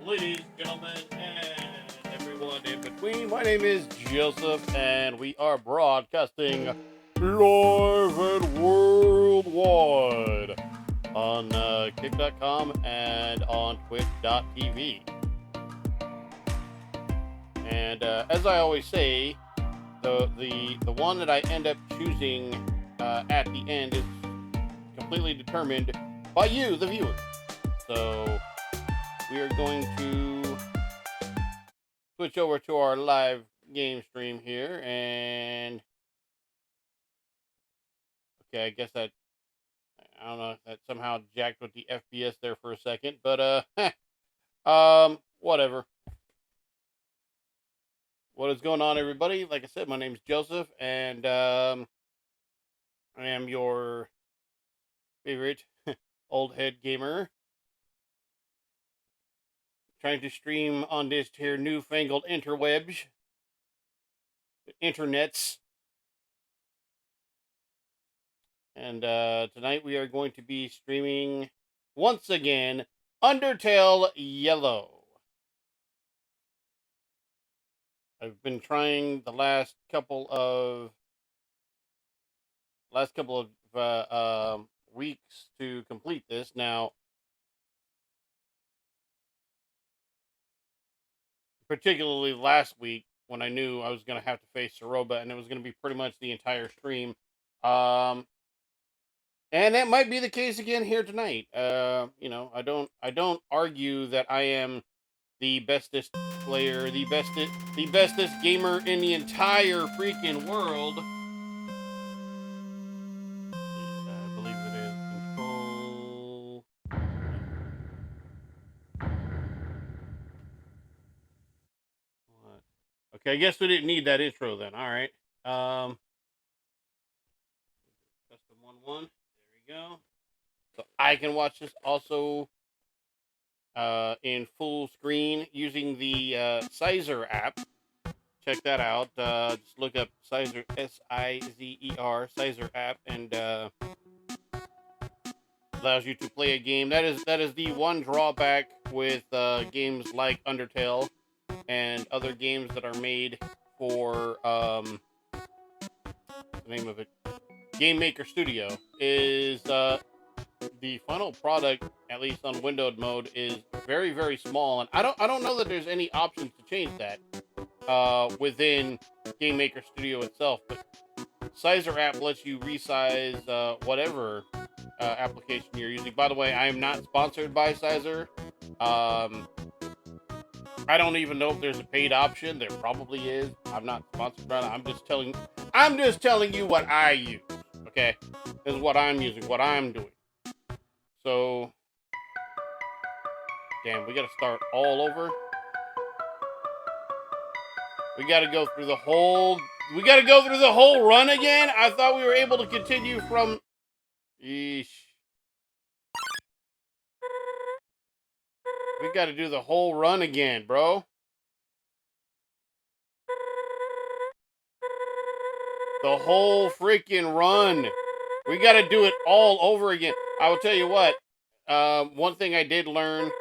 ladies, gentlemen, and everyone in between. My name is Joseph, and we are broadcasting live and worldwide on Kick.com and on Twitch.tv. And as I always say, the one that I end up choosing at the end is completely determined by you, the viewer. So we are going to switch over to our live game stream here, and okay, I guess that, I don't know, that somehow jacked with the FPS there for a second, but whatever. What is going on, everybody? Like I said, my name is Joseph, and I am your favorite Oldhead Gamer, trying to stream on this here newfangled internets. And tonight we are going to be streaming, once again, Undertale Yellow. I've been trying the last couple of weeks to complete this. Now, particularly last week, when I knew I was going to have to face Saroba, and it was going to be pretty much the entire stream. And that might be the case again here tonight. You know, I don't argue that I am the bestest player, the bestest gamer in the entire freaking world. I believe it is control. What? Okay, I guess we didn't need that intro then. All right. Custom 1-1. There we go. So I can watch this also in full screen using the Sizer app. Check that out. Just look up Sizer, Sizer, Sizer app, and allows you to play a game. That is the one drawback with games like Undertale and other games that are made for what's the name of it? Game Maker Studio, is the final product, at least on windowed mode, is very, very small, and I don't know that there's any options to change that within Game Maker Studio itself. But Sizer app lets you resize whatever application you're using. By the way, I am not sponsored by Sizer. I don't even know if there's a paid option. There probably is. I'm not sponsored by it. I'm just telling you what I use. Okay, this is what I'm using, what I'm doing. So, damn, we gotta start all over. We gotta go through the whole run again. I thought we were able to continue from. Yeesh. We gotta do the whole run again, bro. The whole freaking run. We gotta do it all over again. I will tell you what. One thing I did learn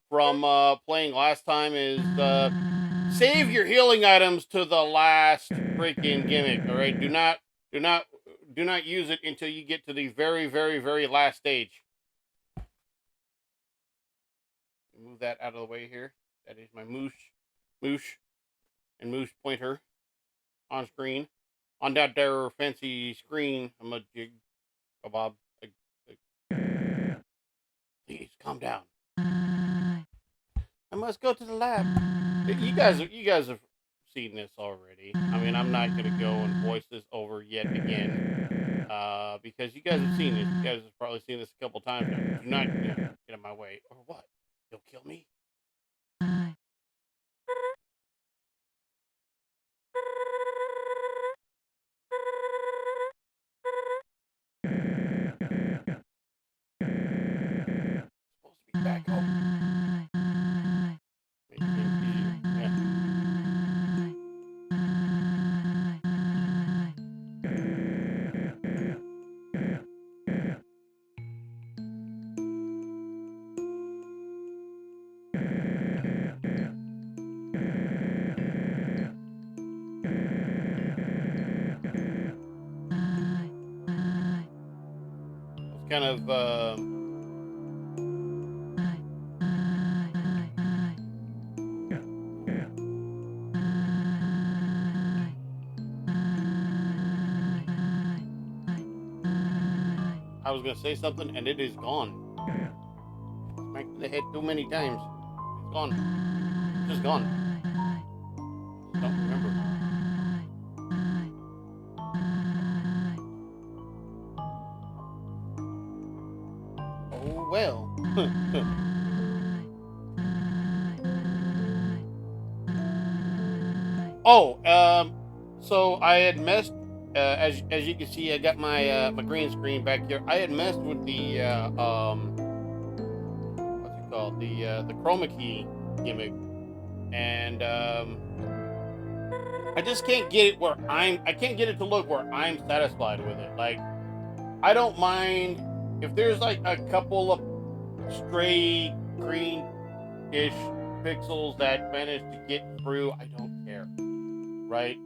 from playing last time is save your healing items to the last freaking gimmick. All right, do not use it until you get to the very, very, very last stage. Move that out of the way here. That is my moosh, and moosh pointer on screen. On that there fancy screen, I'm a jig, a bob. Please calm down. I must go to the lab. You guys have seen this already. I mean, I'm not gonna go and voice this over yet again, because you guys have seen this. You guys have probably seen this a couple times now. Do not get in my way, or what? You'll kill me. Supposed to be back home. kind of I was gonna say something and it is gone. Smacked in the head too many times. It's gone. It's just gone. I don't remember. Oh well. Oh, so I had messed. As you can see, I got my my green screen back here. I had messed with the what's it called, the chroma key gimmick, and I just can't get it where I can't get it to look where I'm satisfied with it. Like, I don't mind if there's like a couple of stray green-ish pixels that manage to get through. I don't care, right?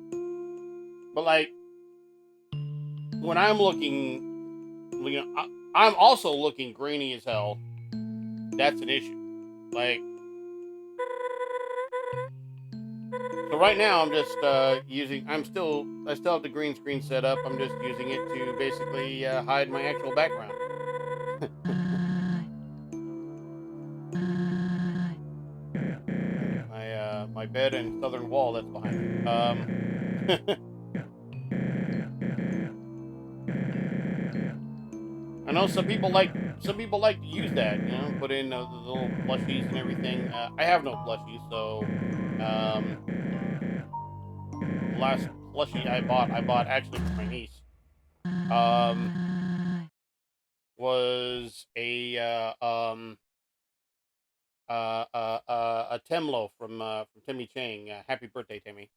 But like when I'm looking, you know, I'm also looking grainy as hell. That's an issue. Like, so right now I'm just using. I still have the green screen set up. I'm just using it to basically hide my actual background. My bed and southern wall that's behind me. I know some people like to use that, you know, put in the little plushies and everything. I have no plushies, so the last plushie I bought actually for my niece. Was a Temlo from Timmy Chang. Happy birthday, Timmy.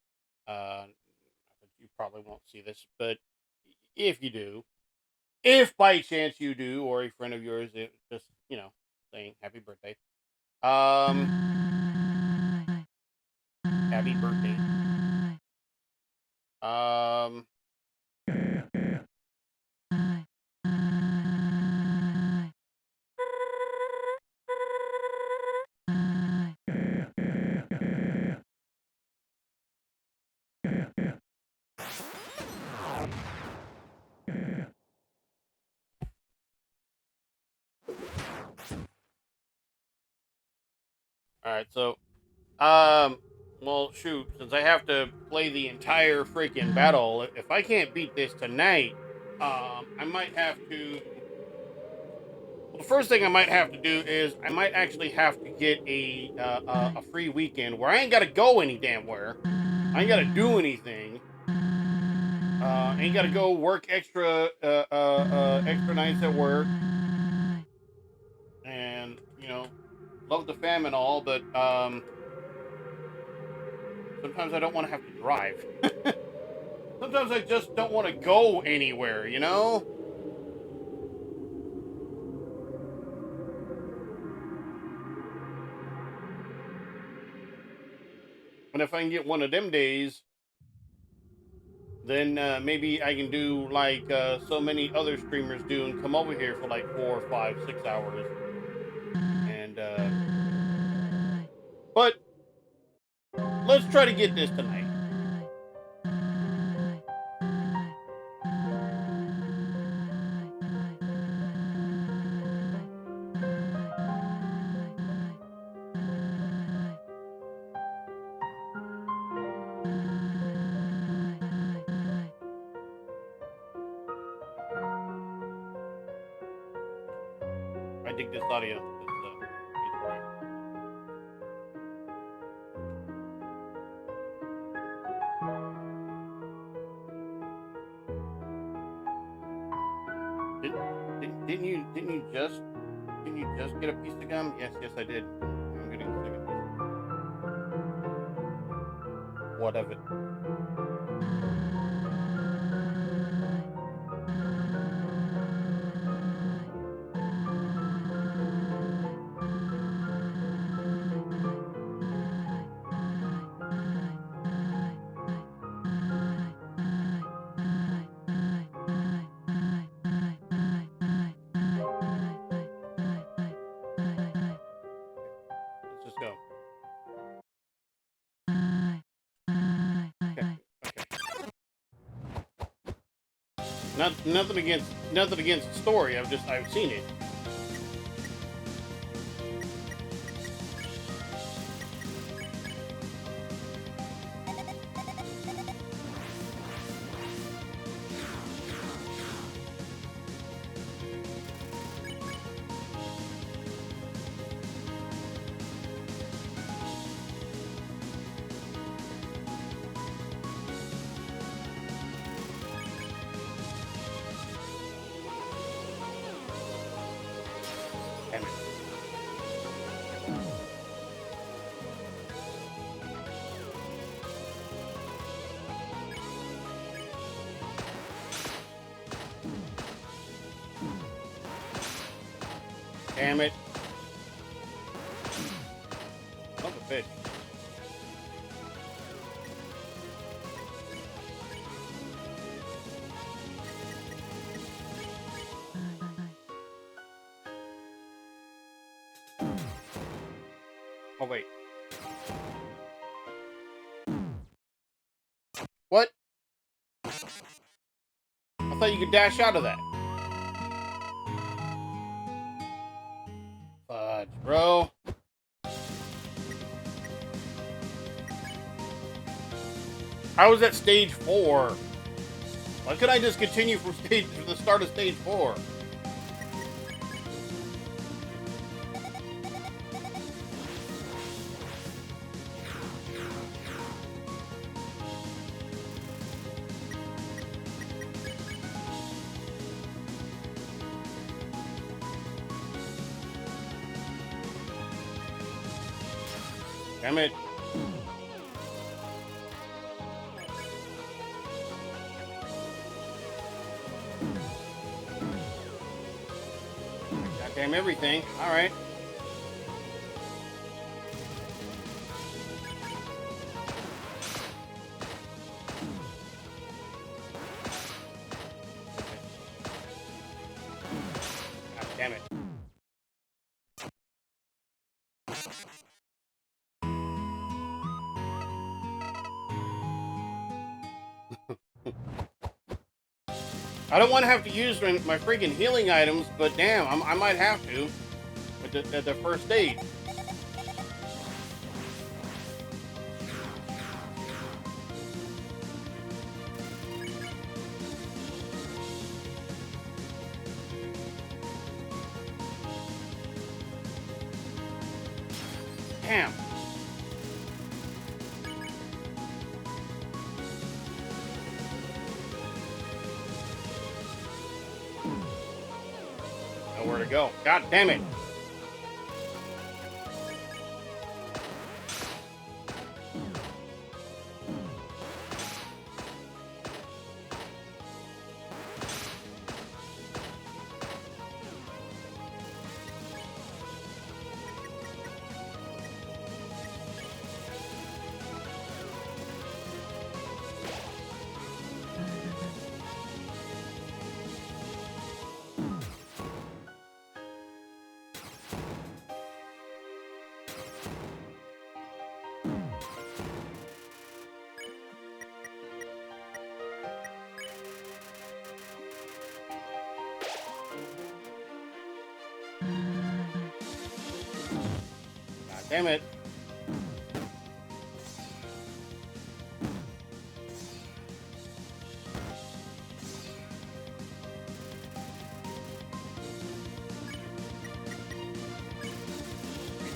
You probably won't see this, but if you do, if by chance you do, or a friend of yours, it just, you know, saying happy birthday. Happy birthday. Um, all right, so well, shoot, since I have to play the entire freaking battle, if I can't beat this tonight, I might have to. Well, the first thing I might have to do is I might actually have to get a free weekend where I ain't gotta go any damn where. I ain't gotta do anything. Ain't gotta go work extra nights at work, and you know, love the fam and all, but sometimes I don't want to have to drive. Sometimes I just don't want to go anywhere, you know? And if I can get one of them days, then maybe I can do like so many other streamers do and come over here for like 4, 5, 6 hours. And, but let's try to get this tonight. I dig this audio. It's great. Didn't you just get a piece of gum? Yes, I did. I'm getting a second piece. What of it? Nothing against the story. I've seen it. Damn it. Damn it. Son of a bitch. Oh, wait. What? I thought you could dash out of that. Fudge, bro. I was at stage 4. Why couldn't I just continue from the start of stage 4? Damn it. Goddamn everything. Alright. God damn it. I don't want to have to use my freaking healing items, but damn, I might have to at the first stage. Damn. Nowhere to go. God damn it. Damn it.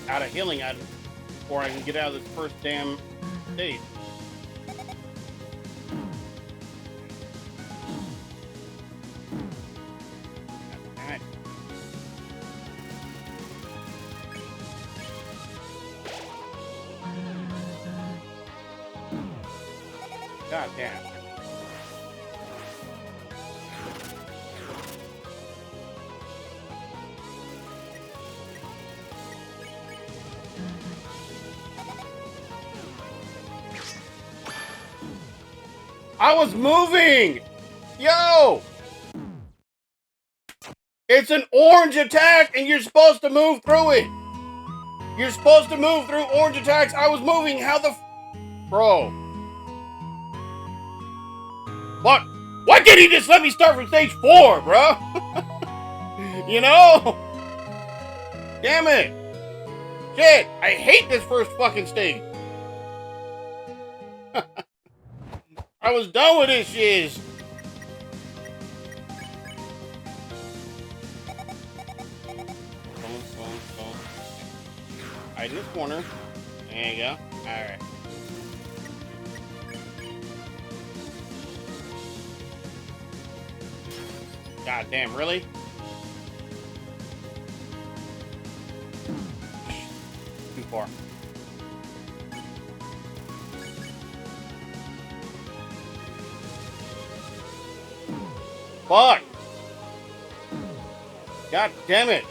Out of healing items before I can get out of this first damn stage. God damn. I was moving! Yo! It's an orange attack and you're supposed to move through it! You're supposed to move through orange attacks. I was moving. How the... Bro. What? Why can't he just let me start from stage 4, bro? You know? Damn it. Shit, I hate this first fucking stage. I was done with this shit. Boom. Hide in this corner. There you go. Alright. God damn, really? Too far. Fuck! God damn it!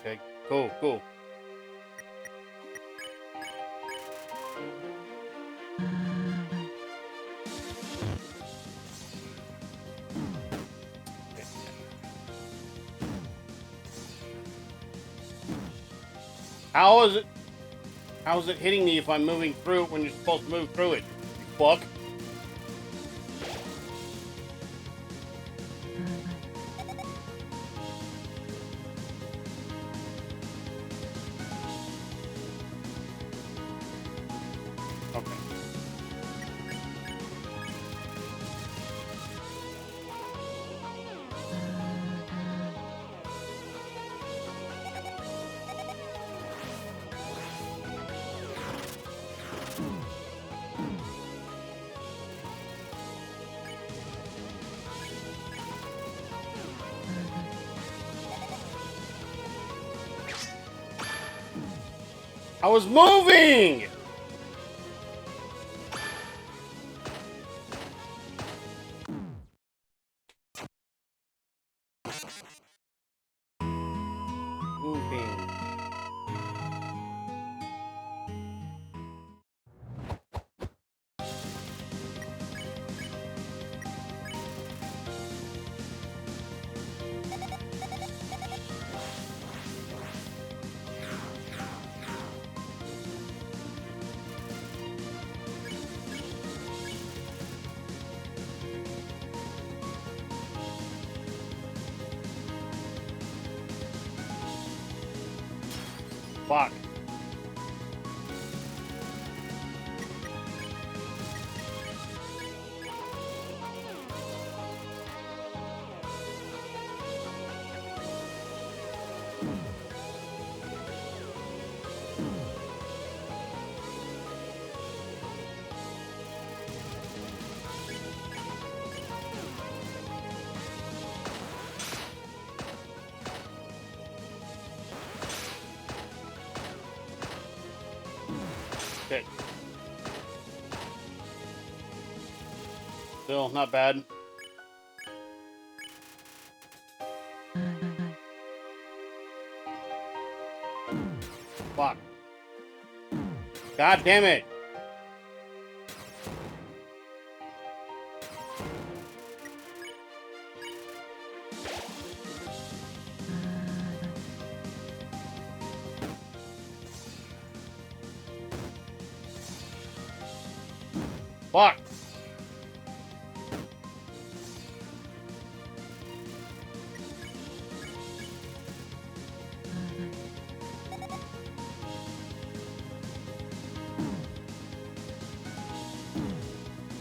Okay, cool. How is it hitting me if I'm moving through it when you're supposed to move through it? You fuck. Okay. I was moving! Moving. Fuck. Okay. Still not bad. Fuck. God damn it. Fuck.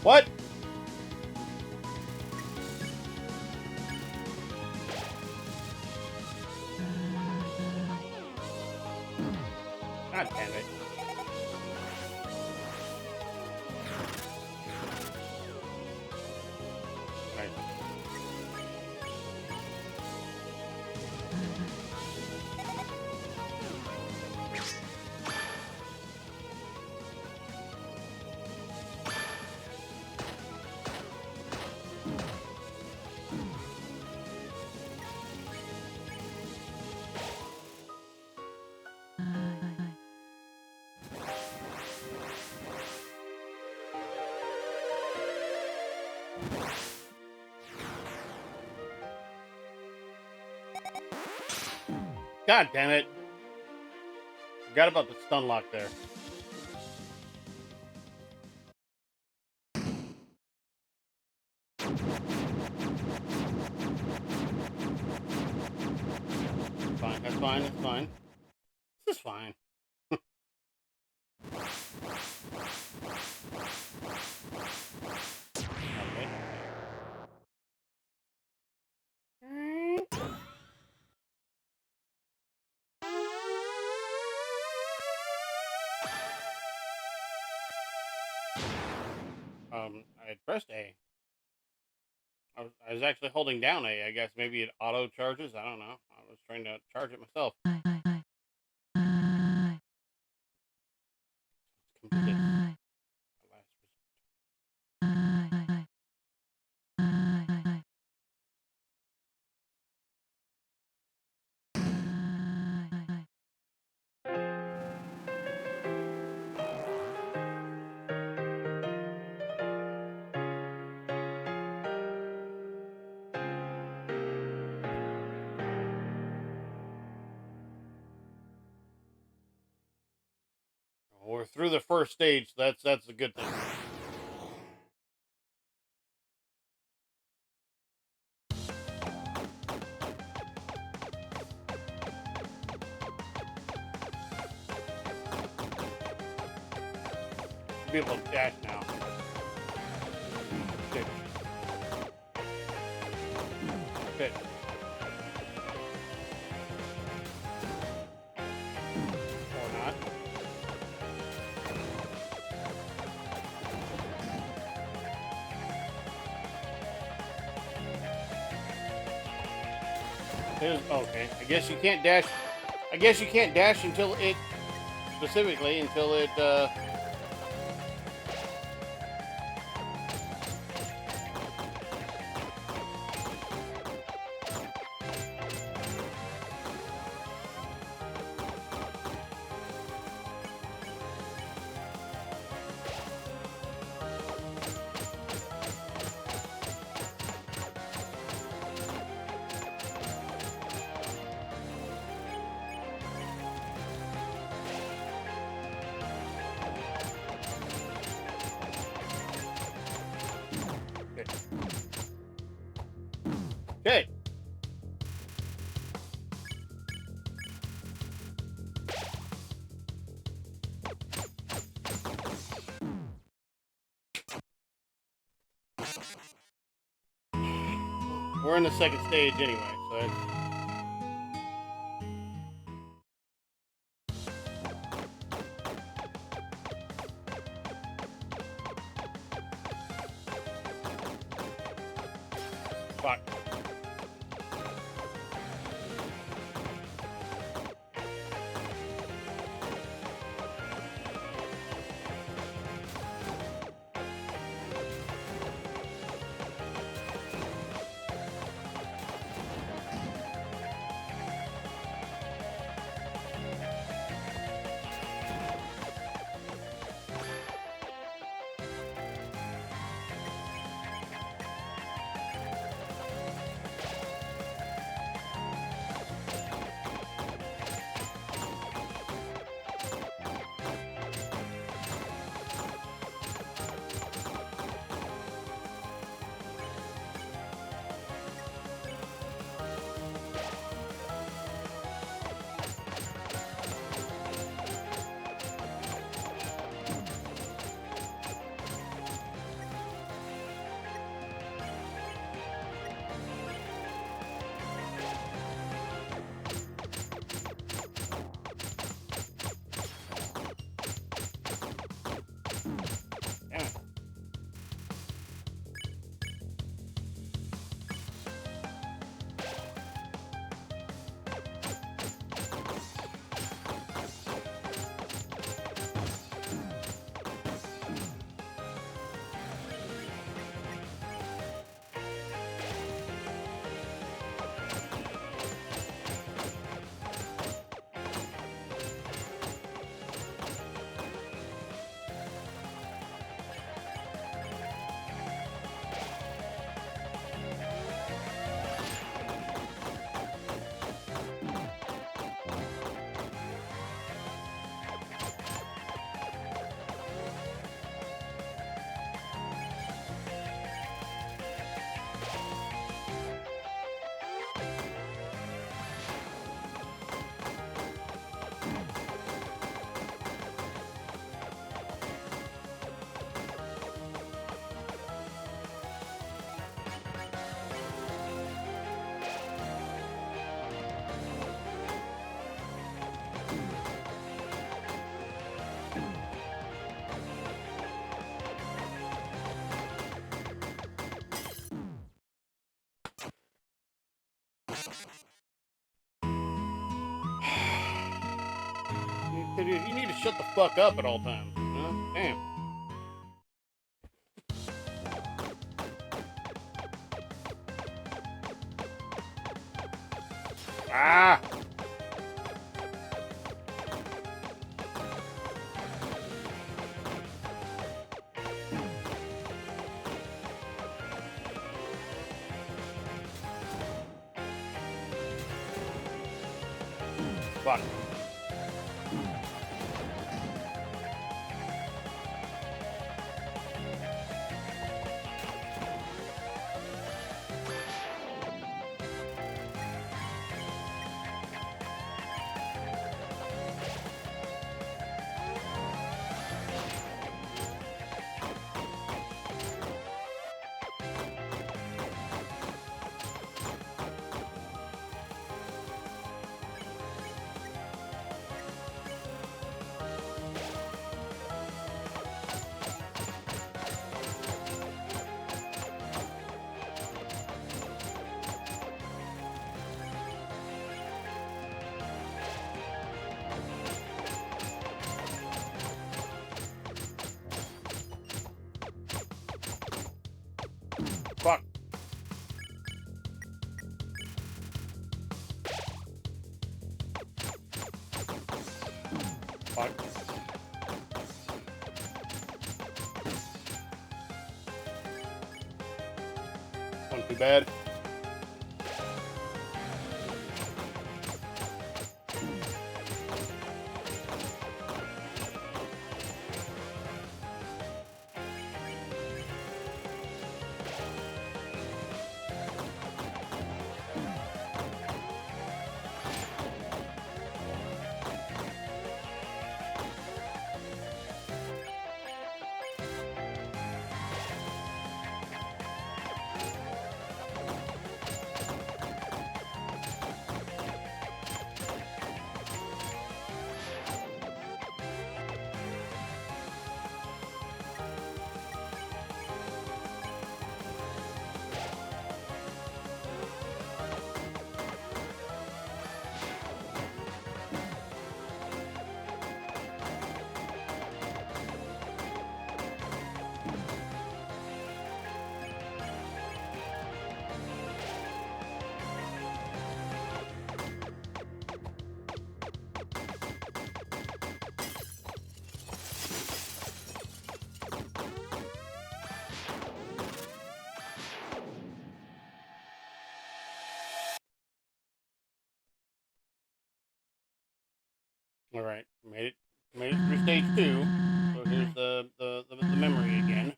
What? God damn it. Right. God damn it. Forgot about the stun lock there. Fine, that's fine, that's fine. This is fine. Okay. I pressed A. I was actually holding down A. I guess maybe it auto charges. I don't know. I was trying to charge it myself. Come to this. We're through the first stage. That's a good thing. Be able to dash now. Good. Good. Or not. Okay. I guess you can't dash. I guess you can't dash until it specifically until it. Okay. We're in the second stage anyway, so it's... Fuck. Dude, you need to shut the fuck up at all times. You know? Damn. Ah! Fuck. Fuck. Fuck. Wasn't too bad. All right, made it through stage 2. So here's the memory again.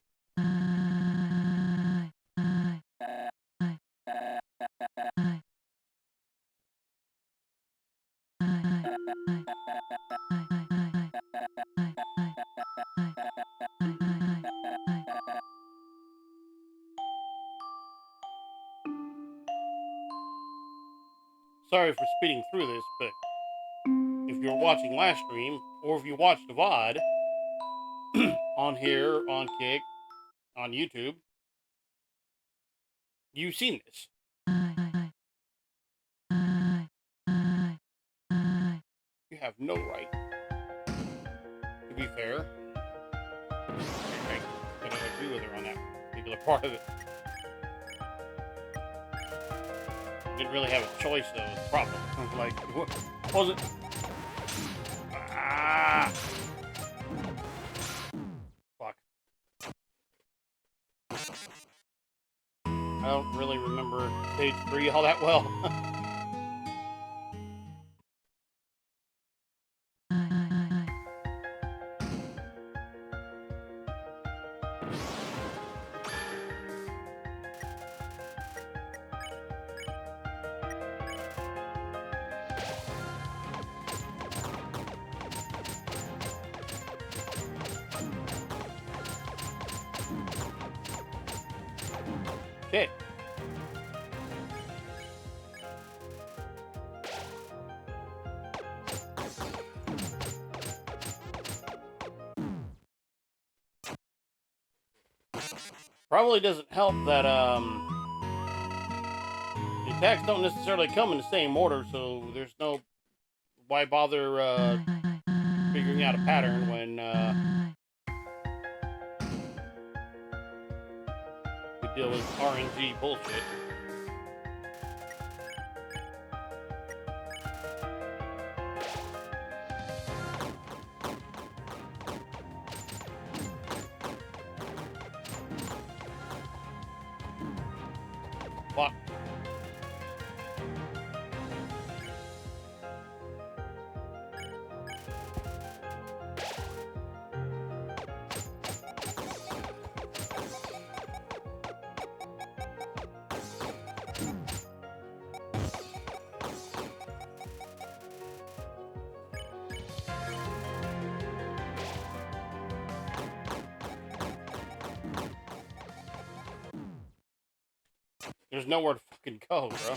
Sorry for speeding through this, but if you're watching live stream or if you watched the VOD on here, on Kick, on YouTube, you've seen this. You have no right. To be fair, I gotta agree with her on that particular part of it. Didn't really have a choice though. The problem, like, what was it? Ah, fuck. I don't really remember stage 3 all that well. Okay. Probably doesn't help that the attacks don't necessarily come in the same order, so there's no why bother figuring out a pattern when we deal with RNG bullshit. Fuck. There's nowhere to fucking go, bro.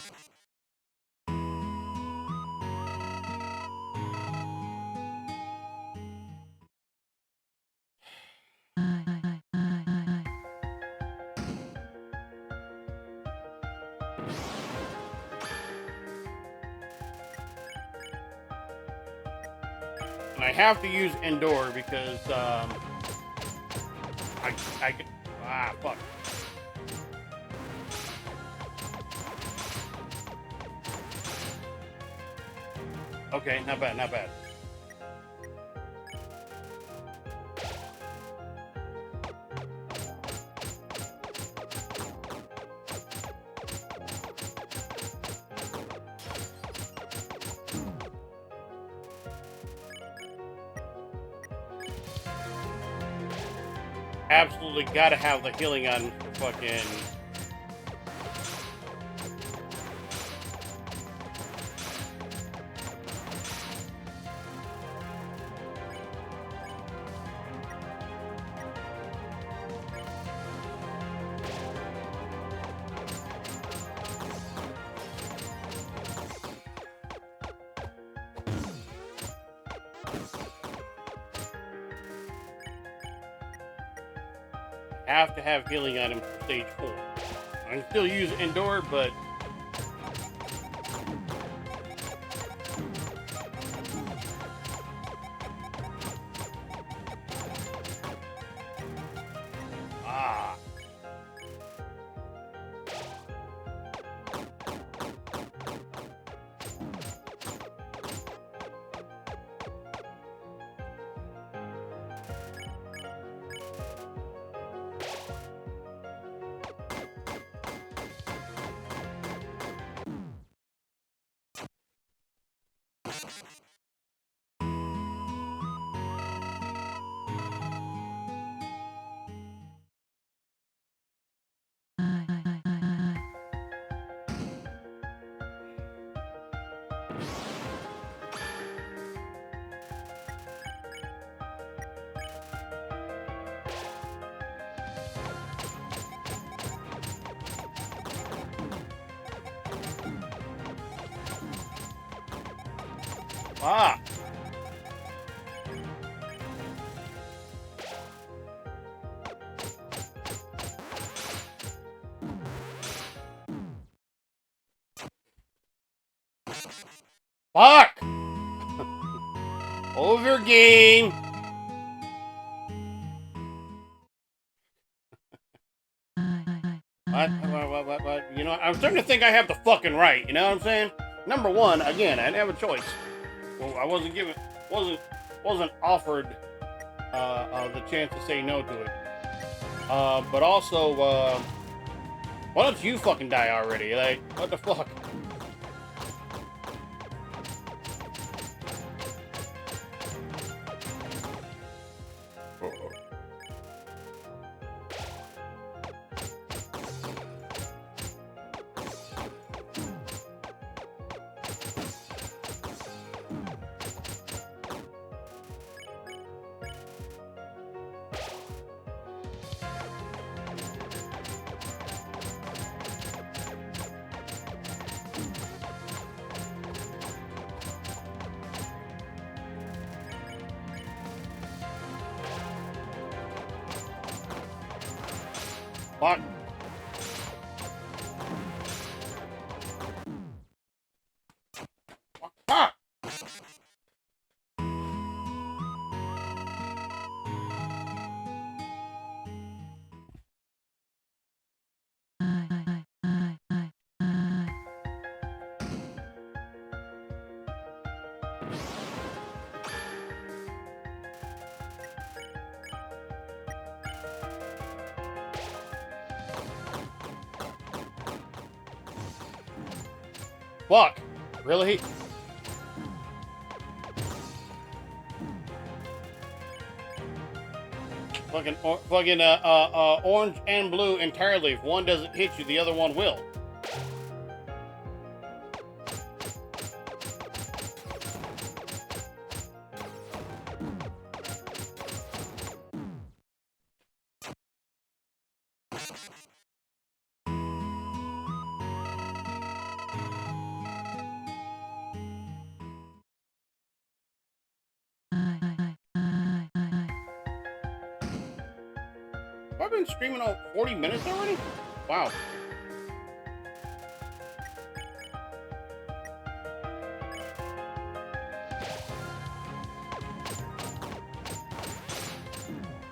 And I have to use Endure because, fuck. Okay, not bad, not bad. Absolutely gotta have the healing on for fucking... have to have healing on him for stage 4. I can still use Endure, but fuck! Over game! What? You know, I'm starting to think I have the fucking right, you know what I'm saying? Number one, again, I didn't have a choice. Well, I wasn't given, wasn't offered the chance to say no to it. But also, why don't you fucking die already? Like, what the fuck? Fuck. Fuck. Fuck. Really? Fucking orange and blue entirely. If one doesn't hit you, the other one will. I've been streaming all 40 minutes already? Wow.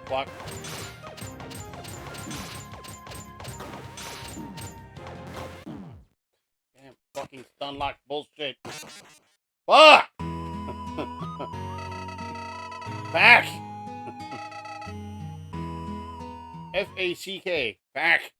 Fuck. Damn fucking stun lock bullshit. Fuck! Back! F-A-C-K. Back!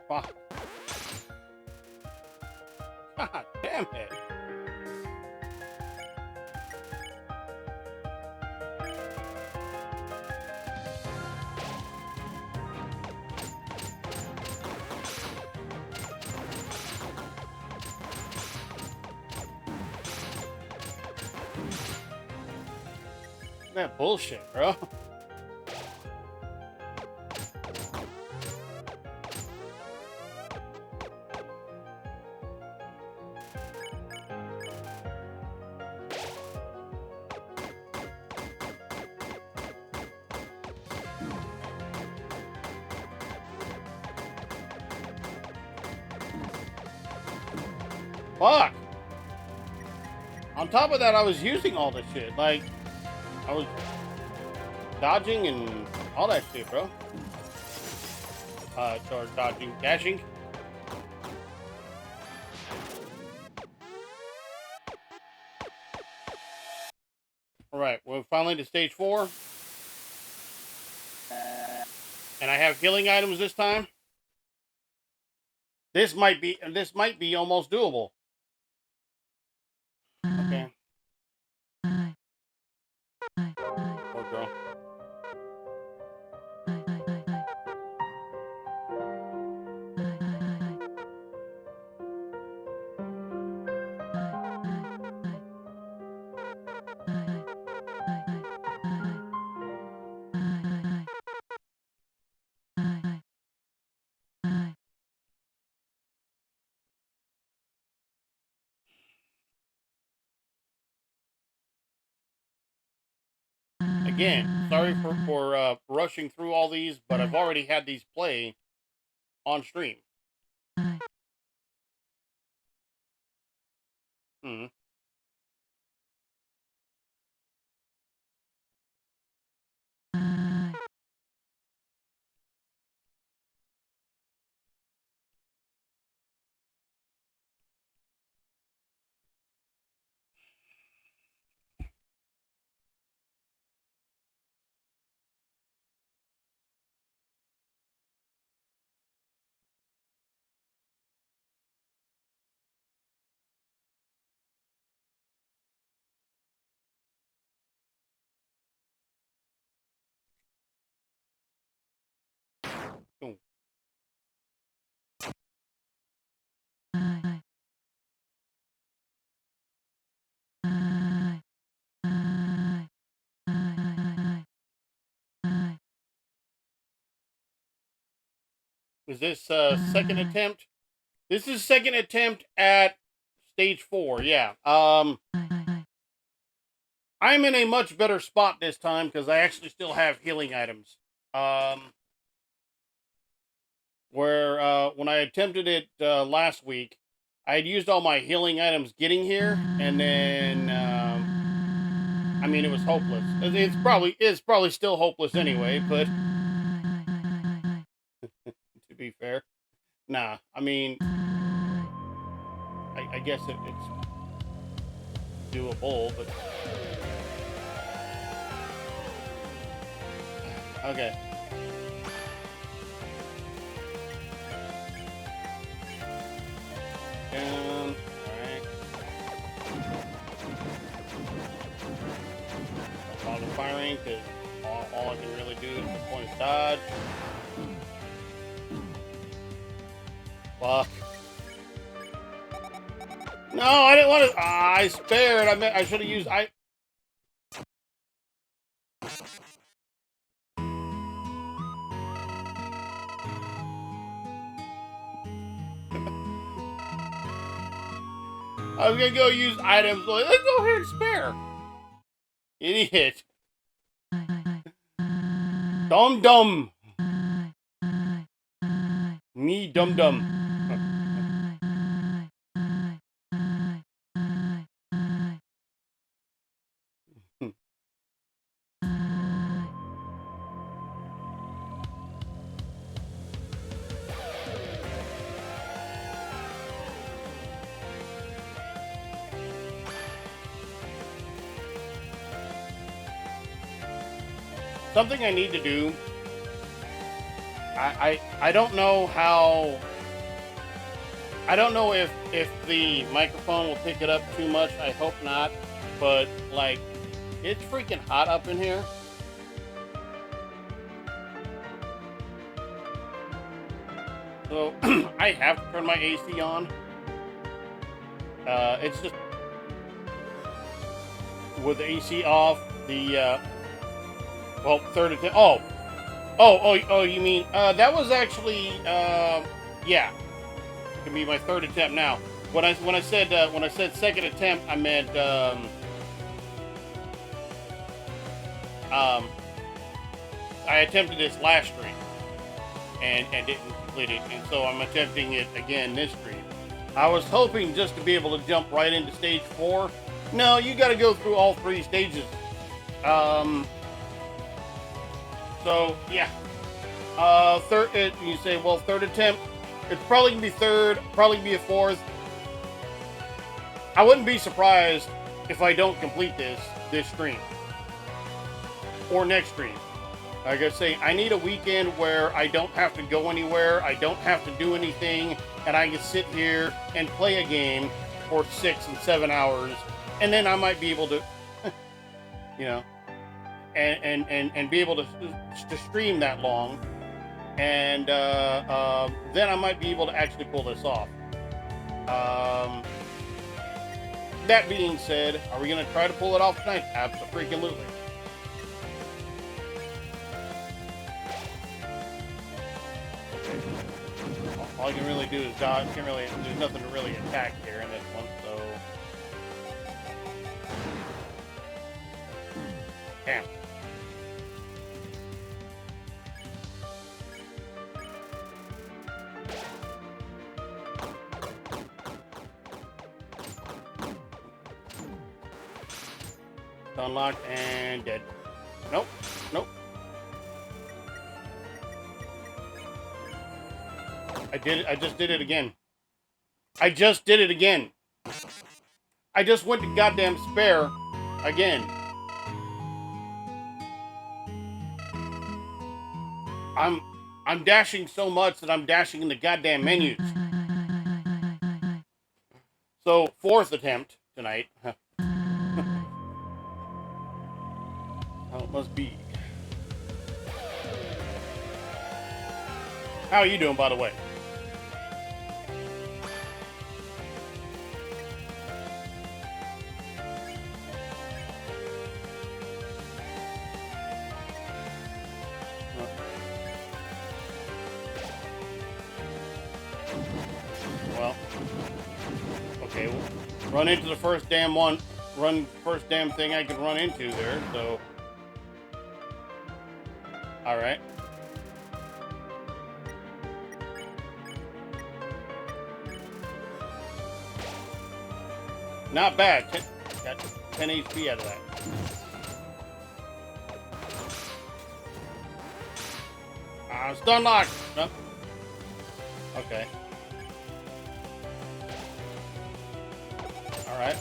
Fuck. God damn it. That bullshit, bro. Fuck. On top of that, I was using all this shit. Like, I was dodging and all that shit, bro. Or dodging, dashing. Alright, we're finally to stage 4. And I have healing items this time. This might be almost doable. Okay. Poor girl. Again, sorry for rushing through all these, but I've already had these play on stream. Hmm. Is this second attempt? This is second attempt at stage 4. Yeah. I'm in a much better spot this time because I actually still have healing items. Where when I attempted it last week, I had used all my healing items getting here, and then I mean it was hopeless. It's probably still hopeless anyway, but to be fair, nah. I mean, I guess it's doable, but okay. Down. Alright. Bother firing, because all I can really do is the point of dodge. Fuck. No, I didn't want to. I spared. I should have used. I was gonna go use items. Like, let's go ahead and spare. Idiot. Dum dum. Me dum dum. Something I need to do. I don't know how. I don't know if the microphone will pick it up too much. I hope not. But like, it's freaking hot up in here. So I have to turn my AC on. It's just with the AC off. The well, third attempt. Oh, you mean that was actually yeah, it can be my third attempt now. When I said second attempt, I meant I attempted this last stream and didn't complete it, and so I'm attempting it again this stream. I was hoping just to be able to jump right into stage 4. No, you got to go through all 3 stages. So yeah, third. You say, well, third attempt. It's probably gonna be third. Probably be a fourth. I wouldn't be surprised if I don't complete this stream or next stream. Like I say, I need a weekend where I don't have to go anywhere. I don't have to do anything, and I can sit here and play a game for 6 and 7 hours, and then I might be able to, you know. And be able to stream that long, and then I might be able to actually pull this off. That being said, are we going to try to pull it off tonight? Absolutely. All I can really do is dodge. There's nothing to really attack here in this one, so. Damn. Unlocked and dead. Nope. I just did it again. I just went to goddamn spare again. I'm dashing so much that I'm dashing in the goddamn menus. So 4th attempt tonight. Oh, it must be. How are you doing, by the way? Run into the first damn thing I could run into there, so. Alright. Not bad. Got 10 HP out of that. Stun lock! Nope. Okay. Alright.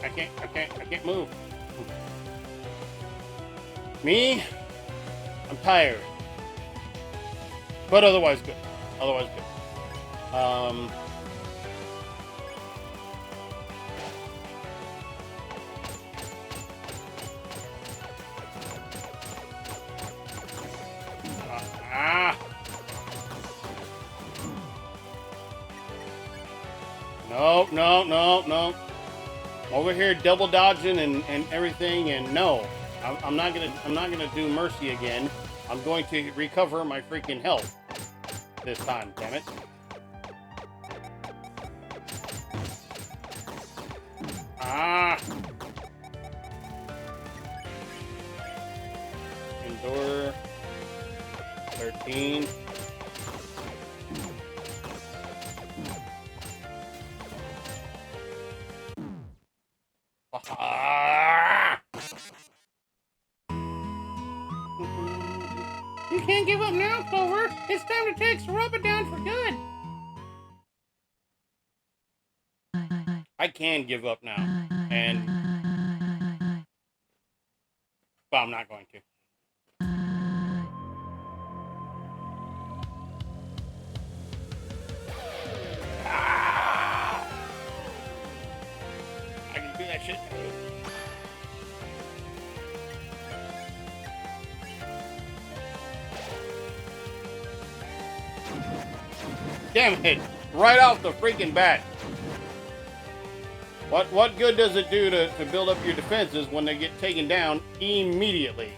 I can't move. Me? I'm tired. But otherwise good. Otherwise good. No. Over here double dodging and everything, and no. I'm not gonna do mercy again. I'm going to recover my freaking health this time, damn it. Endure 13. You can't give up now, Clover. It's time to take Sarapa down for good. I can give up now, but I'm not going to. I can do that shit. Damn it! Right off the freaking bat. What good does it do to build up your defenses when they get taken down immediately?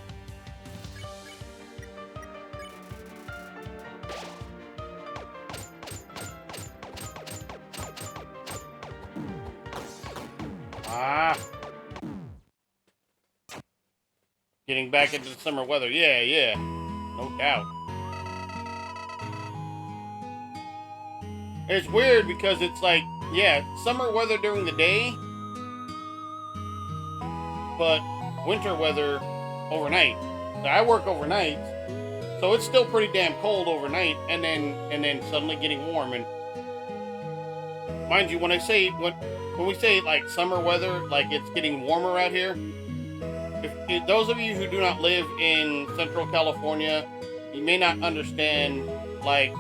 Getting back into the summer weather. Yeah. No doubt. It's weird because it's like, yeah, summer weather during the day, but winter weather overnight. So I work overnight, so it's still pretty damn cold overnight, and then suddenly getting warm. And mind you, when we say like summer weather, like it's getting warmer out here. If those of you who do not live in Central California, you may not understand, like,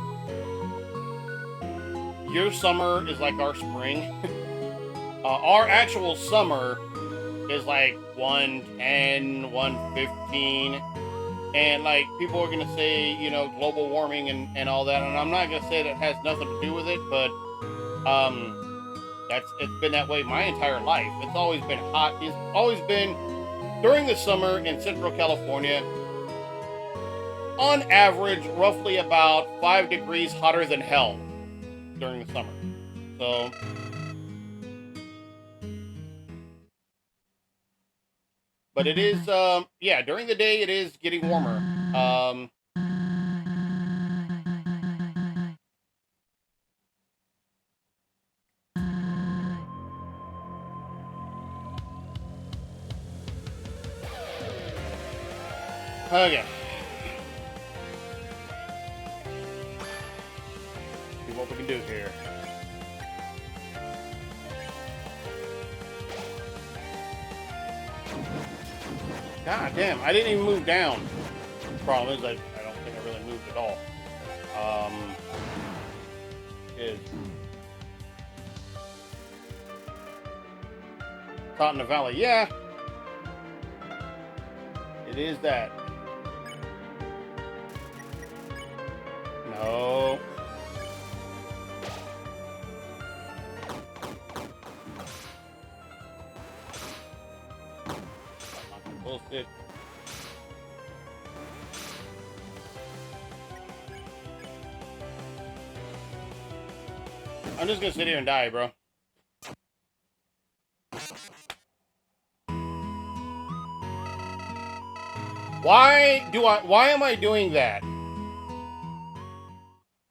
your summer is like our spring. Our actual summer is like 110, 115. And like people are gonna say, you know, global warming and all that. And I'm not gonna say that has nothing to do with it, but it's been that way my entire life. It's always been hot. It's always been during the summer in Central California, on average, roughly about 5 degrees hotter than hell during the summer. So, but it is, yeah, during the day it is getting warmer. Okay. See what we can do here. God damn, I didn't even move down. The problem is I don't think I really moved at all. Is caught in the valley, yeah. It is that. No. Bullshit. I'm just gonna sit here and die, bro. Why am I doing that?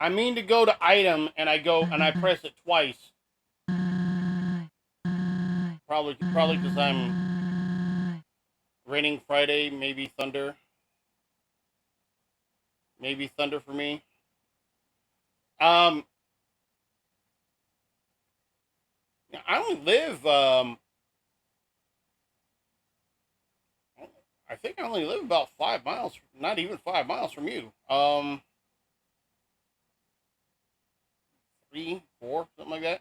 I mean to go to item and I press it twice. Probably because I'm raining Friday, maybe thunder. Maybe thunder for me. I only live I think I only live about 5 miles, not even 5 miles from you. 3, 4, something like that.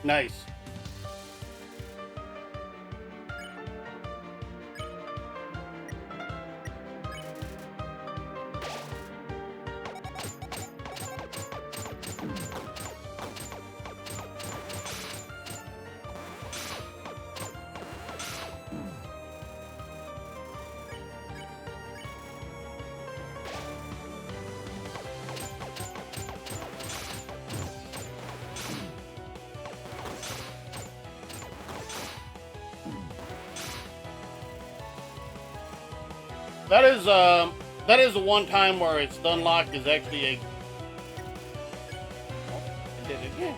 Nice. That is the one time where its stun lock is actually a. Oh, I did it again.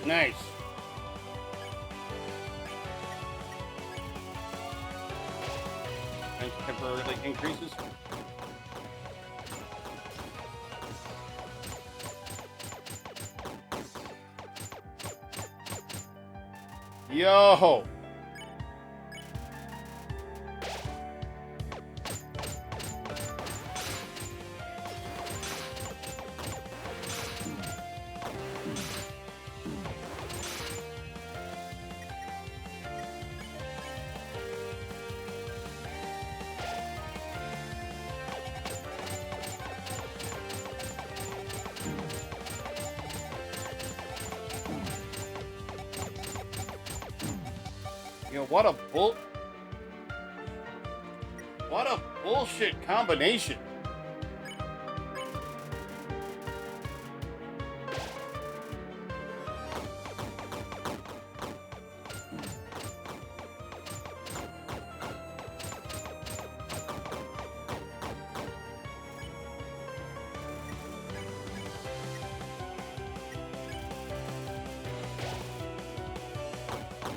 Nice. And temporarily increases. Yo. Yo, what a bullshit combination.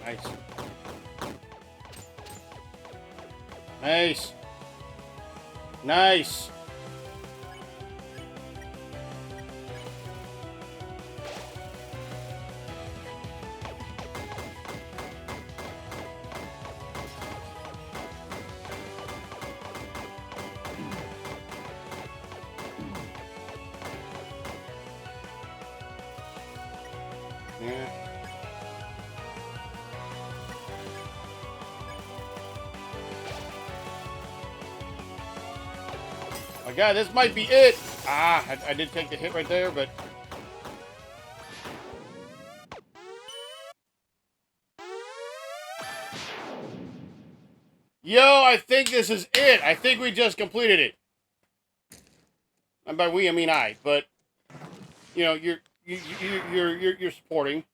Nice. Nice. Nice. Yeah. My God, this might be it. Ah, I did take the hit right there, but. Yo, I think this is it. I think we just completed it. And by we, I mean I. But you know, you're supporting.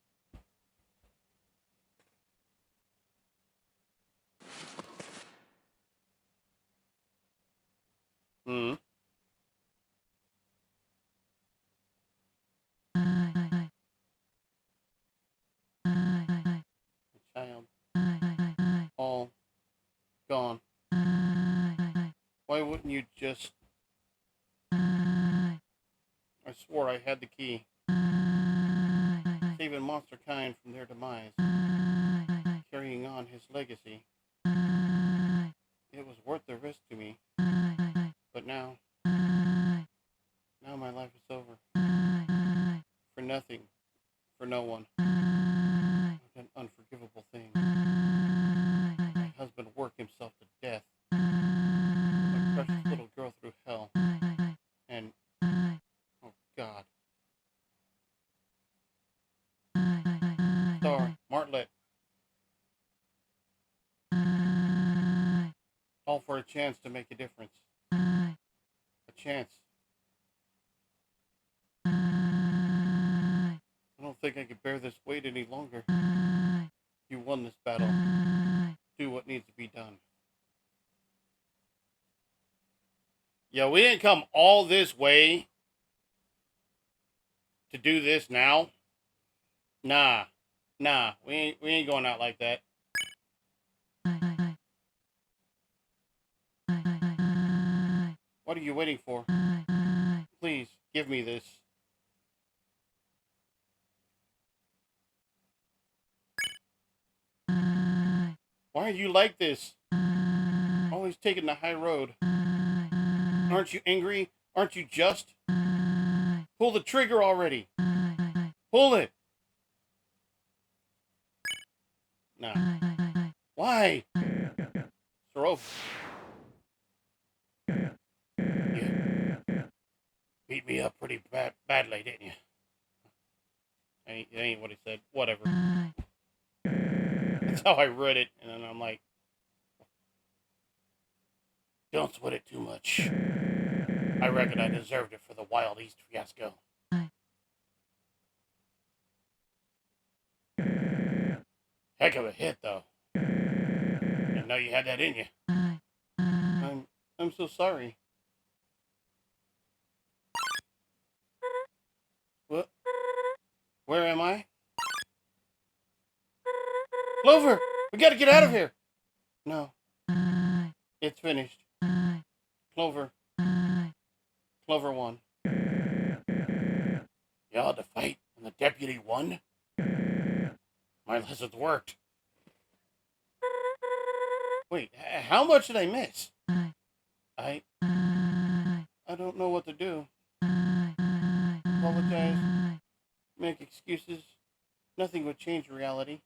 Hmm. Child. All gone. Why wouldn't you just... I swore I had the key. Saving monster kind from their demise. Carrying on his legacy. It was worth the risk to me. But now my life is over. For nothing. For no one. An unforgivable thing. My husband worked himself to death. My precious little girl through hell. And... oh, God. Star, Martlet. All for a chance to make a difference. A chance. I don't think I can bear this weight any longer. You won this battle. Do what needs to be done. Yeah, we didn't come all this way to do this now. Nah, we ain't going out like that. What are you waiting for? Please, give me this. Why are you like this? Always taking the high road. Aren't you angry? Aren't you just? Pull the trigger already. Pull it. Nah. Why? Sorof. You beat me up pretty badly, didn't you? It ain't what he said. Whatever. That's how I read it, and then I'm like, don't sweat it too much. I reckon I deserved it for the Wild East fiasco. Heck of a hit, though. Didn't know you had that in you. I'm so sorry. What? Where am I? Clover! We gotta get out of here! No. It's finished. Clover. Clover won. Y'all had to fight, and the deputy won? My lessons worked. Wait, how much did I miss? I don't know what to do. Apologize. Make excuses. Nothing would change reality.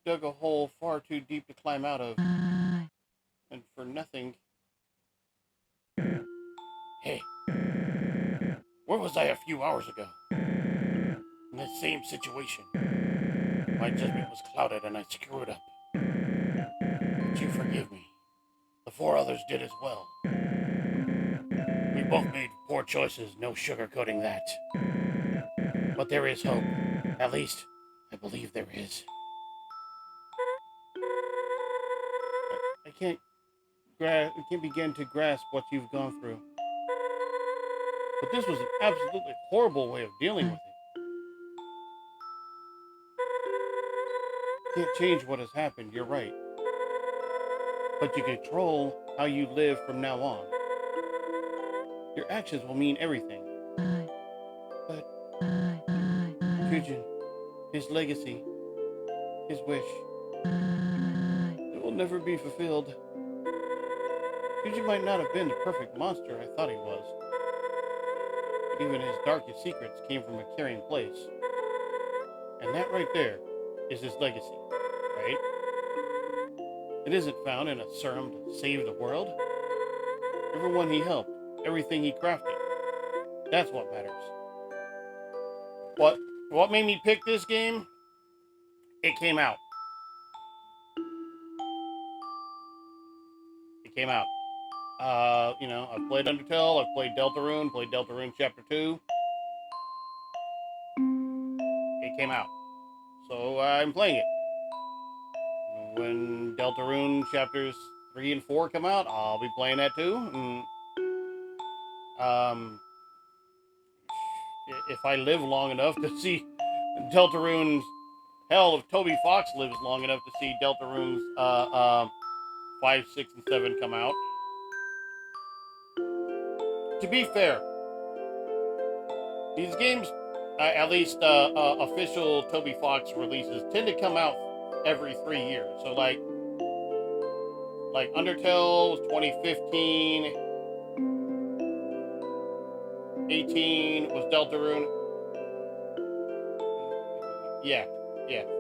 Dug a hole far too deep to climb out of. And for nothing. Hey. Where was I a few hours ago? In the same situation. My judgment was clouded and I screwed up. But you forgive me. The 4 others did as well. We both made poor choices, no sugarcoating that. But there is hope. At least, I believe there is. I can't begin to grasp what you've gone through. But this was an absolutely horrible way of dealing with it. Can't change what has happened, you're right. But you control how you live from now on. Your actions will mean everything. But Kujin, his legacy, his wish, it will never be fulfilled. Kujin might not have been the perfect monster I thought he was. But even his darkest secrets came from a caring place. And that right there is his legacy, right? It isn't found in a serum to save the world. Everyone he helped, everything he crafted, that's what matters. What made me pick this game? It came out. It came out. I've played Undertale, I've played Deltarune Chapter 2. It came out. So I'm playing it. When Deltarune Chapters 3 and 4 come out, I'll be playing that too. And, if I live long enough to see Deltarune's... Hell, if Toby Fox lives long enough to see Deltarune's 5, 6, and 7 come out. To be fair, these games, at least official Toby Fox releases, tend to come out every 3 years. So like Undertale was 2015, 18 was Deltarune. Yeah,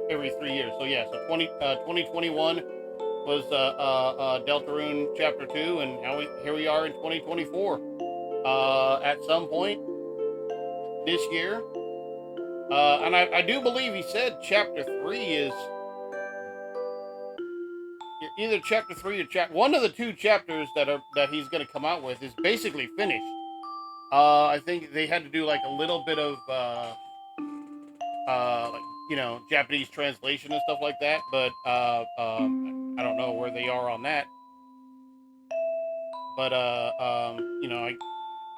every 3 years. So yeah, so 2021 was Deltarune Chapter 2, and now here we are in 2024. At some point this year, and I do believe he said Chapter 3 is either Chapter 3 or one of the two chapters that he's going to come out with is basically finished. I think they had to do like a little bit of like, you know, Japanese translation and stuff like that, but I don't know where they are on that. But you know,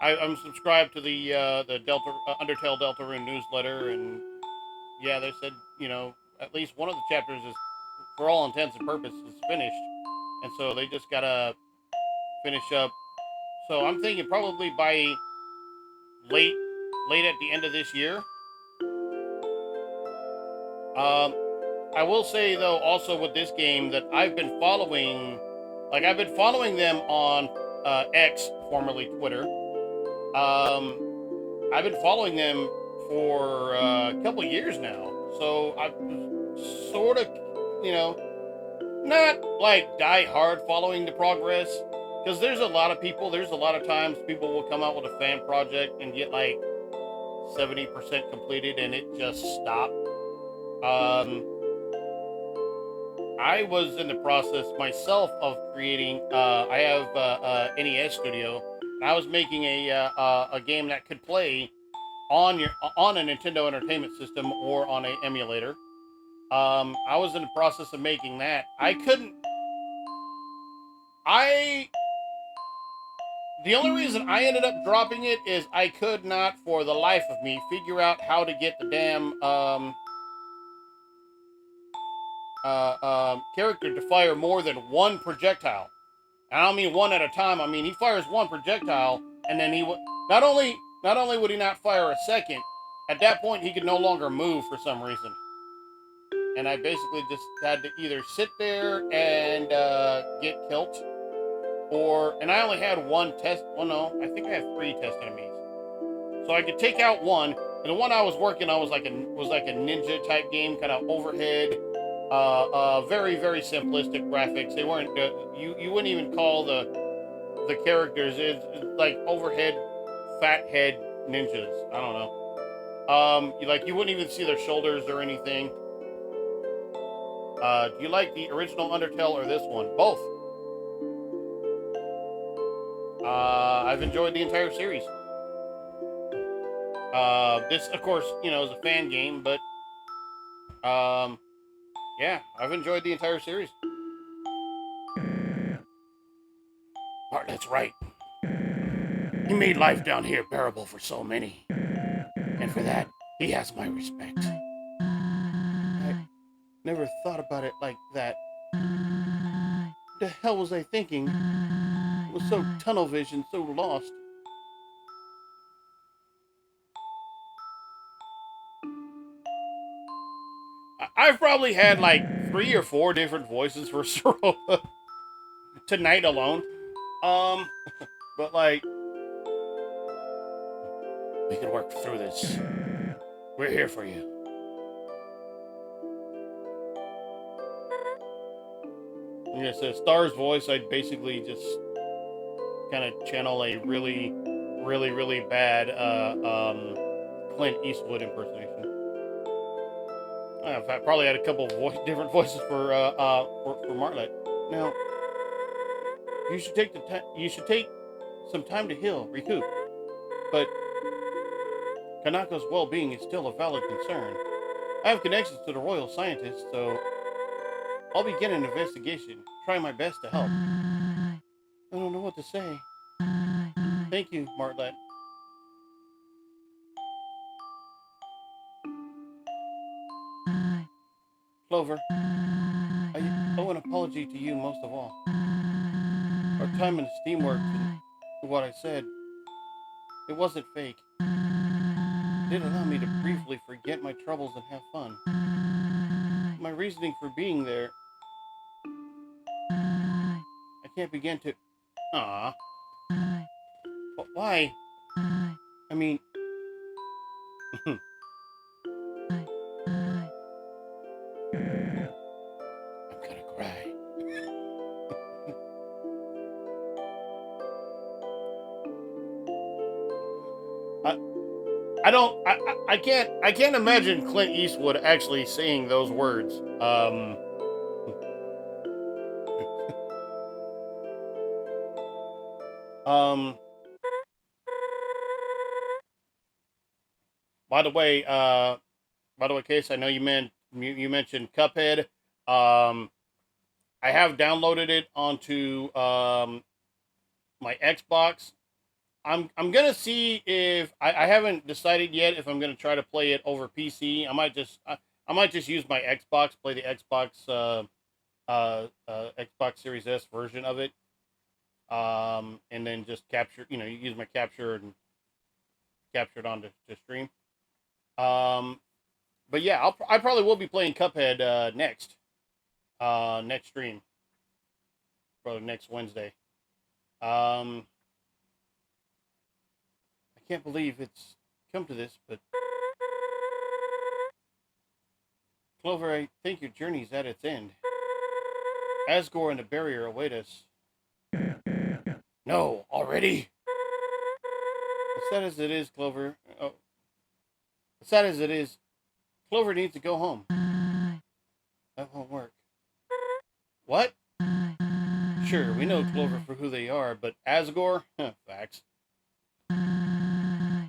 I'm subscribed to the Undertale Deltarune newsletter, and yeah, they said, you know, at least one of the chapters is, for all intents and purposes, finished, and so they just gotta finish up. So I'm thinking probably by late at the end of this year. I will say though, also with this game, that I've been following them on X, formerly Twitter. I've been following them for a couple of years now, so I've sort of, you know, not like die hard following the progress, because there's a lot of times people will come out with a fan project and get like 70% completed and it just stopped. I was in the process myself of creating. I have NES Studio, and I was making a game that could play on a Nintendo Entertainment System or on an emulator. I was in the process of making that. I couldn't. The only reason I ended up dropping it is I could not, for the life of me, figure out how to get the damn character to fire more than one projectile. And I don't mean one at a time. I mean, he fires one projectile, and then he would not only would he not fire a second. At that point, he could no longer move for some reason. And I basically just had to either sit there and get killed, and I only had one test. Well, no, I think I had 3 test enemies, so I could take out one. And the one I was working on was like a ninja type game, kind of overhead. Very, very simplistic graphics. They weren't. You wouldn't even call the characters. It's like overhead, fat head ninjas. I don't know. You wouldn't even see their shoulders or anything. Do you like the original Undertale or this one? Both. I've enjoyed the entire series. This, of course, you know, is a fan game, but yeah, I've enjoyed the entire series. Bartlett's right. He made life down here bearable for so many. And for that, he has my respect. I never thought about it like that. What the hell was I thinking? I was so tunnel vision, so lost. I've probably had like 3 or 4 different voices for Sorola tonight alone. But like, we can work through this. We're here for you. And yes, a Star's voice, I'd basically just kind of channel a really, really, really bad Clint Eastwood impersonation. I've probably had a couple of different voices for Martlet. Now, you should take some time to heal, recoup. But Kanako's well-being is still a valid concern. I have connections to the royal scientists, so I'll begin an investigation. Try my best to help. I don't know what to say. Thank you, Martlet. Clover, owe an apology to you most of all. Our time in Steamworks and what I said, it wasn't fake. It did allow me to briefly forget my troubles and have fun. My reasoning for being there, I can't begin to... Aww. But why? I mean... I'm gonna cry. I can't imagine Clint Eastwood actually saying those words. By the way, Case, I know you mentioned Cuphead. I have downloaded it onto my Xbox. I'm gonna see if I haven't decided yet if I'm gonna try to play it over PC. I might just use my Xbox, play the Xbox Xbox Series S version of it, and then just capture, use my capture and capture it onto stream. But yeah, I probably will be playing Cuphead next stream, probably next Wednesday. I can't believe it's come to this, but Clover, I think your journey's at its end. Asgore and the barrier await us. No, already? As sad as it is, Clover. Oh, as sad as it is, Clover needs to go home. That won't work. What? Sure, we know Clover for who they are, but Asgore? Facts.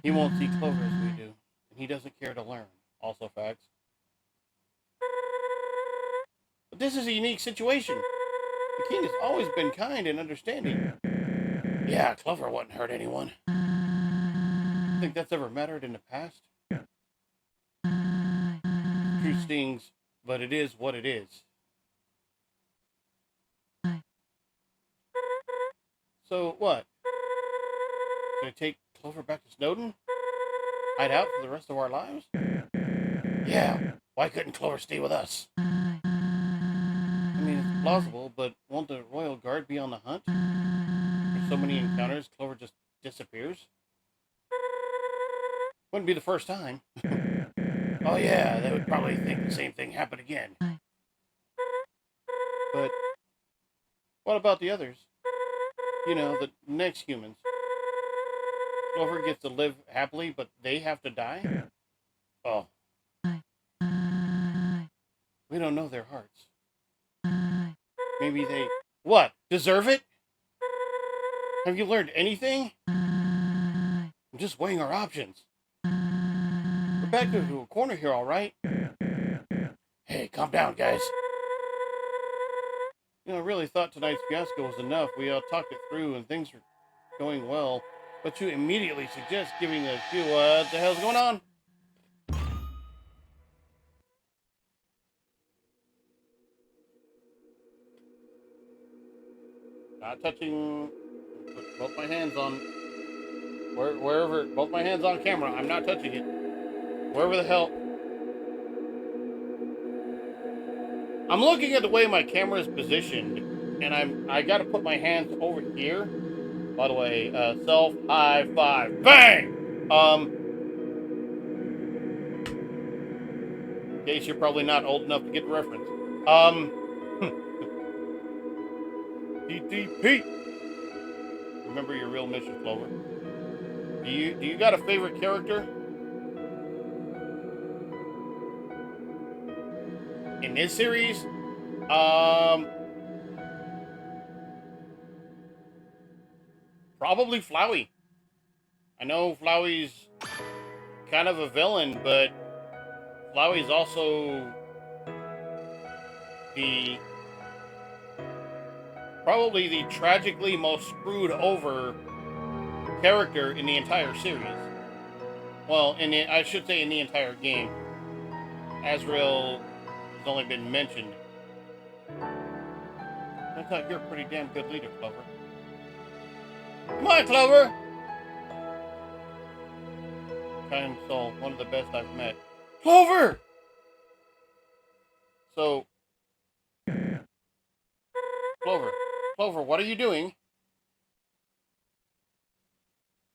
He won't see Clover as we do, and he doesn't care to learn. Also facts. But this is a unique situation. The king has always been kind and understanding. Yeah, Clover wouldn't hurt anyone. Think that's ever mattered in the past? Truth stings, but it is what it is. So what? Gonna take Clover back to Snowden? Hide out for the rest of our lives? Yeah, why couldn't Clover stay with us? I mean, it's plausible, but won't the Royal Guard be on the hunt? For so many encounters, Clover just disappears? Wouldn't be the first time. Oh yeah, they would probably think the same thing happened again. But what about the others? The next humans. Clover gets to live happily, but they have to die? Oh. We don't know their hearts. Maybe they... What? Deserve it? Have you learned anything? I'm just weighing our options. We're back to a corner here, all right? Hey, calm down, guys. I really thought tonight's fiasco was enough. We all talked it through and things were going well. But you immediately suggest giving a few, what the hell's going on? Not touching. Put both my hands on. Wherever. Both my hands on camera. I'm not touching it. Wherever the hell. I'm looking at the way my camera is positioned, and I got to put my hands over here. By the way, self high five, bang. In case you're probably not old enough to get the reference. DTP. Remember your real mission, Clover. Do you got a favorite character? In this series? Probably Flowey. I know Flowey's kind of a villain, but Flowey's also probably the tragically most screwed over character in the entire series. Well, I should say in the entire game. Azrael has only been mentioned. Turns out you're a pretty damn good leader, Clover. Come on, Clover! Kind soul, one of the best I've met. Clover! So, Clover, what are you doing?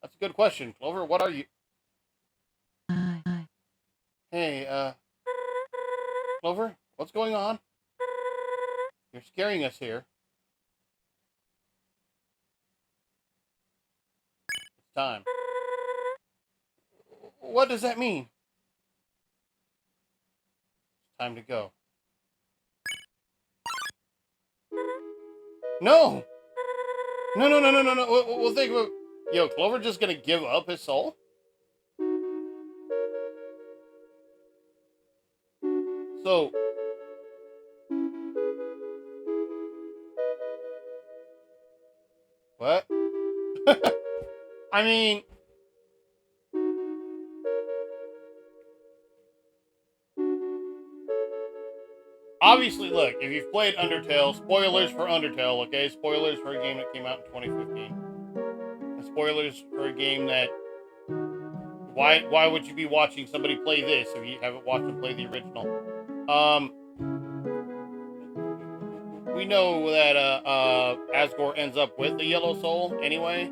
That's a good question. Clover, what are you? Hey, Clover, what's going on? You're scaring us here. It's time. What does that mean? It's time to go. No! No. We'll think about... Yo, Clover just gonna give up his soul? So... What? I mean... Obviously, look, if you've played Undertale, spoilers for Undertale, okay? Spoilers for a game that came out in 2015. And spoilers for a game that... Why would you be watching somebody play this if you haven't watched them play the original? We know that Asgore ends up with the Yellow Soul anyway.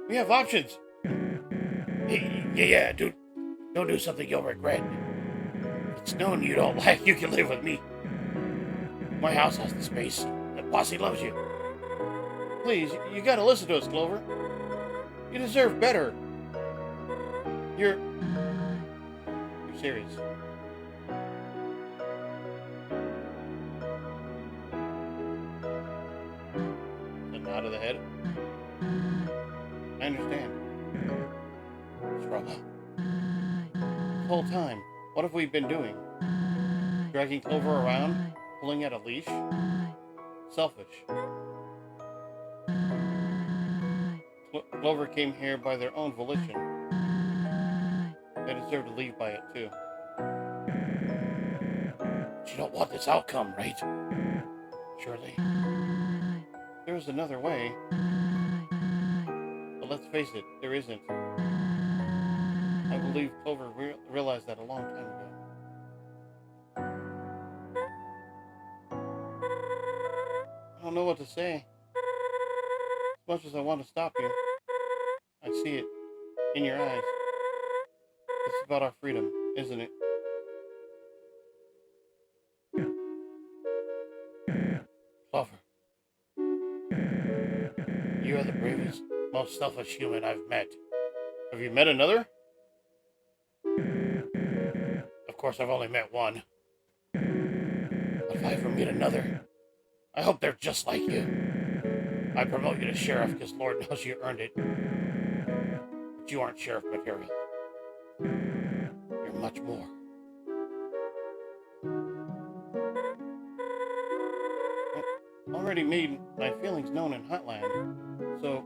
We have options. Yeah, dude. Don't do something you'll regret. If it's known you don't like, you can live with me. My house has the space. The posse loves you. Please, you gotta listen to us, Clover. You deserve better. You're serious. A nod of the head. I understand. Struggle. This whole time, what have we been doing? Dragging Clover around? Pulling at a leash? Selfish. Clover came here by their own volition. They deserve to leave by it, too. But you don't want this outcome, right? Surely. There is another way. But let's face it, there isn't. I believe Clover realized that a long time ago. I don't know what to say. As much as I want to stop you, I see it in your eyes. It's about our freedom, isn't it? Clover. You are the bravest, most selfish human I've met. Have you met another? Of course, I've only met one. But if I ever meet another, I hope they're just like you. I promote you to sheriff because Lord knows you earned it. But you aren't sheriff material. You're much more. I already made my feelings known in Hotland, so...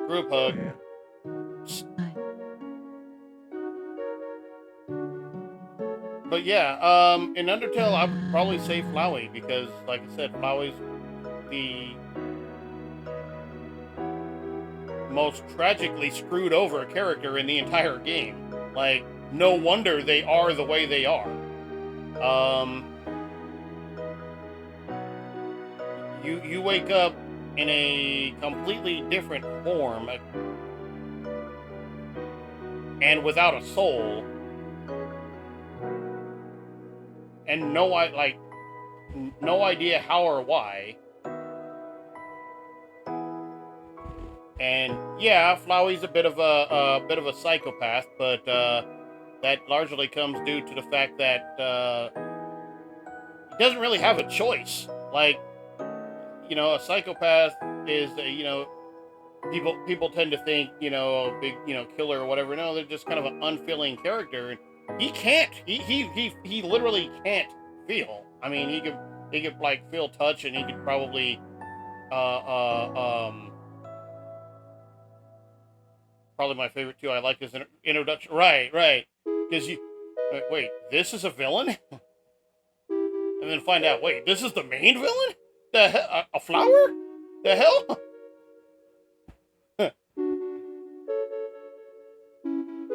Group hug. But yeah, in Undertale, I would probably say Flowey because, like I said, Flowey's the most tragically screwed over character in the entire game. Like, no wonder they are the way they are. You wake up in a completely different form and without a soul, and no idea how or why. And yeah, Flowey's a bit of a psychopath, but that largely comes due to the fact that he doesn't really have a choice. Like, you know, a psychopath is people tend to think, you know, a big, you know, killer or whatever. No, they're just kind of an unfeeling character, and he can't. He literally can't feel. I mean, he could like feel touch, and he could probably Probably my favorite too. I like his introduction. Right, right. Because you wait, this is a villain, and then find out. Wait, this is the main villain. The hell, a flower? The hell?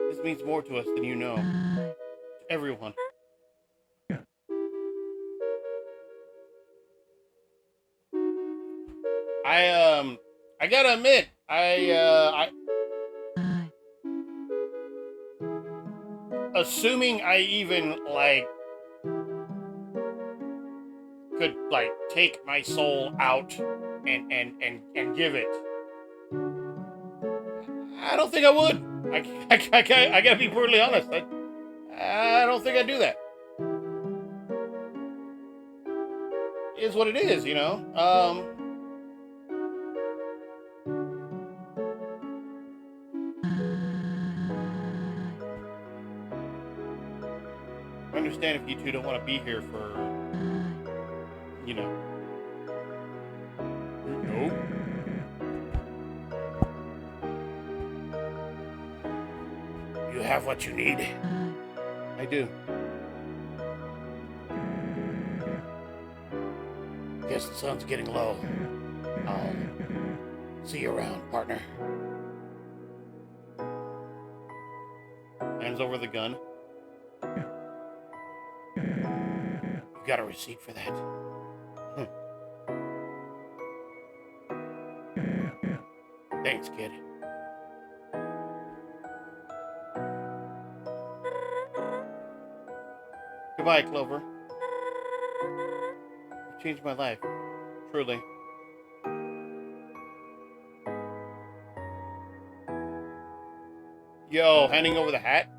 This means more to us than you know. To everyone. I gotta admit, assuming I even like could like take my soul out and give it. I don't think I would. I gotta be brutally honest. I don't think I'd do that. It is what it is, you know. I understand if you two don't want to be here for, you know. Nope. You have what you need. I do. Guess the sun's getting low. I'll see you around, partner. Hands over the gun. You got a receipt for that. Thanks, kid. Goodbye, Clover. You changed my life. Truly. Yo, handing over the hat?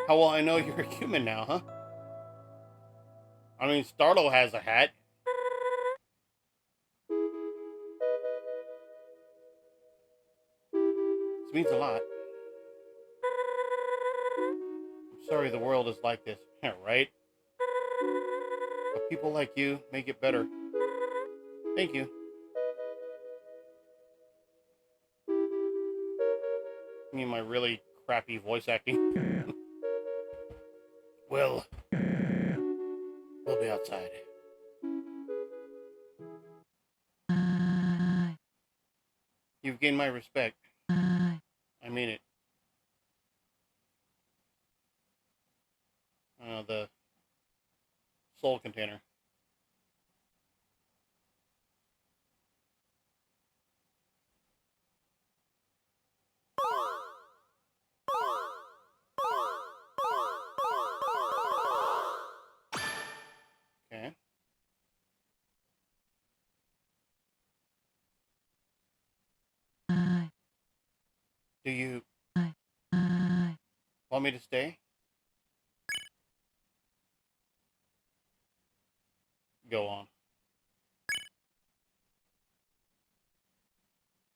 How will I know you're a human now, huh? I mean, Starlo has a hat. This means a lot. I'm sorry the world is like this. Yeah, right? But people like you make it better. Thank you. I mean, my really crappy voice acting. We'll be outside. You've gained my respect. I mean it. The soul container. Okay. Do you want me to stay? Go on.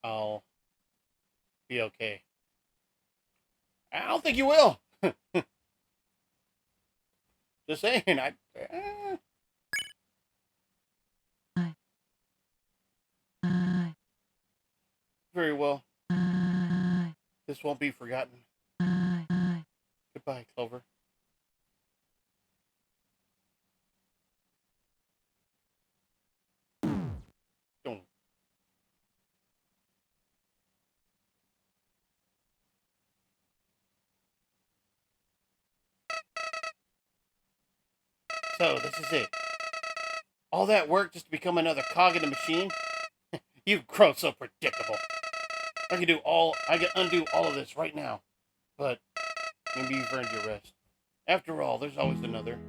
I'll be okay. I don't think you will. Just saying. Very well. This won't be forgotten. Goodbye, Clover. Don't. So, this is it. All that work just to become another cog in the machine? You've grown so predictable. I can undo all of this right now. But maybe you've earned your rest. After all, there's always another.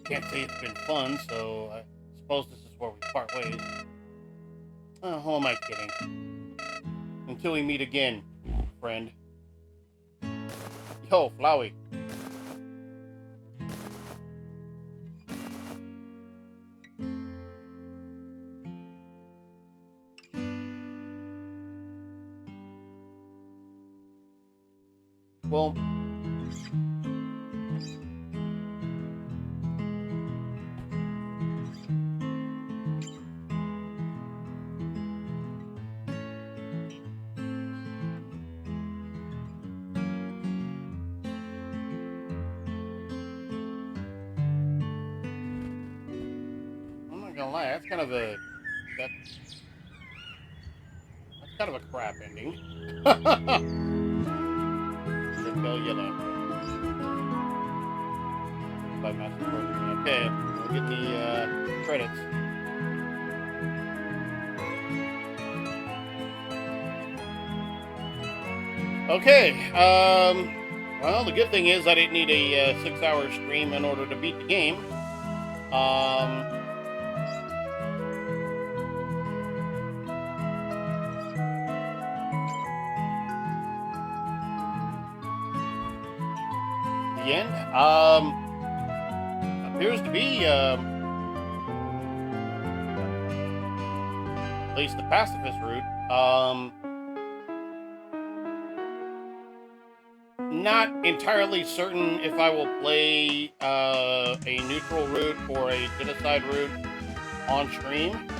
Can't say it's been fun, so I suppose this is where we part ways. Oh, who am I kidding? Until we meet again, friend. Yo, Flowey. Well, gonna lie, that's kind of a that's kind of a crap ending. Undertale Yellow. By Master Program. Okay, we'll get the credits. Okay, well, the good thing is I didn't need a 6-hour stream in order to beat the game. The end, appears to be, at least the pacifist route. Not entirely certain if I will play a neutral route or a genocide route on stream.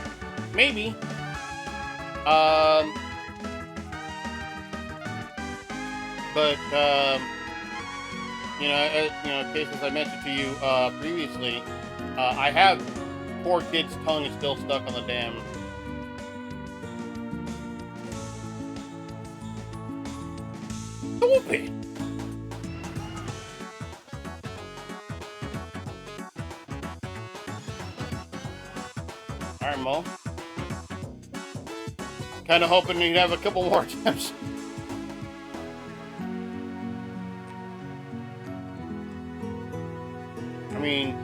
Maybe. But cases I mentioned to you previously, I have poor kid's tongue still stuck on the damn. Stupid. Alright, Mo. Kind of hoping you'd have a couple more attempts. I mean,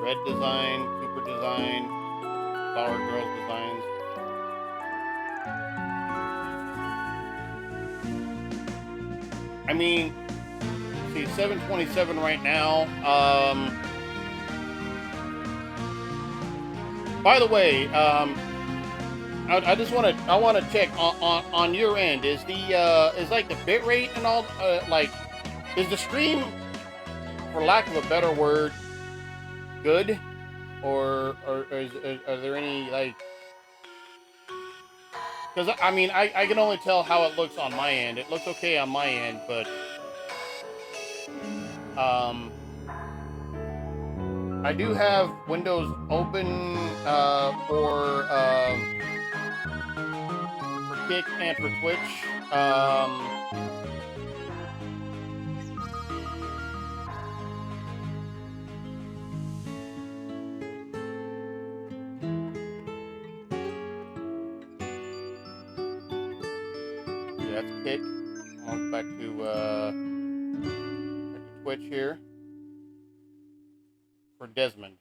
red design, Cooper design, Flower Girls designs. I mean, see, 727 right now. By the way, I just want to check on your end. Is is like the bit rate and all like, is the stream, for lack of a better word, good, or are there any like? Because I mean, I can only tell how it looks on my end. It looks okay on my end, but I do have Windows open for Kick and for Twitch. Yeah, that's Kick. I'm back to Twitch here for Desmond.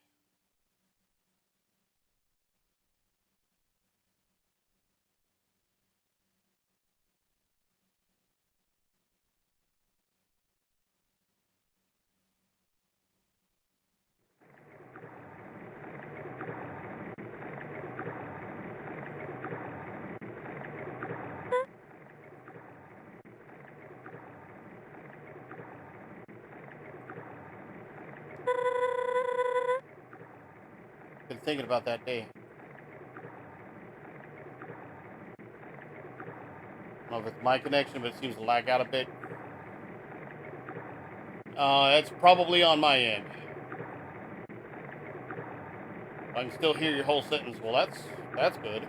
Been thinking about that day. I don't know if it's my connection, but it seems to lag out a bit. It's probably on my end. I can still hear your whole sentence. Well, that's good.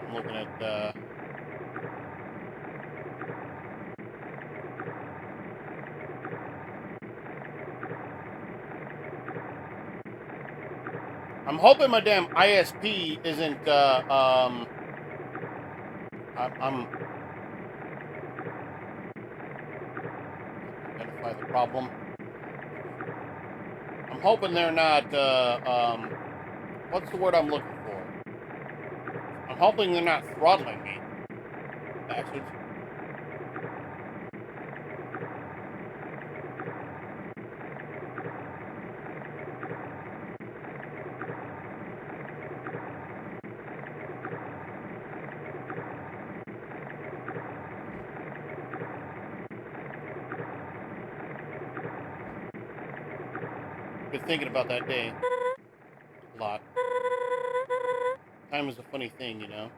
I'm looking at I'm hoping my damn ISP isn't I'm identify the problem. I'm hoping they're not what's the word I'm looking for? I'm hoping they're not throttling me. Bastards. Been thinking about that day a lot. Time is a funny thing, you know.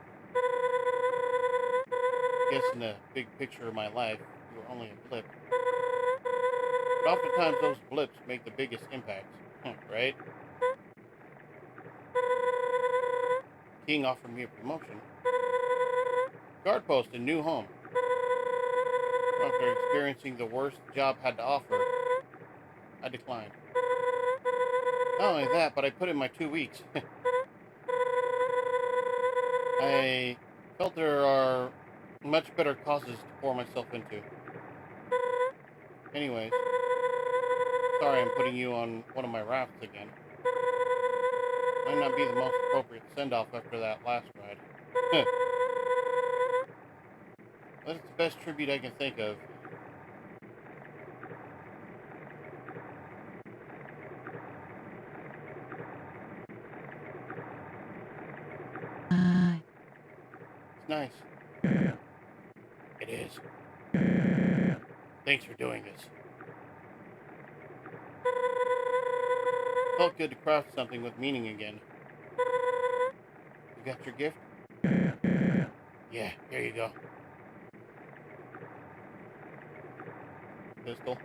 I guess in the big picture of my life, you were only a blip. But oftentimes those blips make the biggest impacts, right? King offered me a promotion. Guard post in new home. After experiencing the worst the job had to offer, I declined. Not only that, but I put in my 2 weeks. I felt there are much better causes to pour myself into. Anyways, sorry I'm putting you on one of my rafts again. Might not be the most appropriate send-off after that last ride. But it's the best tribute I can think of. It's nice. It is. Thanks for doing this. Felt good to craft something with meaning again. You got your gift? Yeah, here you go. Pistol.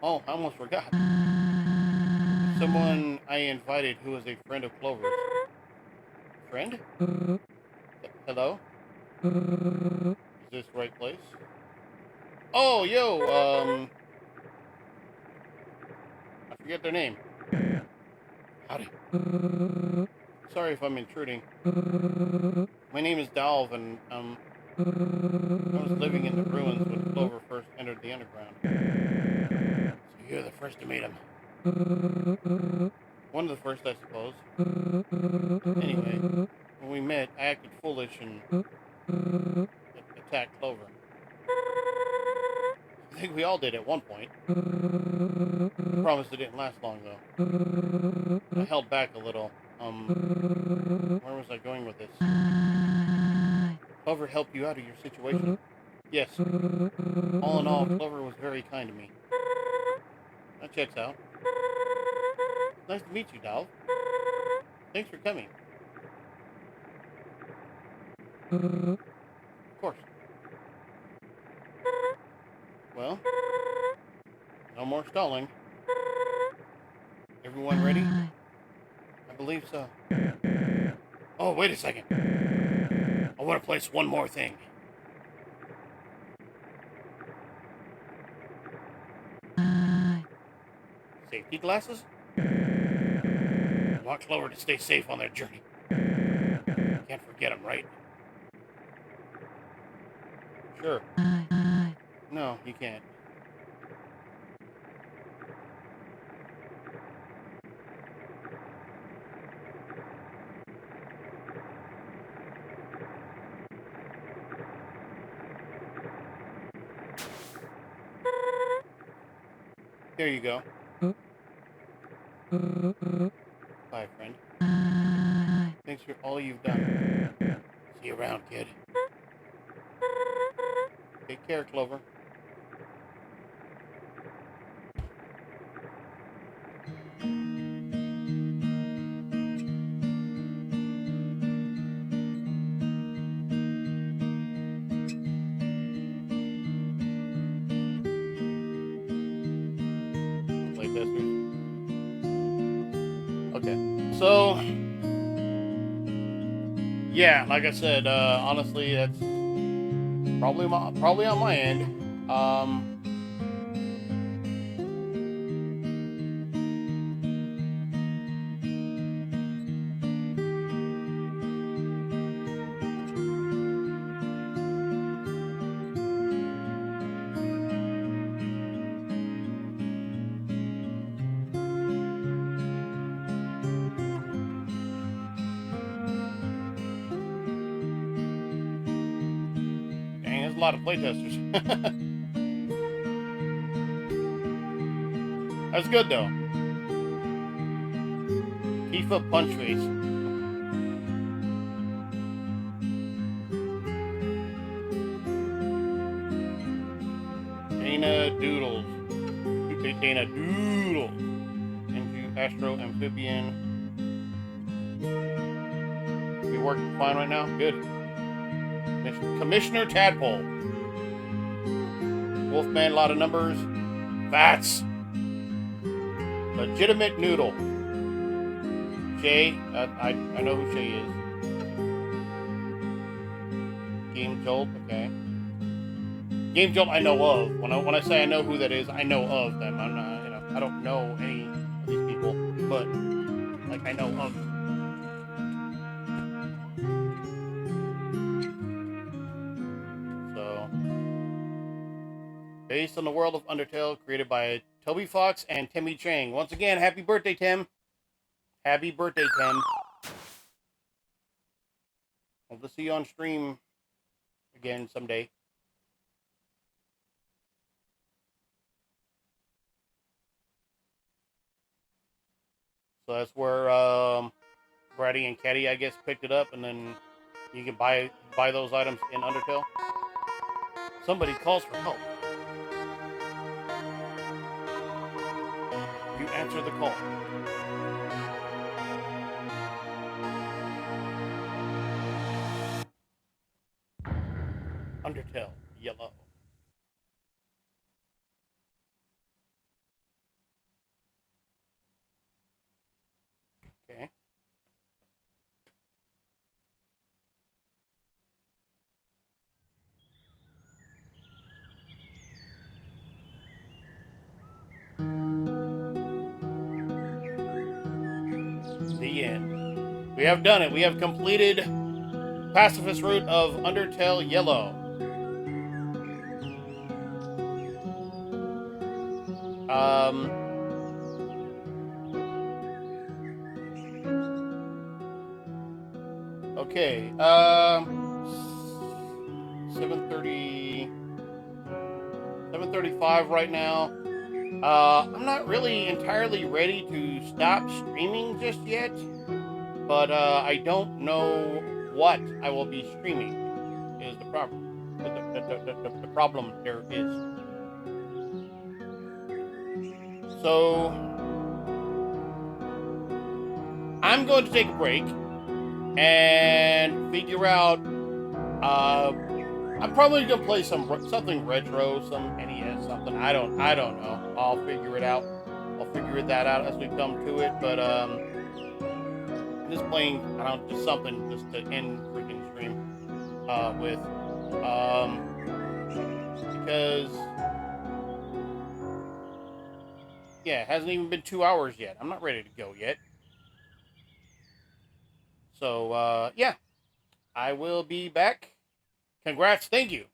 Oh, I almost forgot. Someone I invited who was a friend of Clover's. Friend? Hello? Is this the right place? Oh, yo, I forget their name. Howdy. Sorry if I'm intruding. My name is Dalv, and, I was living in the ruins when Clover first entered the underground. So you're the first to meet him. One of the first, I suppose. Anyway, when we met, I acted foolish and attacked Clover. I think we all did at one point. I promise it didn't last long, though. I held back a little. Where was I going with this? Clover helped you out of your situation. Yes. All in all, Clover was very kind to me. That checks out. Nice to meet you, Dal. Thanks for coming. Of course. Well, no more stalling. Everyone ready? I believe so. Oh, wait a second. I want to place one more thing. Safety glasses? I want Clover to stay safe on their journey. Can't forget them, right? Sure. No, you can't. Here you go. Bye, friend. Thanks for all you've done. See you around, kid. Take care, Clover. Playtesters. Okay. So, yeah, like I said, honestly, that's probably on my end. Dang, there's a lot of playtesters. That's good though. Tifa punch face. Gigantana Doodle. Into Astro Amphibian. You working fine right now? Good. Commissioner Tadpole. Wolfman, a lot of numbers. Fats. Legitimate Noodle. Shay, I know who Shay is. Game Jolt, okay. Game Jolt I know of. When I say I know who that is, I know of them. I'm not, I don't know any of these people, but like I know of them. So, based on the world of Undertale, created by Toby Fox and Timmy Chang. Once again, happy birthday, Tim. Happy birthday, Tim. Hope to see you on stream again someday. So that's where Brady and Caddy, I guess, picked it up, and then you can buy those items in Undertale. Somebody calls for help. You answer the call. Undertale Yellow. Okay. The end. We have done it. We have completed Pacifist route of Undertale Yellow. Okay. 7:35 right now. I'm not really entirely ready to stop streaming just yet, but I don't know what I will be streaming is the problem. The problem there is. So I'm going to take a break and figure out. I'm probably gonna play something retro, some NES, something. I don't know. I'll figure it out. I'll figure that out as we come to it. But I'm just playing. Just something just to end freaking stream with, because yeah, it hasn't even been 2 hours yet. I'm not ready to go yet. So yeah, I will be back. Congrats, thank you.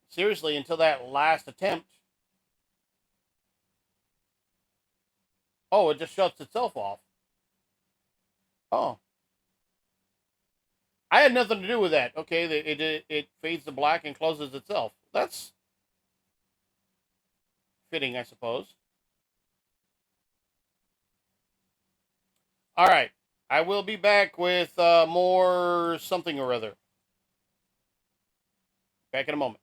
Seriously, until that last attempt. Oh, it just shuts itself off. Oh. I had nothing to do with that. Okay, it fades to black and closes itself. That's fitting, I suppose. All right. I will be back with more something or other. Back in a moment.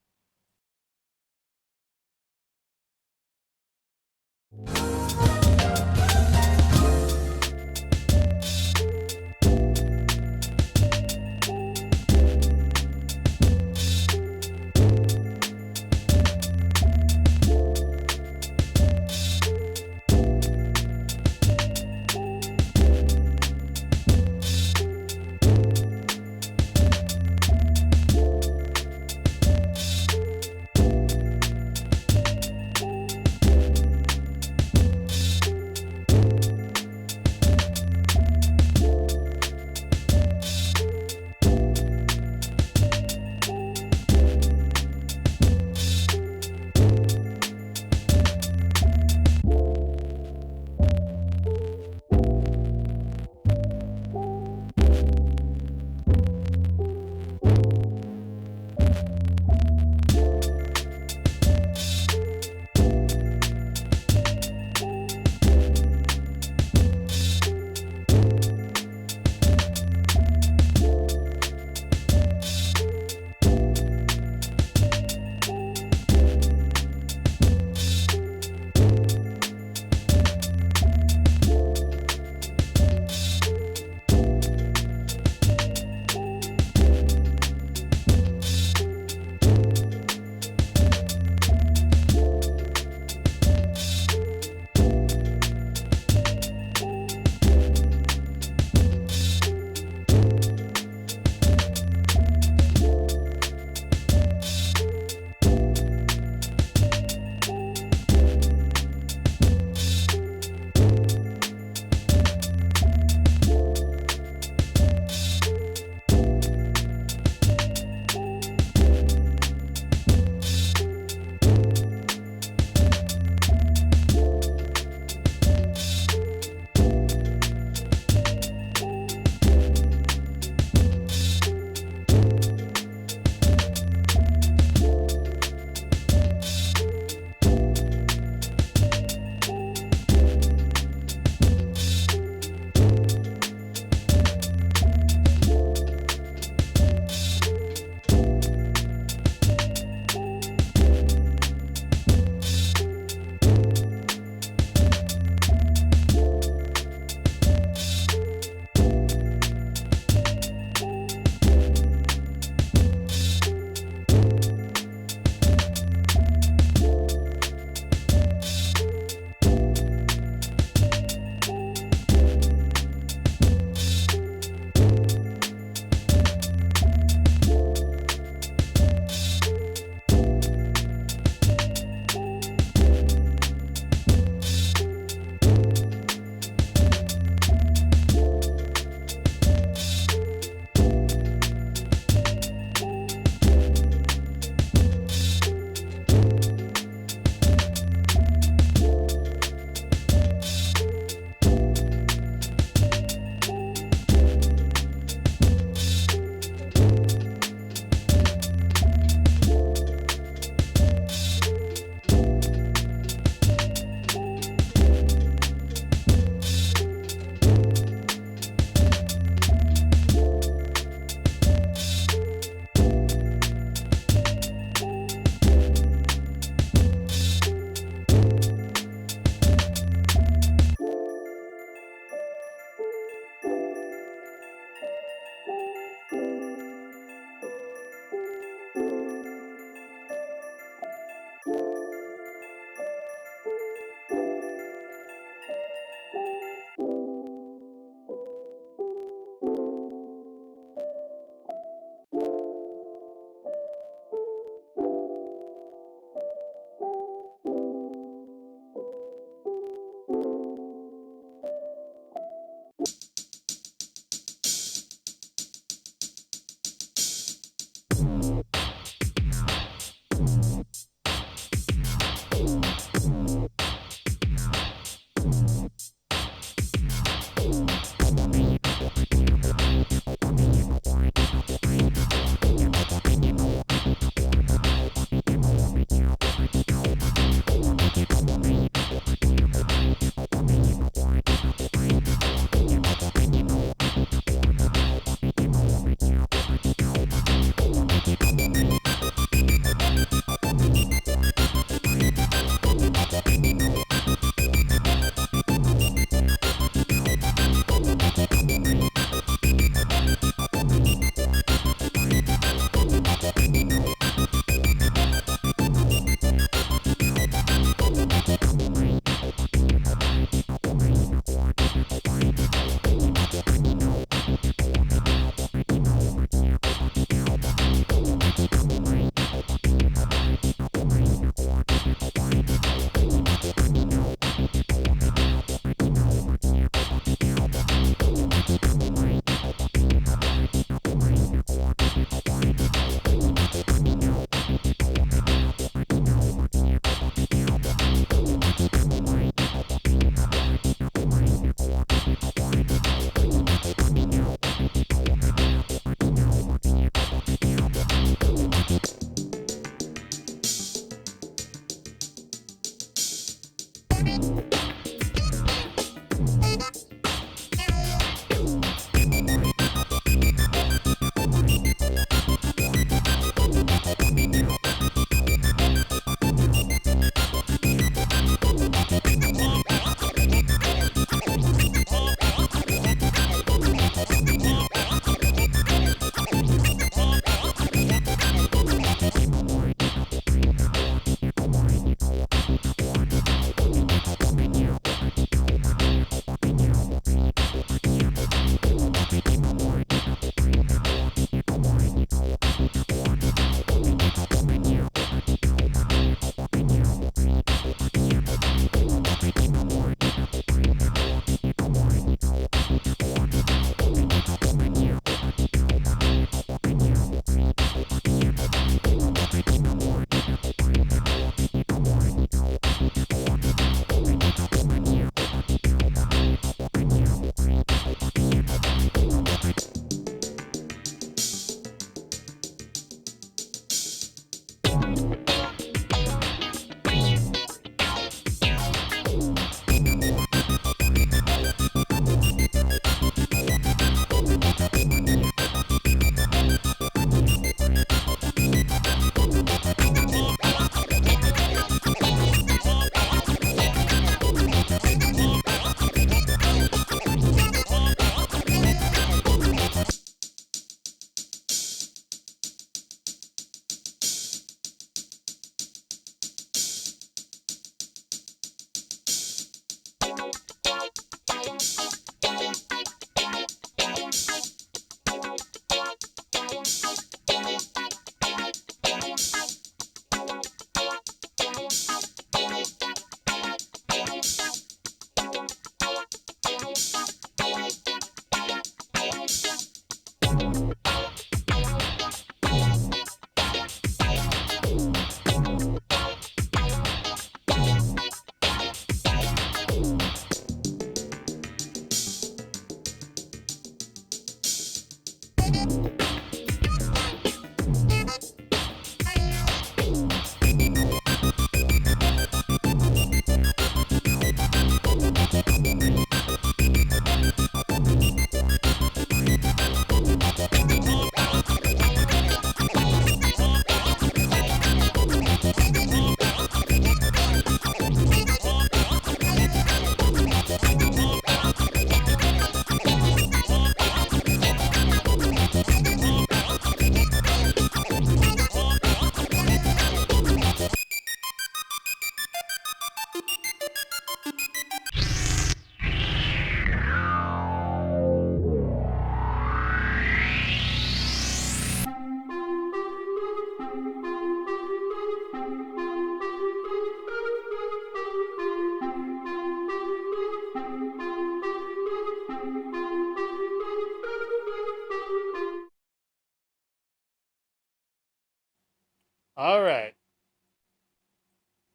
All right.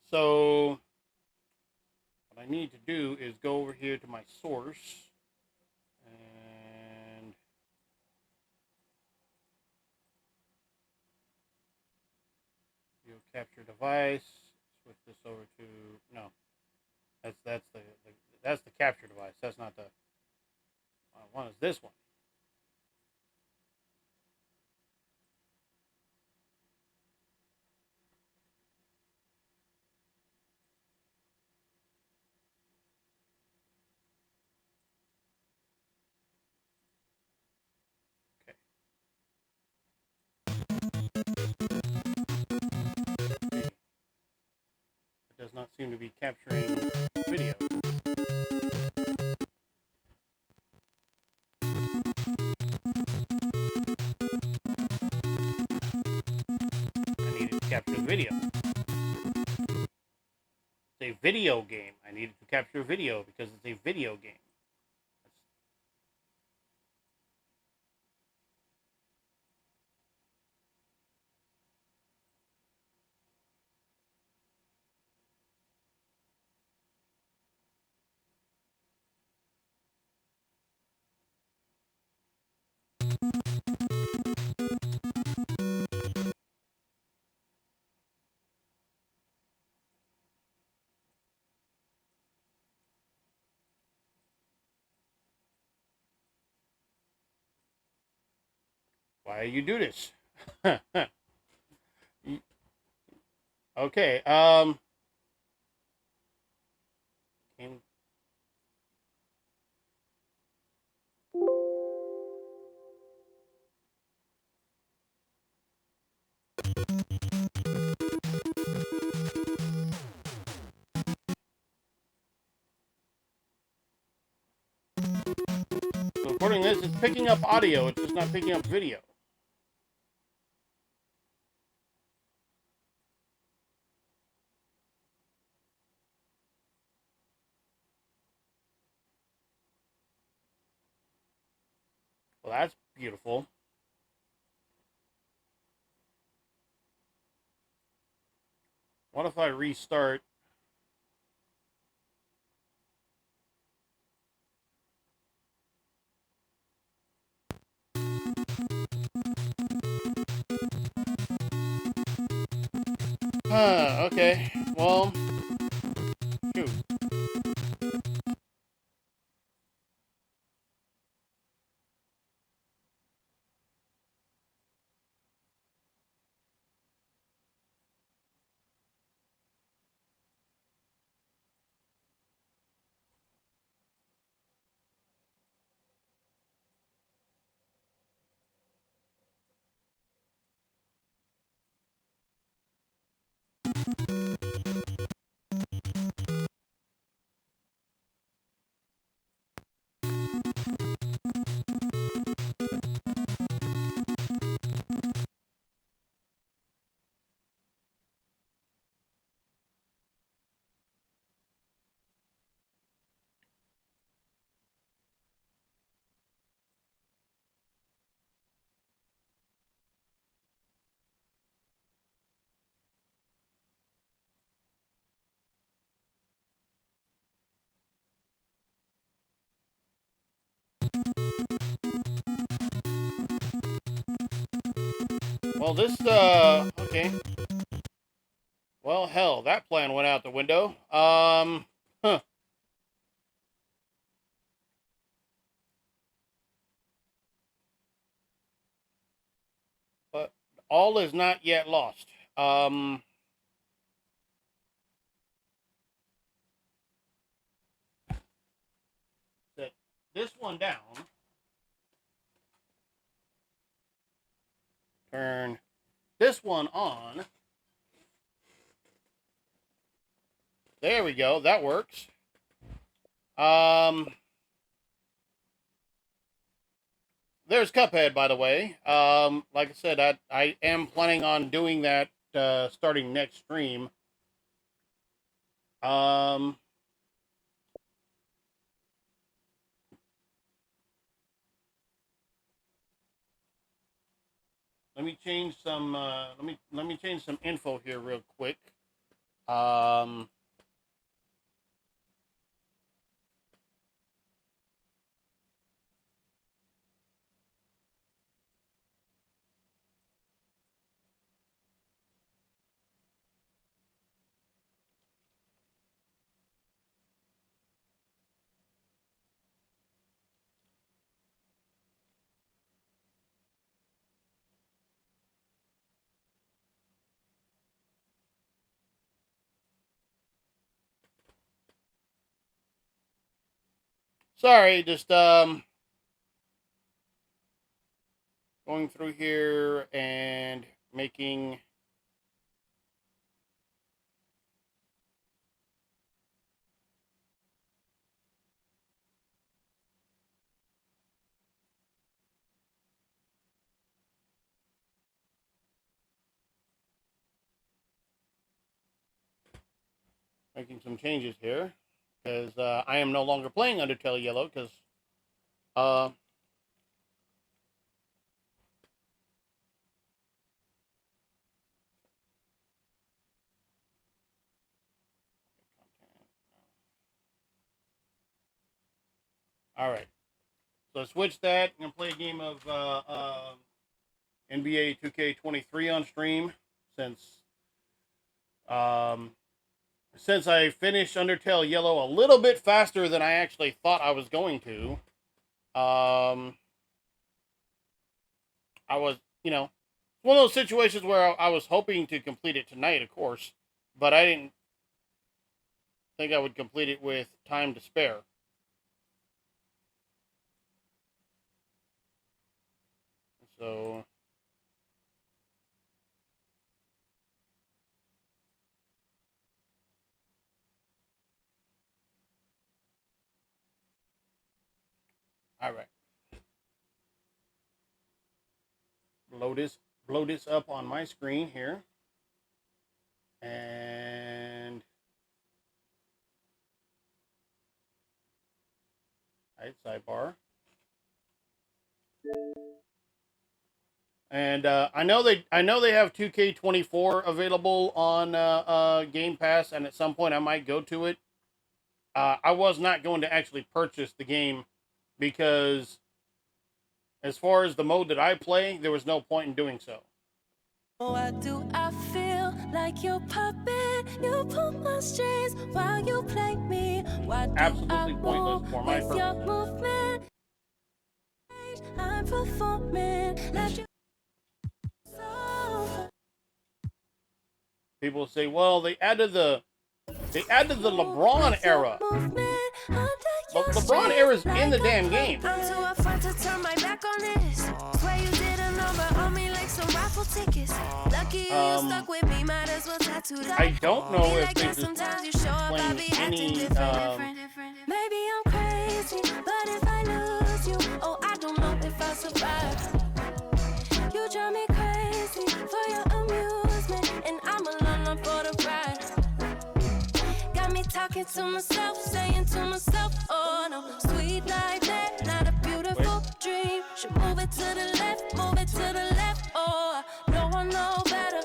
So what I need to do is go over here to my source and video capture device. Switch this over to no. That's the capture device. That's not the one. Is this one? It does not seem to be capturing video. I needed to capture the video. It's a video game. I needed to capture video because it's a video game. Why you do this? Okay. So according to this, it's picking up audio. It's just not picking up video. Well, that's beautiful. What if I restart? Okay. Well, shoot. Well, this, okay. Well, hell, that plan went out the window. Huh. But all is not yet lost. Set this one down. Turn this one on. There we go. That works. There's Cuphead, by the way. Like I said, I am planning on doing that starting next stream. Let's let me change some. Let me change some info here real quick. Sorry, just going through here and making some changes here because I am no longer playing Undertale Yellow because all right. So I switched that. I'm gonna play a game of NBA 2K 23 on stream since I finished Undertale Yellow a little bit faster than I actually thought I was going to. I was, one of those situations where I was hoping to complete it tonight, of course, but I didn't think I would complete it with time to spare. So all right. Blow this up on my screen here. And hide sidebar. And I know they have 2K24 available on Game Pass, and at some point I might go to it. I was not going to actually purchase the game because as far as the mode that I play, there was no point in doing so. Why do I feel like your puppet? You pull my strings while you play me. Why do absolutely pointless for my purposes. Movement? I'm performing. People say, well, they added the LeBron era. But LeBron era's in the damn game. I'm too afraid to turn my back on this. Swear you did a number on me like some raffle tickets. Lucky you stuck with me, might as well tattoo that. I don't know if they just sometimes you show up, I be acting different. Maybe I'm crazy, but if I lose you, oh, I don't know if I survive. You drive me crazy for your amusement, and I'm alone for the ride. Got me talking to myself, saying to myself, oh no, sweet like that, not a beautiful dream. Should move it to the left, oh, no one know better,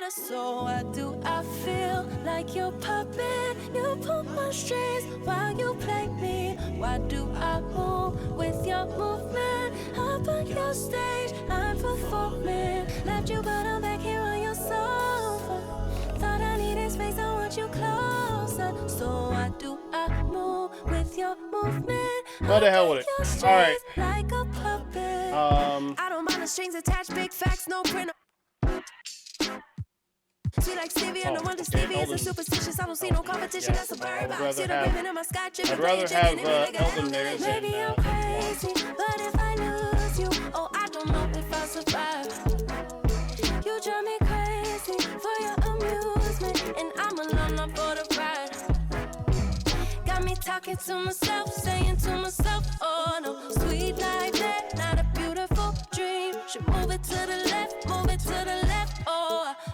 so why do I feel like your puppet? You pull my strings while you play me. Why do I move with your movement? Up on your stage, I'm performing. Left you, but I'm back here on your sofa. Thought I needed space, I want you closer. So why do I move with your movement? What the hell with it? All right. Like a puppet. I don't mind the strings attached, big facts, no print. Sweet like Stevie, and the one to Stevie is a superstitious. I don't see no competition. That's a bird box. I'd rather have Elden there. Maybe I'm crazy, but if I lose you, oh, I don't know if I survive. You drive me crazy for your amusement, and I'm alone for the ride. Got me talking to myself, saying to myself, oh no, sweet like that, not a beautiful dream. Should move it to the left, oh,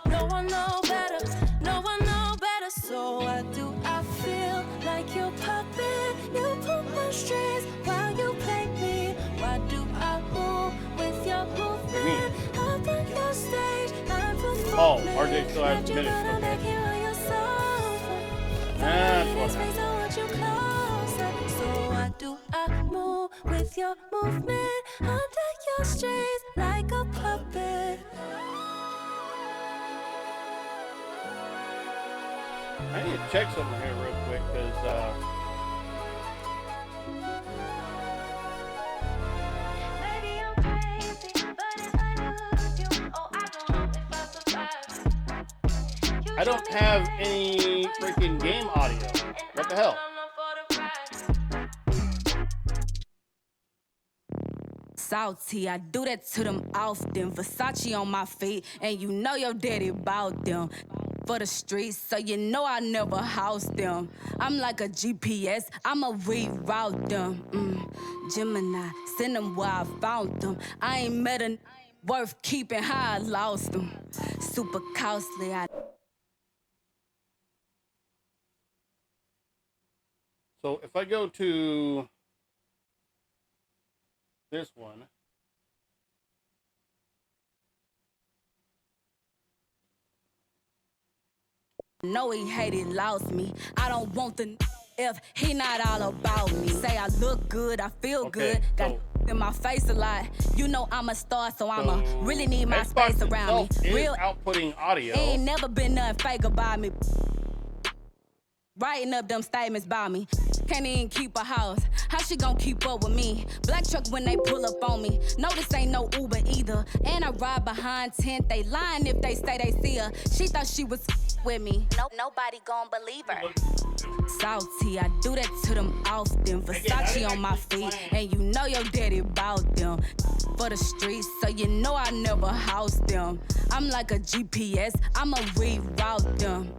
no one know better, so why do I feel like your puppet? You pull my strings while you play me. Why do I move with your movement? Oh, RJ still has minutes. Okay. That's what happened. So why do I move with your movement under your strings like a puppet? I need to check something here real quick because Maybe I'm crazy, but if I lose you, oh, I don't know if I survive. I don't have any freaking game audio. What the hell? Salty, I do that to them often. Versace on my feet, and you know your daddy bought them. For the streets, so you know I never house them. I'm like a GPS, I'ma reroute them. Gemini, send them where I found them. I ain't met a worth keeping how I lost them. Super costly, So if I go to this one, know he hated, lost me. I don't want the if he not all about me. Say I look good, I feel good. Got in my face a lot. You know I'm a star, so I'ma really need my Xbox space around me. Real outputting audio. Ain't never been nothing fake about me. Writing up them statements about me. Can't even keep a house. How she gon' keep up with me? Black truck when they pull up on me. No, this ain't no Uber either. And I ride behind tent. They lying if they say they see her. She thought she was with me. Nobody gon' believe her. Salty, I do that to them often. Versace on my feet, and you know your daddy bought them. For the streets, so you know I never house them. I'm like a GPS, I'ma reroute them.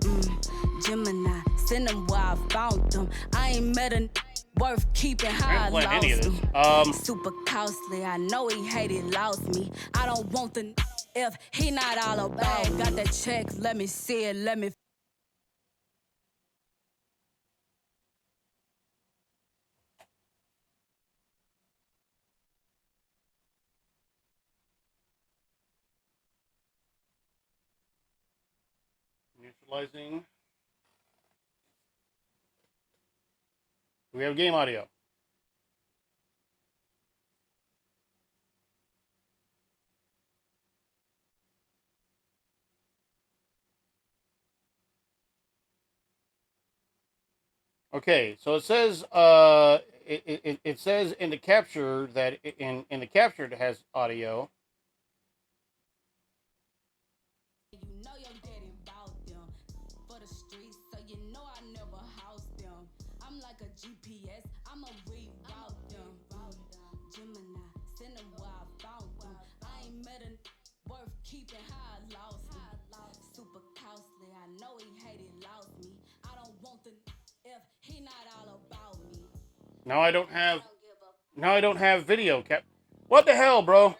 Gemini, send them where I found them. I ain't met a worth keeping how I lost them. Super costly, I know he hated, lost me. I don't want the if he not all about. Got that check, let me see it, let me. Neutralizing. We have game audio. Okay, so it says it says in the capture that in the capture it has audio. You know your daddy bought them for the streets, so you know I never house them. I'm like a GPS, I'ma reroute them. Gemini, send them where I found them. I ain't met a worth keeping how I lost them. Super costly, I know he hated, lost me. I don't want the if he not all about me. Now I don't have video cap. What the hell, bro?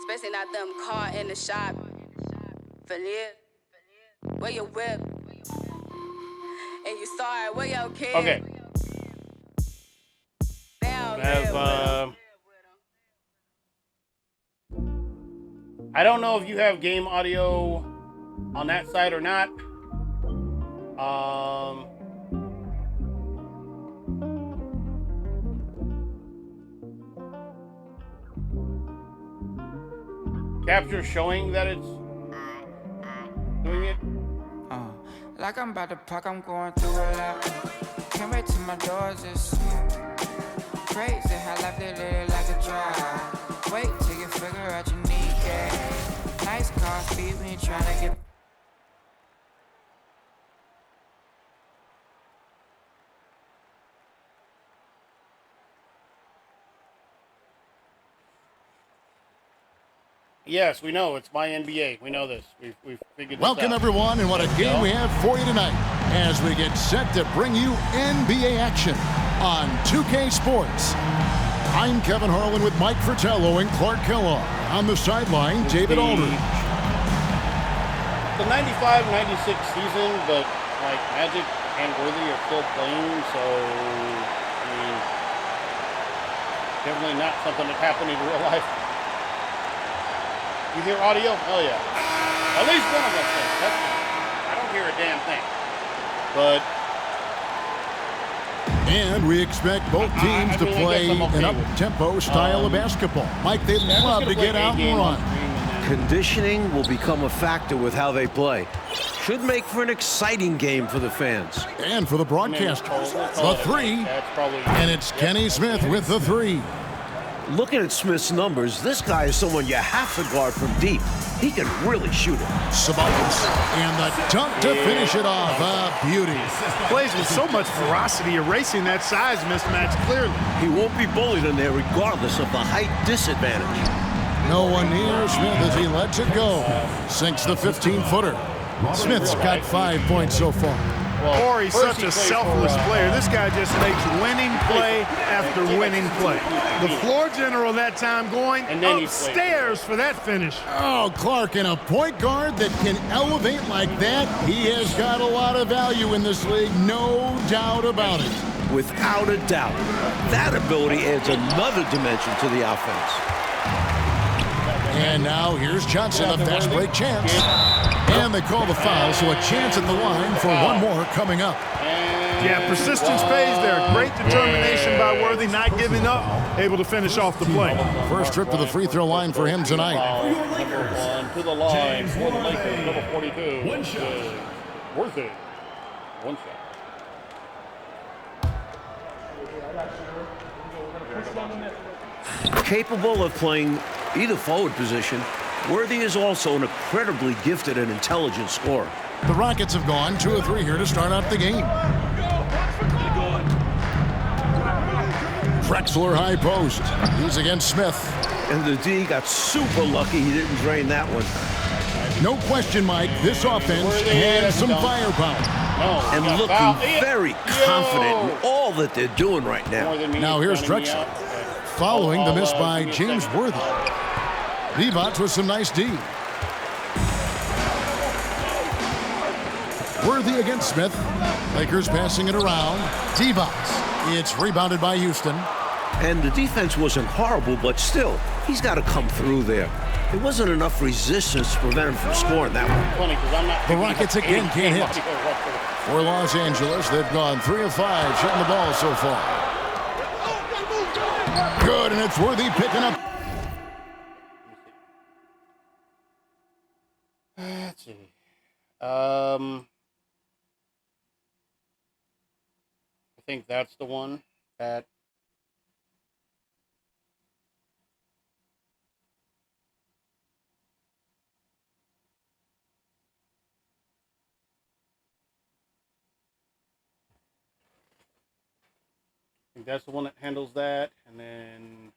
Especially not them car in the shop. Vanilla, where your whip? And you saw it, where your kid? Okay. I don't know if you have game audio on that side or not. Capture showing that it's doing it. Like I'm about to park, I'm going through a lot. Came right to my doors, it's crazy how life they live like a drive. Wait till you figure out you need gas. Nice coffee, we ain't trying to get. Yes, we know. It's my NBA. We know this. We've figured this Welcome, out. everyone, and what a game we have for you tonight as we get set to bring you NBA action on 2K Sports. I'm Kevin Harlan with Mike Fratello and Clark Kellogg. On the sideline, David Aldridge. The 95-96 season, but like Magic and Worthy are still playing, so I mean, definitely not something that happened in real life. You hear audio? Oh yeah. At least one of us does. I don't hear a damn thing. But And we expect both teams to play an up-tempo style of basketball. Mike, they'd love to get out and run. Conditioning will become a factor with how they play. Should make for an exciting game for the fans. And for the broadcasters. The three. And it's Kenny Smith with the three. Looking at Smith's numbers, this guy is someone you have to guard from deep. He can really shoot it. Sabonis. And the dunk to finish it off. A beauty. Plays with so much ferocity, erasing that size mismatch clearly. He won't be bullied in there regardless of the height disadvantage. No one near Smith as he lets it go. Sinks the 15-footer. Smith's got 5 points so far. Corey's such a selfless player. This guy just makes winning play after winning play. The floor general that time going upstairs for that finish. Oh, Clark, and a point guard that can elevate like that, he has got a lot of value in this league, no doubt about it. Without a doubt. That ability adds another dimension to the offense. And now here's Johnson, a fast break chance. And they call the foul, so a chance at the line for one more coming up. Yeah, persistence pays there. Great determination by Worthy, not giving up, able to finish off the play. First trip to the free throw line for him tonight. Number one to the line for the Lakers, number 42. Worthy. One shot. Capable of playing either forward position, Worthy is also an incredibly gifted and intelligent scorer. The Rockets have gone 2 of 3 here to start out the game. Drexler high post. He's against Smith. And the D got super lucky he didn't drain that one. No question, Mike, this offense has some firepower. And looking very confident in all that they're doing right now. Now here's Drexler. Following the miss by James Worthy. Levots with some nice D. Worthy against Smith. Lakers passing it around. Devots. It's rebounded by Houston. And the defense wasn't horrible, but still, he's got to come through there. There wasn't enough resistance to prevent him from scoring that one. The Rockets again can't hit. For Los Angeles, they've gone 3 of 5 shooting the ball so far. Good, and it's Worthy picking up. Let's see. I think that's the one that. I think that's the one that handles that, and then.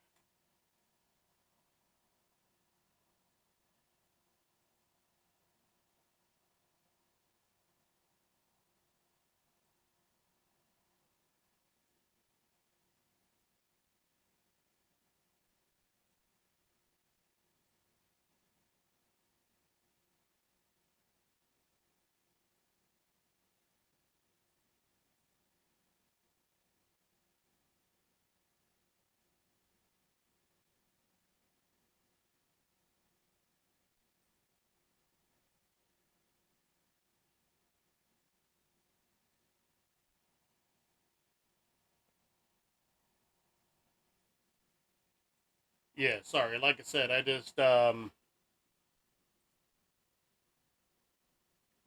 Yeah, sorry. Like I said, I just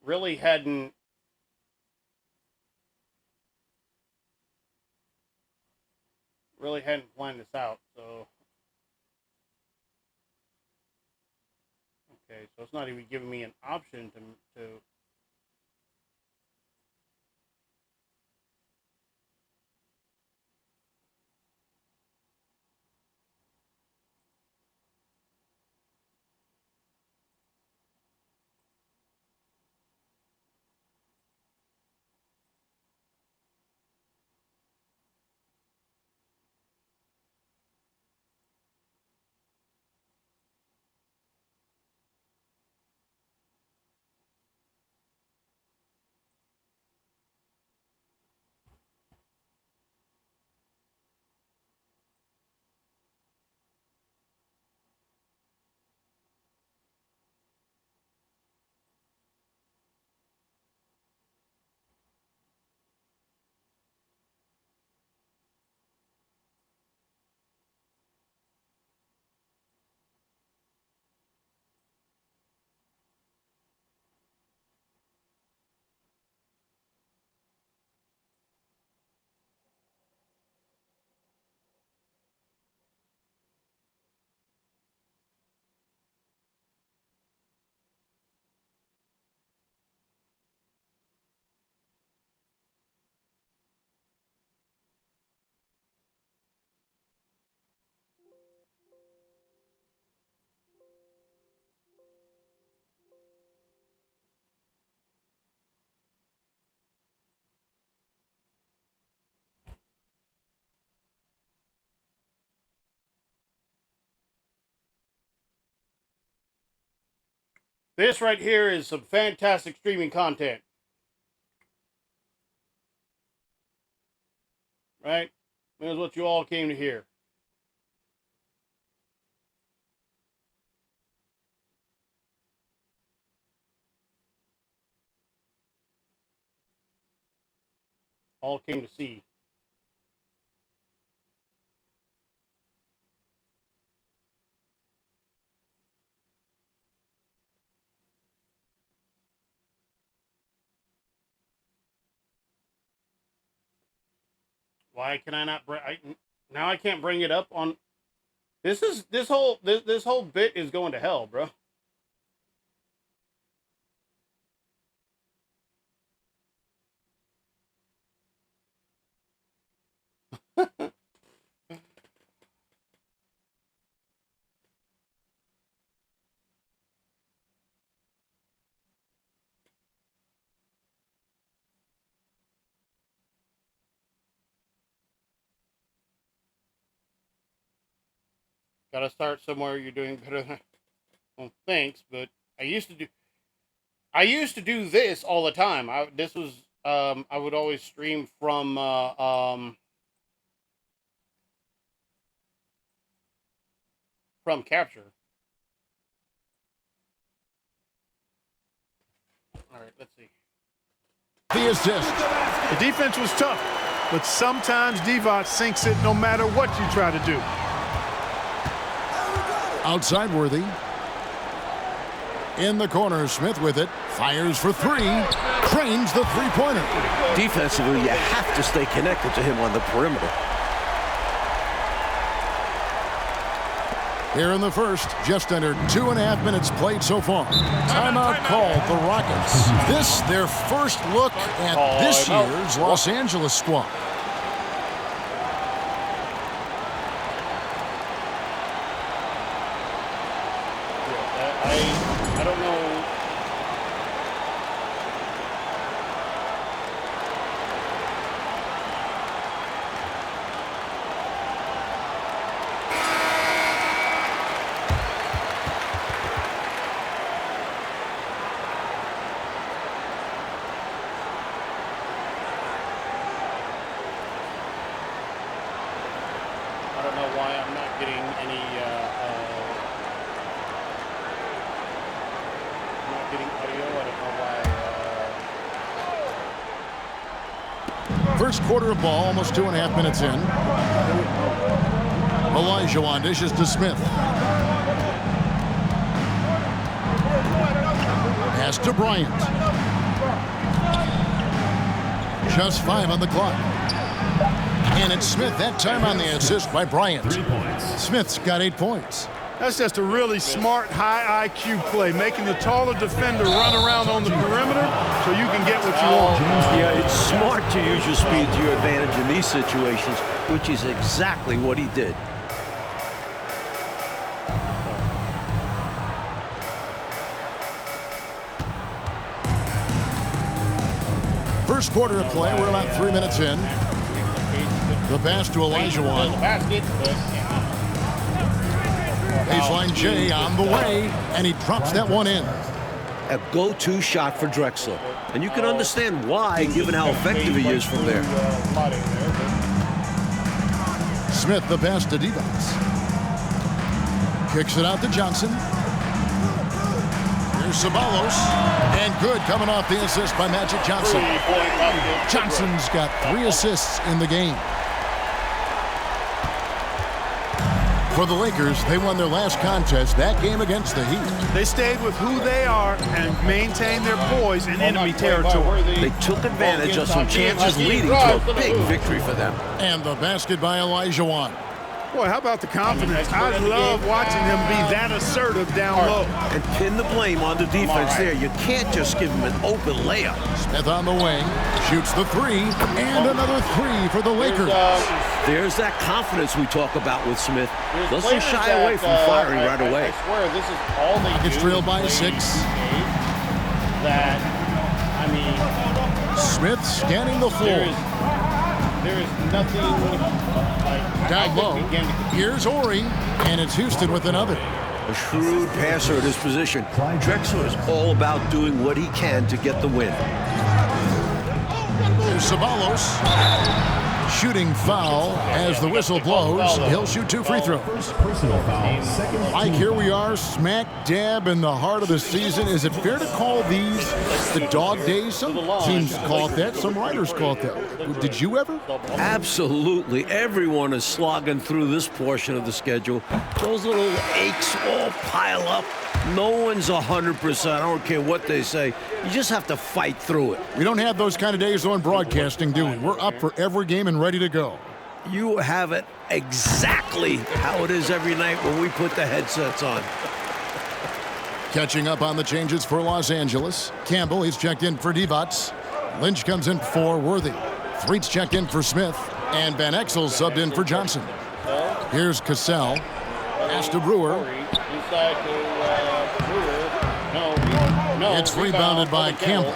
really hadn't planned this out. So okay, so it's not even giving me an option to. This right here is some fantastic streaming content. Right? This is what you all came to hear. All came to see. Why can I not bring? Now I can't bring it up on. This whole bit is going to hell, bro. Gotta start somewhere. You're doing better than. Well, thanks, but I used to do this all the time. I would always stream from capture. All right, let's see. The assist. The defense was tough, but sometimes Divac sinks it no matter what you try to do. Outside Worthy. In the corner, Smith with it. Fires for three. Trains the three-pointer. Defensively, you have to stay connected to him on the perimeter. Here in the first, just under 2.5 minutes played so far. Timeout called the Rockets. This, their first look at this year's Los Angeles squad. I don't know. I don't know why I'm not getting any getting audio. I don't know why. First quarter of ball, almost 2.5 minutes in. Olajuwon dishes to Smith. Pass to Bryant. Just 5 on the clock. And it's Smith that time on the assist by Bryant. Smith's got 8 points. That's just a really smart, high IQ play, making the taller defender run around on the perimeter so you can get what you want. Yeah, it's smart to use your speed to your advantage in these situations, which is exactly what he did. First quarter of play, we're about 3 minutes in. The pass to Olajuwon. Baseline J on the way, and he drops that one in. A go-to shot for Drexler. And you can understand why, given how effective he is from there. Smith, the pass to Divac. Kicks it out to Johnson. Here's Ceballos. And good coming off the assist by Magic Johnson. Johnson's got 3 assists in the game. For the Lakers, they won their last contest, that game against the Heat. They stayed with who they are and maintained their poise in enemy territory. They took advantage of some chances leading to a big victory for them. And the basket by Olajuwon. Boy, how about the confidence? I love watching him be that assertive down low. And pin the blame on the defense there. You can't just give him an open layup. Smith on the wing, shoots the 3, and another 3 for the Lakers. There's that confidence we talk about with Smith. Doesn't shy away from firing right away. I swear this is all they do. It's trailed by 6. That, I mean, Smith scanning the floor. There is nothing like down low. Here's Ori, and it's Houston with another. A shrewd passer at his position. Drexler is all about doing what he can to get the win. There's Ceballos. Shooting foul as the whistle blows. He'll shoot 2 free throws. Personal foul. Mike, here we are, smack dab in the heart of the season. Is it fair to call these the dog days? Some teams call it that. Some writers call it that. Did you ever? Absolutely. Everyone is slogging through this portion of the schedule. Those little aches all pile up. No one's 100%. I don't care what they say. You just have to fight through it. We don't have those kind of days on broadcasting, do we? We're up for every game and ready to go. You have it exactly how it is every night when we put the headsets on. Catching up on the changes for Los Angeles. Campbell, he's checked in for Divac. Lynch comes in for Worthy. Threet's checked in for Smith. And Van Exel subbed in for Johnson. Here's Cassell. Pass to Brewer. Inside to Brewer. No. It's rebounded by Campbell.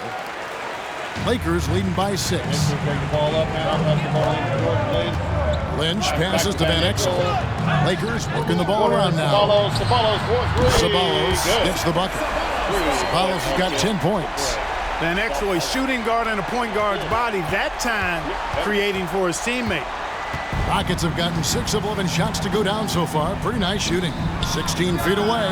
Lakers leading by 6. Lynch passes to Van Exel. Lakers working the ball around now. Ceballos gets the bucket. Ceballos has got 10 points. Van Exel, a shooting guard and a point guard's body, that time creating for his teammate. Rockets have gotten 6 of 11 shots to go down so far. Pretty nice shooting. 16 feet away.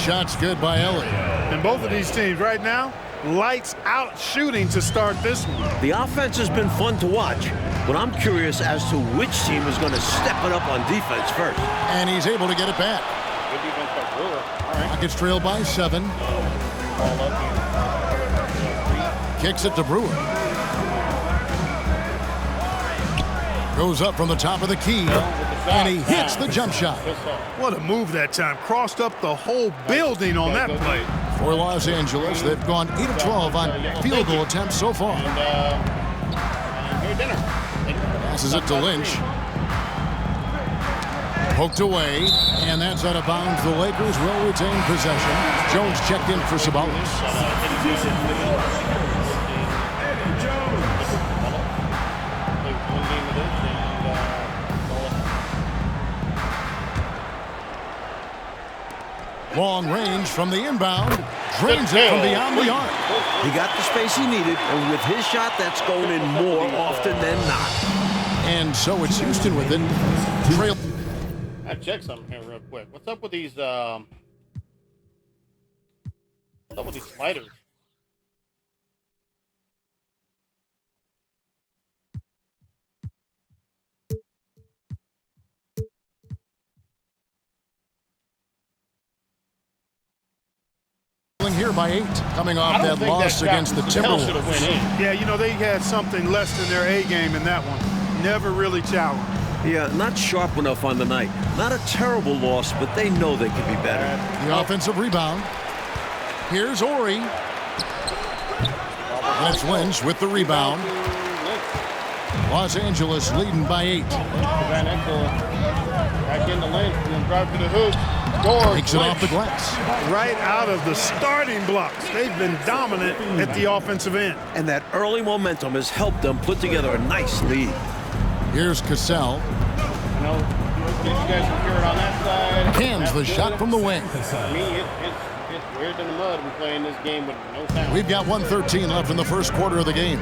Shots good by Ellie. And both of these teams right now, lights out shooting to start this one. The offense has been fun to watch, but I'm curious as to which team is going to step it up on defense first. And he's able to get it back. Good defense by Brewer. All right. Rockets trail by 7. Ball up here. Kicks it to Brewer. Goes up from the top of the key, and he hits the jump shot. What a move that time. Crossed up the whole building on that play. For Los Angeles, they've gone 8 of 12 on field goal attempts so far. And here dinner. Passes it to Lynch. Poked away, and that's out of bounds. The Lakers will retain possession. Jones checked in for Ceballos. Long range from the inbound. Drains it from beyond the arc. He got the space he needed, and with his shot, that's going in more often than not. And so it's Houston with it. Trail. I check something here real quick. What's up with these sliders? Here by 8, coming off that loss against the Timberwolves. Yeah, you know, they had something less than their A game in that one. Never really challenged. Yeah, not sharp enough on the night. Not a terrible loss, but they know they could be better. The offensive rebound. Here's Ori. That's Lynch with the rebound. Los Angeles leading by 8. Van Exel back into Lynch and then drive to the hoop. Takes it off the glass. Right out of the starting blocks. They've been dominant at the offensive end. And that early momentum has helped them put together a nice lead. Here's Cassell. I know you guys can hear it on that side. Cans the shot from the wing. I mean, it's weird in the mud. We're playing this game with no sound. We've got 1:13 left in the first quarter of the game.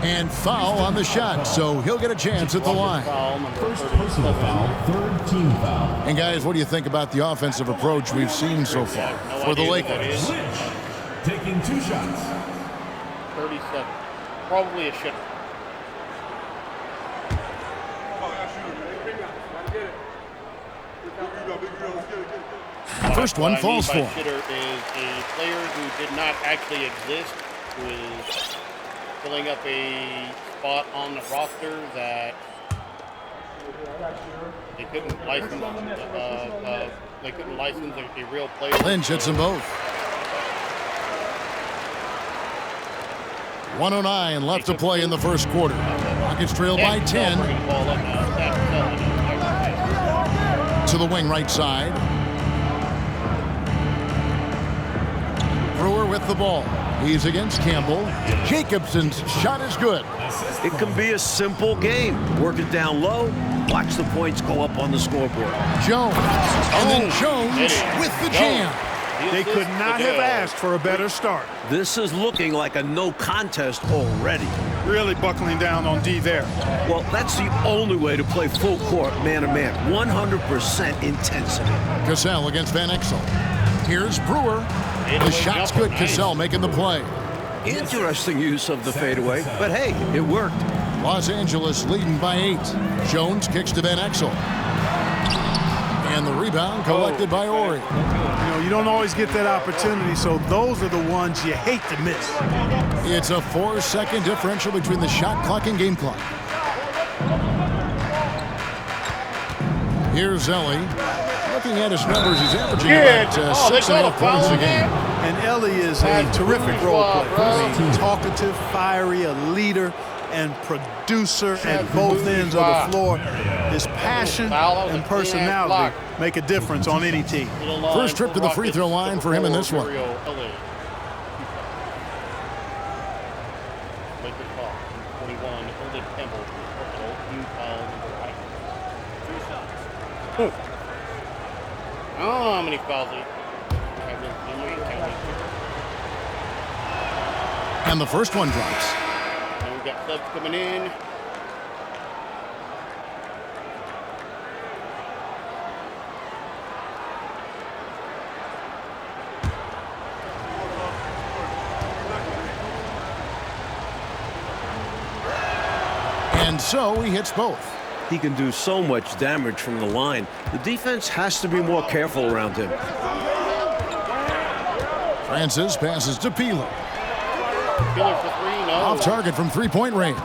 And foul on the shot, so he'll get a chance at the line. First personal foul, third team foul. And guys, what do you think about the offensive approach we've seen so far for the Lakers? Lynch taking 2 shots. 37. Probably a shitter. First one falls for. Shitter is a player who did not actually exist, who is filling up a spot on the roster that they couldn't license. They couldn't license a real player. Lynch hits them both. 1:09 left to play in the first quarter. Rockets trail by 10. To the wing right side. Brewer with the ball. He's against Campbell. Jacobson's shot is good. It can be a simple game. Work it down low, watch the points go up on the scoreboard. Jones, and then Jones with the jam. They could not have asked for a better start. This is looking like a no contest already. Really buckling down on D there. Well, that's the only way to play full court, man-to-man. 100% intensity. Cassell against Van Exel. Here's Brewer. The shot's good. Cassell making the play. Interesting use of the fadeaway, but hey, it worked. Los Angeles leading by 8. Jones kicks to Van Exel. And the rebound collected by Ori. You know, you don't always get that opportunity, so those are the ones you hate to miss. It's a 4-second differential between the shot clock and game clock. Here's Ellie. Looking at his numbers, he's averaging about 6.5 points a game. And Ellie is a terrific role player. He's talkative, fiery, a leader, and producer at both ends of the floor. His passion and personality make a difference on any team. First trip to the free throw line for him in this one. I don't know how many fouls he And the first one drops. And we got subs coming in. And so he hits both. He can do so much damage from the line. The defense has to be more careful around him. Francis passes to Peeler. Peeler for 3, no. Off target from three-point range.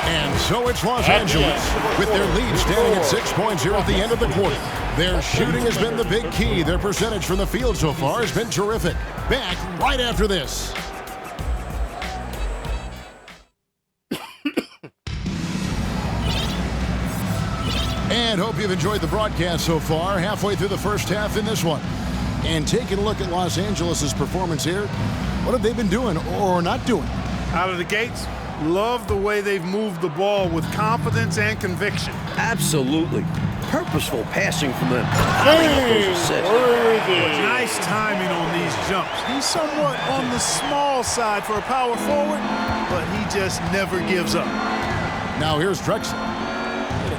And so it's Los Angeles with their lead standing at 6 points here at the end of the quarter. Their shooting has been the big key. Their percentage from the field so far has been terrific. Back right after this. And hope you've enjoyed the broadcast so far. Halfway through the first half in this one. And taking a look at Los Angeles' performance here. What have they been doing or not doing? Out of the gates, love the way they've moved the ball with confidence and conviction. Absolutely. Purposeful passing from them. Nice timing on these jumps. He's somewhat on the small side for a power forward, but he just never gives up. Now here's Drexel.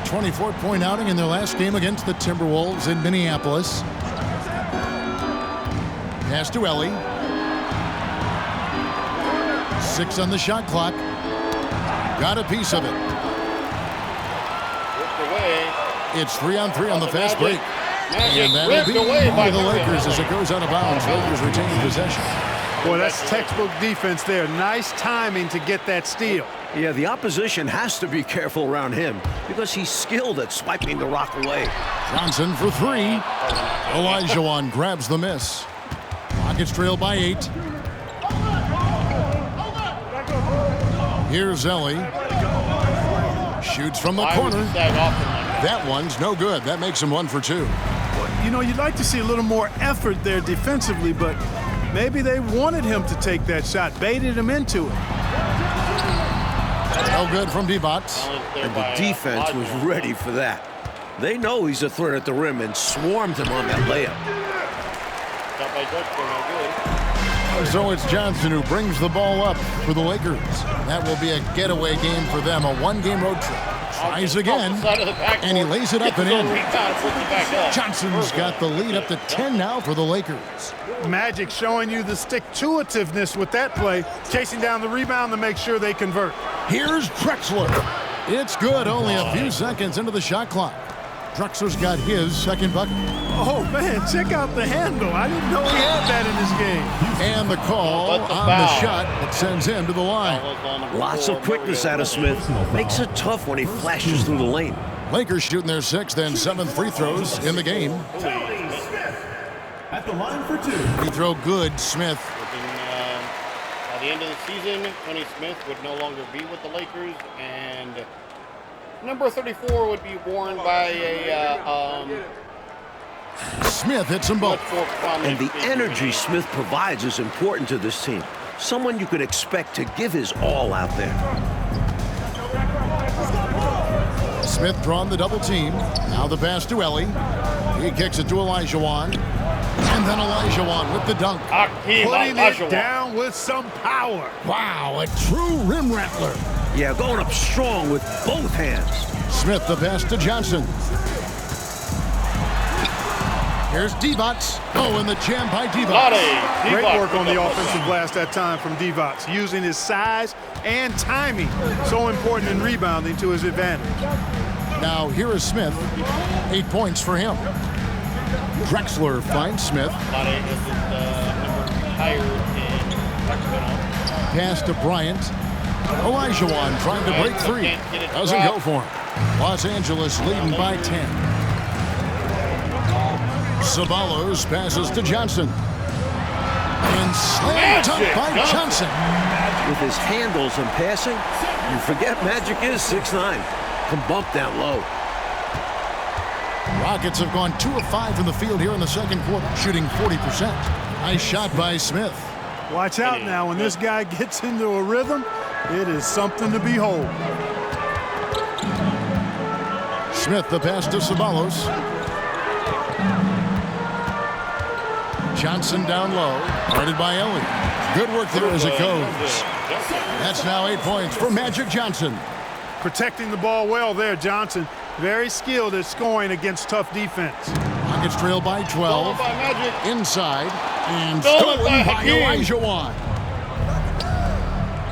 24-point outing in their last game against the Timberwolves in Minneapolis. Pass to Ellie. 6 on the shot clock. Got a piece of it. It's 3-on-3 on the fast break. And that'll be by the Lakers as it goes out of bounds. Lakers retaining possession. Boy, that's textbook defense there. Nice timing to get that steal. Yeah, the opposition has to be careful around him because he's skilled at swiping the rock away. Johnson for 3. Olajuwon grabs the miss. Rockets trail by 8. Here's Ellie. Shoots from the corner. That one's no good. That makes him 1 for 2. You know, you'd like to see a little more effort there defensively, but maybe they wanted him to take that shot, baited him into it. No good from D-Bots. And the defense was ready for that. They know he's a threat at the rim and swarmed him on that layup. So it's Johnson who brings the ball up for the Lakers. That will be a getaway game for them, a 1-game road trip. Tries again, and he lays it up and in. Johnson's got the lead up to 10 now for the Lakers. Magic showing you the stick-to-itiveness with that play, chasing down the rebound to make sure they convert. Here's Drexler. It's good, only a few seconds into the shot clock. Drexler's got his second bucket. Oh, man, check out the handle. I didn't know he had that in his game. And the call on the shot that sends him to the line. Lots of quickness out of Smith. Makes it tough when he flashes through the lane. Lakers shooting their 6th and 7th free throws in the game. At the line for 2. Free throw good, Smith. By the end of the season, Tony Smith would no longer be with the Lakers, and number 34 would be worn by a Smith hits them both. And the energy Smith provides is important to this team. Someone you could expect to give his all out there. Smith drawing the double team. Now the pass to Ellie. He kicks it to Olajuwon. And then Olajuwon with the dunk. Putting it down with some power. Wow, a true rim rattler. Yeah, going up strong with both hands. Smith the pass to Johnson. Here's Divac. Oh, and the jam by Divac. Great work on the offensive glass that time from Divac, using his size and timing, so important in rebounding, to his advantage. Now here is Smith. 8 points for him. Drexler finds Smith. Pass to Bryant. Olajuwon trying to break free. Doesn't go for him. Los Angeles leading by 10. Ceballos passes to Johnson. And slam dunk by Johnson. With his handles and passing, you forget Magic is 6'9". Can bump down low. Rockets have gone 2 of 5 from the field here in the second quarter, shooting 40%. Nice shot by Smith. Watch out now. When this guy gets into a rhythm, it is something to behold. Smith the pass to Ceballos. Johnson down low, guarded by Ellie. Good work there as it goes. That's now 8 points for Magic Johnson. Protecting the ball well there, Johnson. Very skilled at scoring against tough defense. Rockets trail by 12. Inside. And stolen by Olajuwon.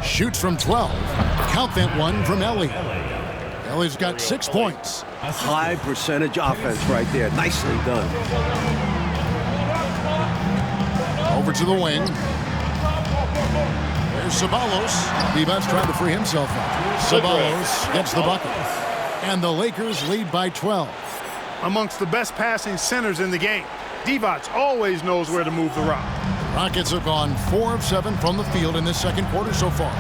Shoots from 12. Count that one from Ellie. Ellie's got 6 points. High percentage offense right there. Nicely done. Over to the wing. There's Ceballos. Divac's trying to free himself up. Ceballos gets the bucket. And the Lakers lead by 12. Amongst the best passing centers in the game, Divac always knows where to move the rock. Rockets have gone 4 of 7 from the field in this second quarter so far.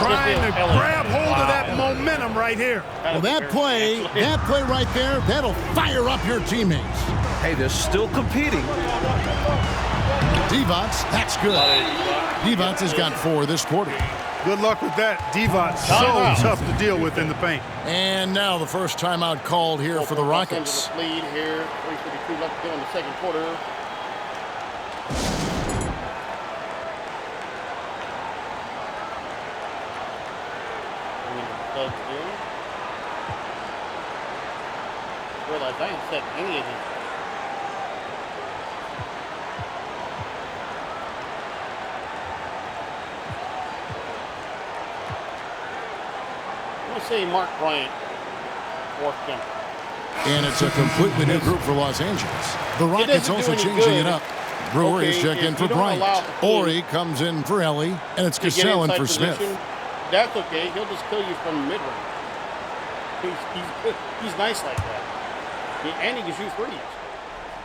Trying to grab hold of that momentum right here. Well, that play right there, that'll fire up your teammates. Hey, they're still competing. Divac, that's good. Divac has got 4 this quarter. Good luck with that. Divac, so tough to deal with in the paint. And now the first timeout called here for the Rockets. Lead here, 3:32 left to go in the second quarter. Realize I ain't set any of these. I'm going to say Mark Bryant, fourth jumper. And it's a completely new group for Los Angeles. The Rockets also changing it up. Brewer is checked in for Bryant. Ori comes in for Ellie, and it's Cassell in for Smith. That's okay. He'll just kill you from mid-range. He's nice like that. And he can shoot threes.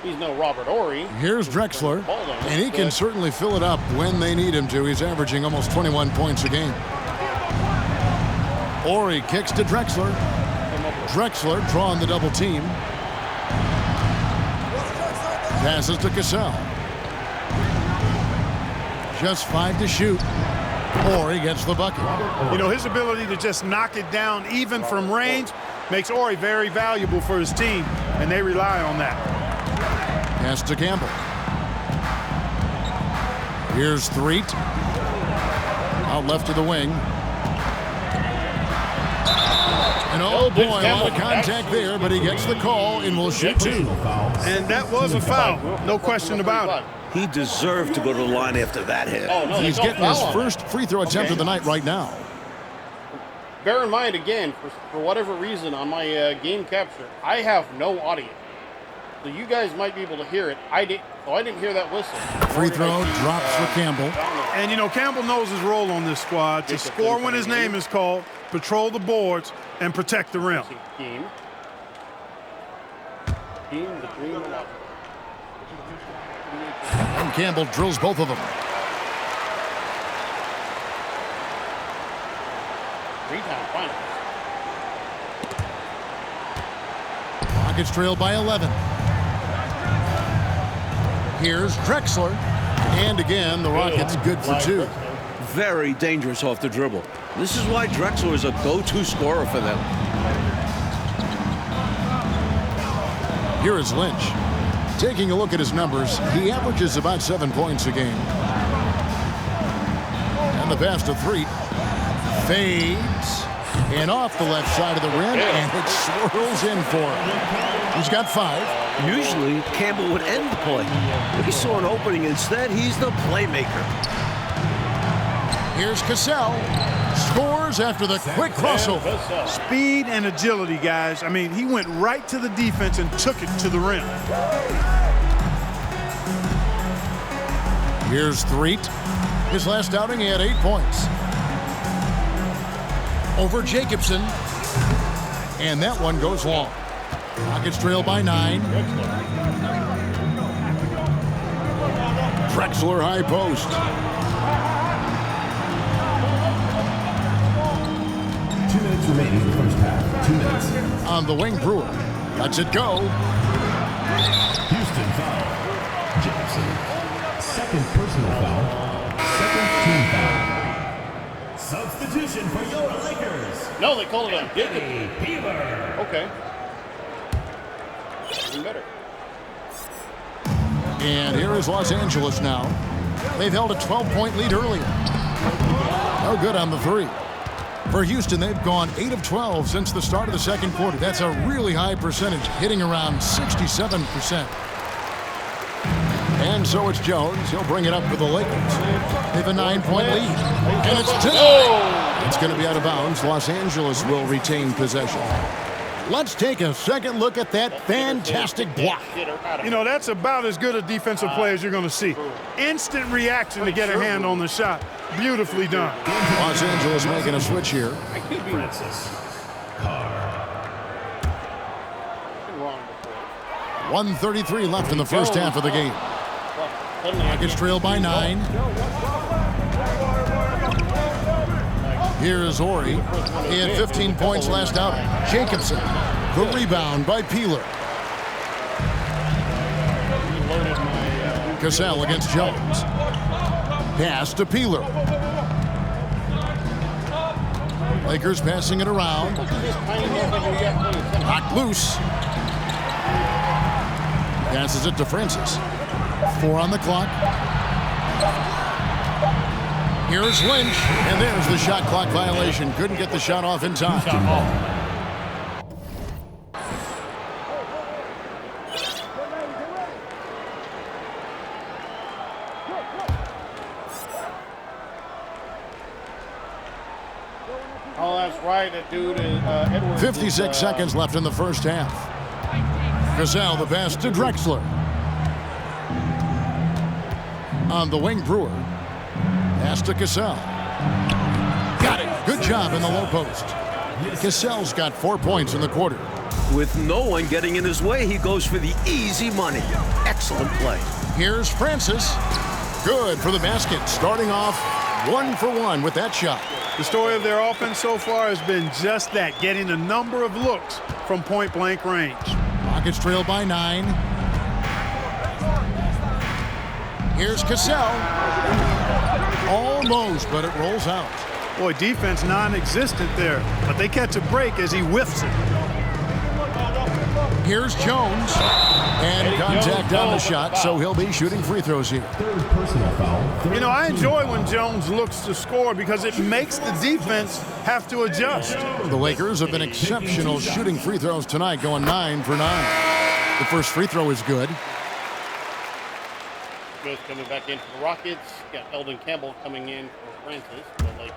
He's no Robert Ori. Here's Drexler, and he can certainly fill it up when they need him to. He's averaging almost 21 points a game. Ori kicks to Drexler. Drexler drawing the double team. Passes to Cassell. Just 5 to shoot. Ori gets the bucket. You know, his ability to just knock it down even from range makes Ori very valuable for his team, and they rely on that. Pass to Campbell. Here's Threet. Out left to the wing. And oh boy, a lot of contact there, but he gets the call and will shoot 2. And that was a foul, no question about it. He deserved to go to the line after that hit. Oh, no, he's getting his first free throw attempt of the night right now. Bear in mind, again, for whatever reason on my game capture, I have no audio. So you guys might be able to hear it. I didn't hear that whistle. Free throw drops for Campbell. And, you know, Campbell knows his role on this squad to score when his name is called, patrol the boards, and protect the rim. Team, the dream of life. And Campbell drills both of them. Three-time finals. Rockets trail by 11. Here's Drexler. And again, the Rockets good for two. Very dangerous off the dribble. This is why Drexler is a go-to scorer for them. Here is Lynch. Taking a look at his numbers, he averages about 7 points a game. And the pass to three. Fades. And off the left side of the rim, and it swirls in for him. He's got 5. Usually, Campbell would end the play. He saw an opening. Instead, he's the playmaker. Here's Cassell. Scores after the quick crossover. Speed and agility, guys. I mean, he went right to the defense and took it to the rim. Here's Threet. His last outing, he had 8 points. Over Jacobson. And that one goes long. Rockets trail by 9. Drexler high post. 2 minutes remaining in the first half. 2 minutes. On the wing, Brewer. Lets it go. Houston foul. Jacobson. Second personal foul. Second team foul. Substitution for your Lakers. No, they called it on Tkay Maidza. Okay. Even better. And here is Los Angeles now. They've held a 12-point lead earlier. No good on the three. For Houston, they've gone 8 of 12 since the start of the second quarter. That's a really high percentage, hitting around 67%. And so it's Jones. He'll bring it up for the Lakers. They have a 9-point lead. And it's denied. It's going to be out of bounds. Los Angeles will retain possession. Let's take a second look at that fantastic block. You know, that's about as good a defensive play as you're going to see. Instant reaction to get a hand on the shot. Beautifully done. Los Angeles making a switch here. Francis. 1:33 left in the first half of the game. Rockets trail by 9. Here's Ori. He had 15 points last outing. Jacobson. The rebound by Peeler. Cassell against Jones. Pass to Peeler. Lakers passing it around. Knocked loose. Passes it to Francis. 4 on the clock. Here's Lynch, and there's the shot clock violation. Couldn't get the shot off in time. Oh, that's right. That dude is Edwards. 56 seconds left in the first half. Cassell, the pass to Drexler. On the wing, Brewer. Pass to Cassell. Got it. Good job in the low post. Cassell's got 4 points in the quarter. With no one getting in his way, he goes for the easy money. Excellent play. Here's Francis. Good for the basket. Starting off 1 for 1 with that shot. The story of their offense so far has been just that, getting a number of looks from point-blank range. Rockets trail by 9. Here's Cassell. Almost, but it rolls out. Boy, defense non-existent there, but they catch a break as he whiffs it. Here's Jones. And contact on the shot, so he'll be shooting free throws here. Third personal foul. You know, I enjoy when Jones looks to score because it makes the defense have to adjust. The Lakers have been exceptional shooting free throws tonight, going 9 for 9. The first free throw is good. Smith coming back in for the Rockets. Got Eldon Campbell coming in for Francis for the Lakers.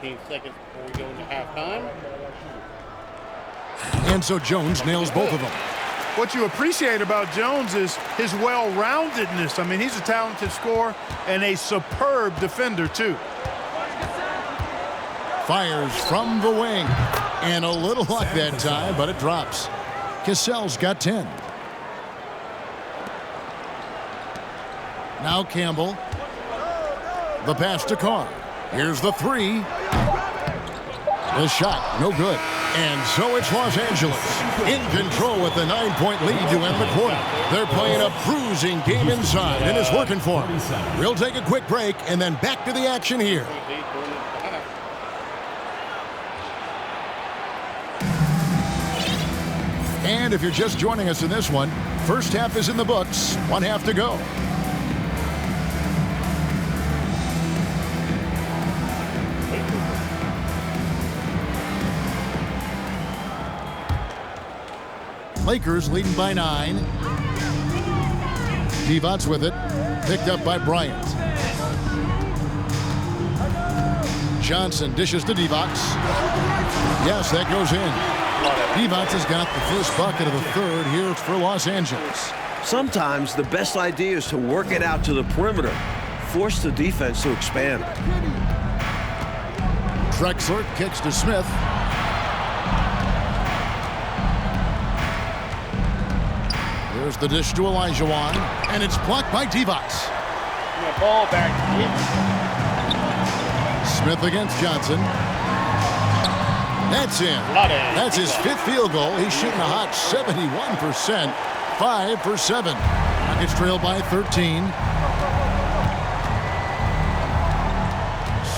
18 seconds before we go into halftime. And so Jones nails both of them. What you appreciate about Jones is his well-roundedness. I mean, he's a talented scorer and a superb defender, too. Fires from the wing. And a little luck that time, but it drops. Cassell's got 10. Now Campbell. The pass to Carr. Here's the three. The shot, no good. And so it's Los Angeles in control with the 9-point lead to end the quarter. They're playing a bruising game inside, and it's working for them. We'll take a quick break and then back to the action here. And if you're just joining us in this one, first half is in the books, 1 half to go. Lakers leading by 9. Divac with it, picked up by Bryant. Johnson dishes to Divac. Yes, that goes in. Divac has got the first bucket of the third. Here it's for Los Angeles. Sometimes the best idea is to work it out to the perimeter. Force the defense to expand. Drexler kicks to Smith. There's the dish to Olajuwon, and it's blocked by Divac. Ball back. Smith against Johnson. That's in. That's his 5th field goal. He's shooting a hot 71%. 5 for 7. Nuggets trail by 13.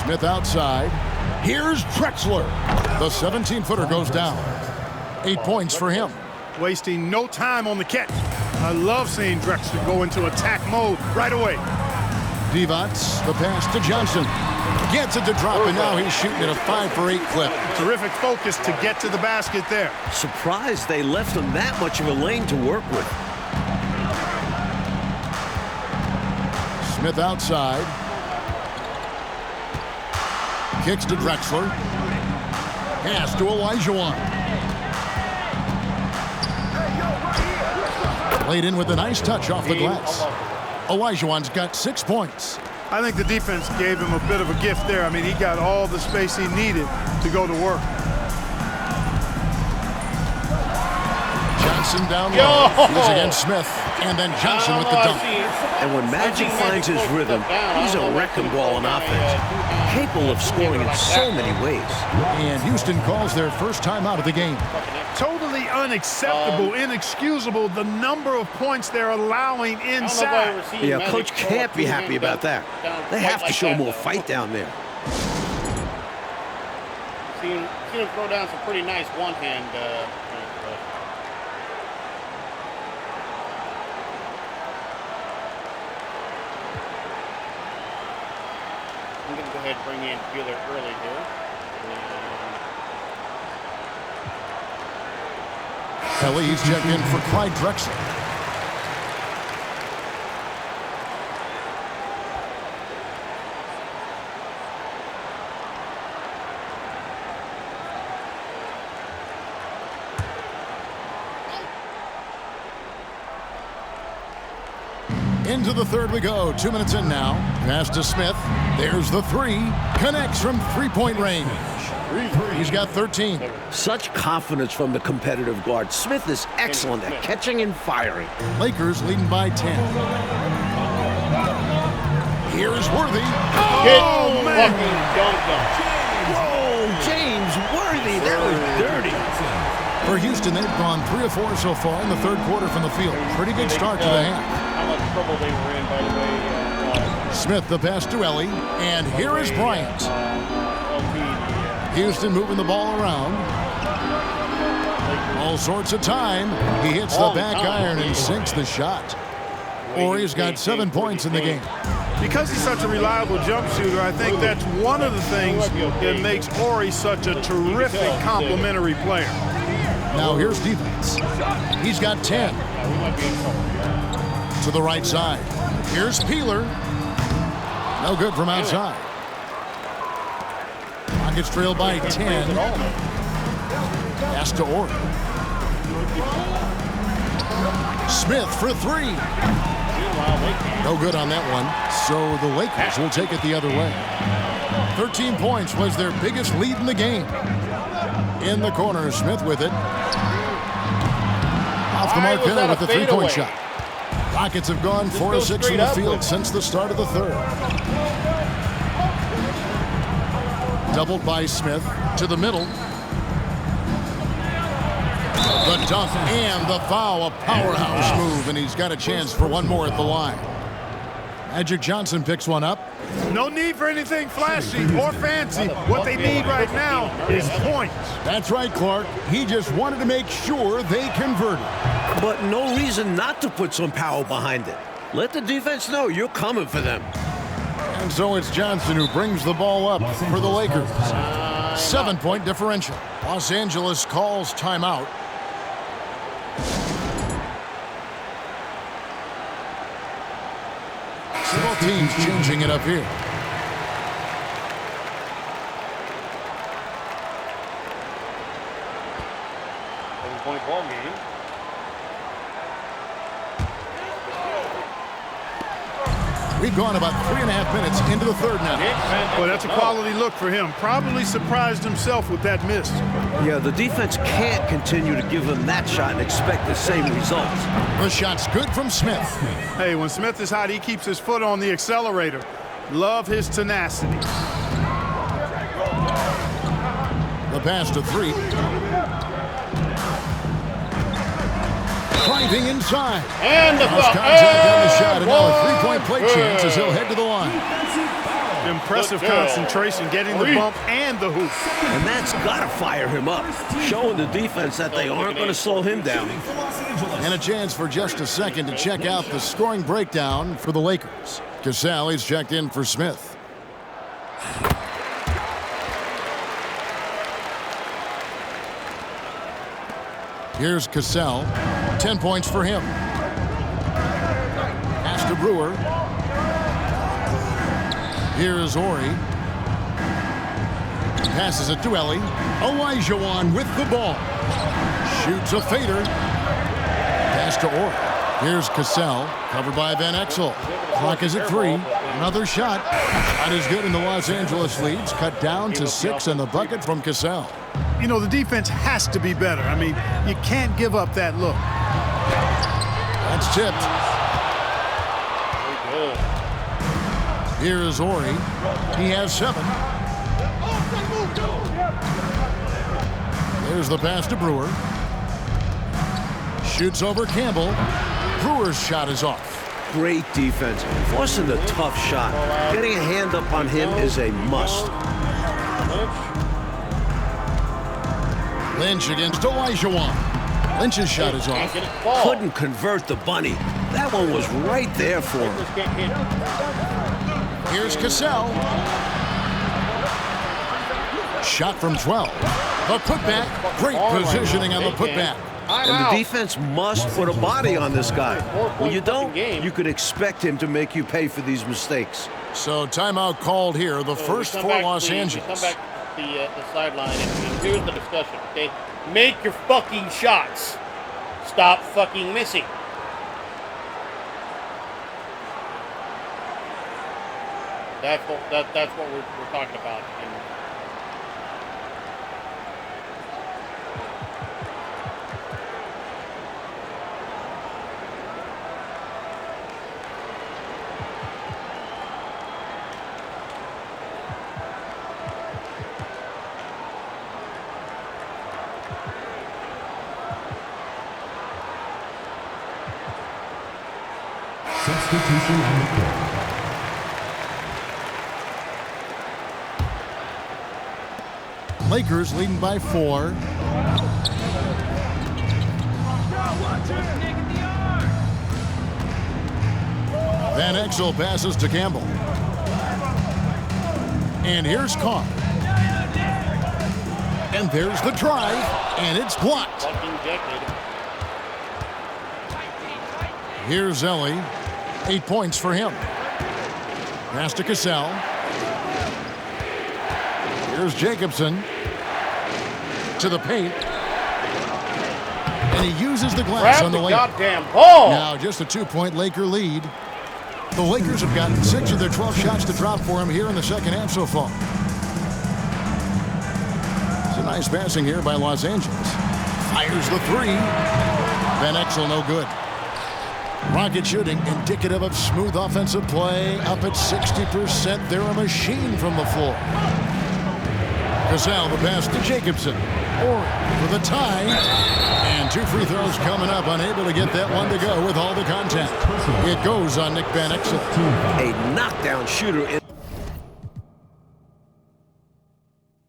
Smith outside. Here's Drexler. The 17-footer goes down. 8 points for him. Wasting no time on the catch. I love seeing Drexler go into attack mode right away. Divac, the pass to Johnson. Gets it to drop, and now he's shooting at a 5 for 8 clip. Terrific focus to get to the basket there. Surprised they left him that much of a lane to work with. Smith outside. Kicks to Drexler. Pass to Olajuwon. Laid in with a nice touch off the glass. Olajuwon's got 6 points. I think the defense gave him a bit of a gift there. I mean, he got all the space he needed to go to work. Johnson down low. He's against Smith. And then Johnson with the dunk. And when Magic finds his rhythm, he's a wrecking ball on offense. Capable of scoring in so many ways. And Houston calls their first time out of the game. Totally unacceptable, inexcusable, the number of points they're allowing inside. Yeah, coach can't be happy about that. They have to show more fight down there. Seen him throw down some pretty nice one-hand. I'm going to go ahead and bring in Wheeler early here. Kelly's checked in for Clyde Drexler. Into the third we go. 2 minutes in now. Pass to Smith. There's the 3. Connects from 3-point range. He's got 13. Such confidence from the competitive guard. Smith is excellent at catching and firing. Lakers leading by 10. Here's Worthy. Oh, man. Whoa, James Worthy. That was dirty. For Houston, they've gone 3 of 4 so far in the third quarter from the field. Pretty good start to the half. How much trouble they were in, by the way. Smith the pass to Ellie. And here is Bryant. Houston moving the ball around. All sorts of time. He hits the back iron and sinks the shot. Ori's got 7 points in the game. Because he's such a reliable jump shooter, I think that's one of the things that makes Ori such a terrific complementary player. Now here's defense. He's got 10. To the right side. Here's Peeler. No good from outside. Rockets trail by 10. Pass to Ori. Smith for 3. No good on that one. So the Lakers will take it the other way. 13 points was their biggest lead in the game. In the corner, Smith with it. Off the mark there with the 3-point shot. Rockets have gone 4 of 6 from the field since the start of the third. Doubled by Smith to the middle. The dunk and the foul, a powerhouse move, and he's got a chance for one more at the line. Magic Johnson picks one up. No need for anything flashy or fancy. What they need right now is points. That's right, Clark. He just wanted to make sure they converted. But no reason not to put some power behind it. Let the defense know you're coming for them. And so it's Johnson who brings the ball up for the Lakers. 7-point differential. Los Angeles calls timeout. Both teams changing it up here. Point ball game. We've gone about 3.5 minutes into the third now. Well, that's a quality look for him. Probably surprised himself with that miss. Yeah, the defense can't continue to give him that shot and expect the same results. The shot's good from Smith. Hey, when Smith is hot, he keeps his foot on the accelerator. Love his tenacity. The pass to three. Driving inside. And the foul. Contact on the shot, and now a three-point play chance as he'll head to the line. Impressive concentration, getting the bump and the hoop. And that's got to fire him up, showing the defense that they aren't going to slow him down. And a chance for just a second to check out the scoring breakdown for the Lakers. Casale's checked in for Smith. Here's Cassell. 10 points for him. Pass to Brewer. Here's Ori. Passes it to Ellie. Olajuwon with the ball. Shoots a fader. Pass to Ori. Here's Cassell. Covered by Van Exel. Clock is at 3. Another shot. Shot is good, and the Los Angeles leads cut down to 6, and the bucket from Cassell. You know, the defense has to be better. I mean, you can't give up that look. That's tipped. Here is Ori. He has 7. There's the pass to Brewer. Shoots over Campbell. Brewer's shot is off. Great defense, forcing the tough shot. Getting a hand up on him is a must. Lynch against Olajuwon. Lynch's shot is off. Couldn't convert the bunny. That one was right there for him. Here's Cassell. Shot from 12. The putback. Great positioning on the putback. And the defense must put a body on this guy. When you don't, you could expect him to make you pay for these mistakes. So timeout called here. The first for Los Angeles. Come back to the sideline, and here's the discussion, okay? Make your fucking shots. Stop fucking missing. That's what we're talking about. Substitution on the court. Lakers leading by 4. Van Exel passes to Campbell. And here's Carr. And there's the drive, and it's blocked. Here's Ellie. 8 points for him. Pass to Cassell. Here's Jacobson. To the paint. And he uses the glass Grab on the layup. Goddamn ball. Now just a 2-point Laker lead. The Lakers have gotten 6 of their 12 shots to drop for him here in the second half so far. It's a nice passing here by Los Angeles. Fires the 3. Van Exel no good. Rocket shooting indicative of smooth offensive play. Up at 60%. They're a machine from the floor. Cassell the pass to Jacobson. Or for the tie. And 2 free throws coming up. Unable to get that one to go with all the contact. It goes on Nick Van Exel. A knockdown shooter in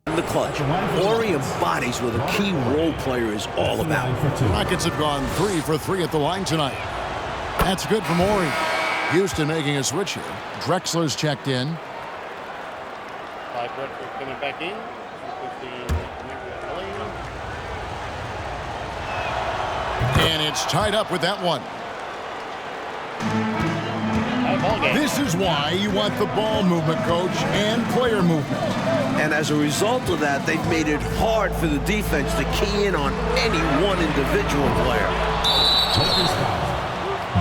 the clutch. Ori embodies what a key role player is all about. Rockets have gone 3 for 3 at the line tonight. That's good from Ori. Houston making a switch here. Drexler's checked in. Drexler coming back in. And it's tied up with that one. This is why you want the ball movement, coach, and player movement. And as a result of that, they've made it hard for the defense to key in on any one individual player.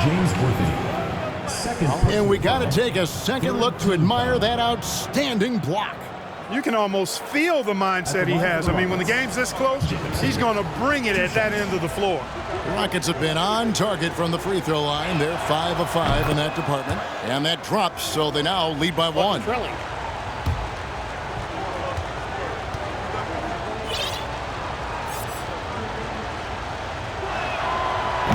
James Worthy. Second. And we got to take a second look to admire that outstanding block. You can almost feel the mindset he has. I mean, when the game's this close, he's going to bring it at that end of the floor. The Rockets have been on target from the free throw line. They're 5 of 5 in that department. And that drops, so they now lead by 1.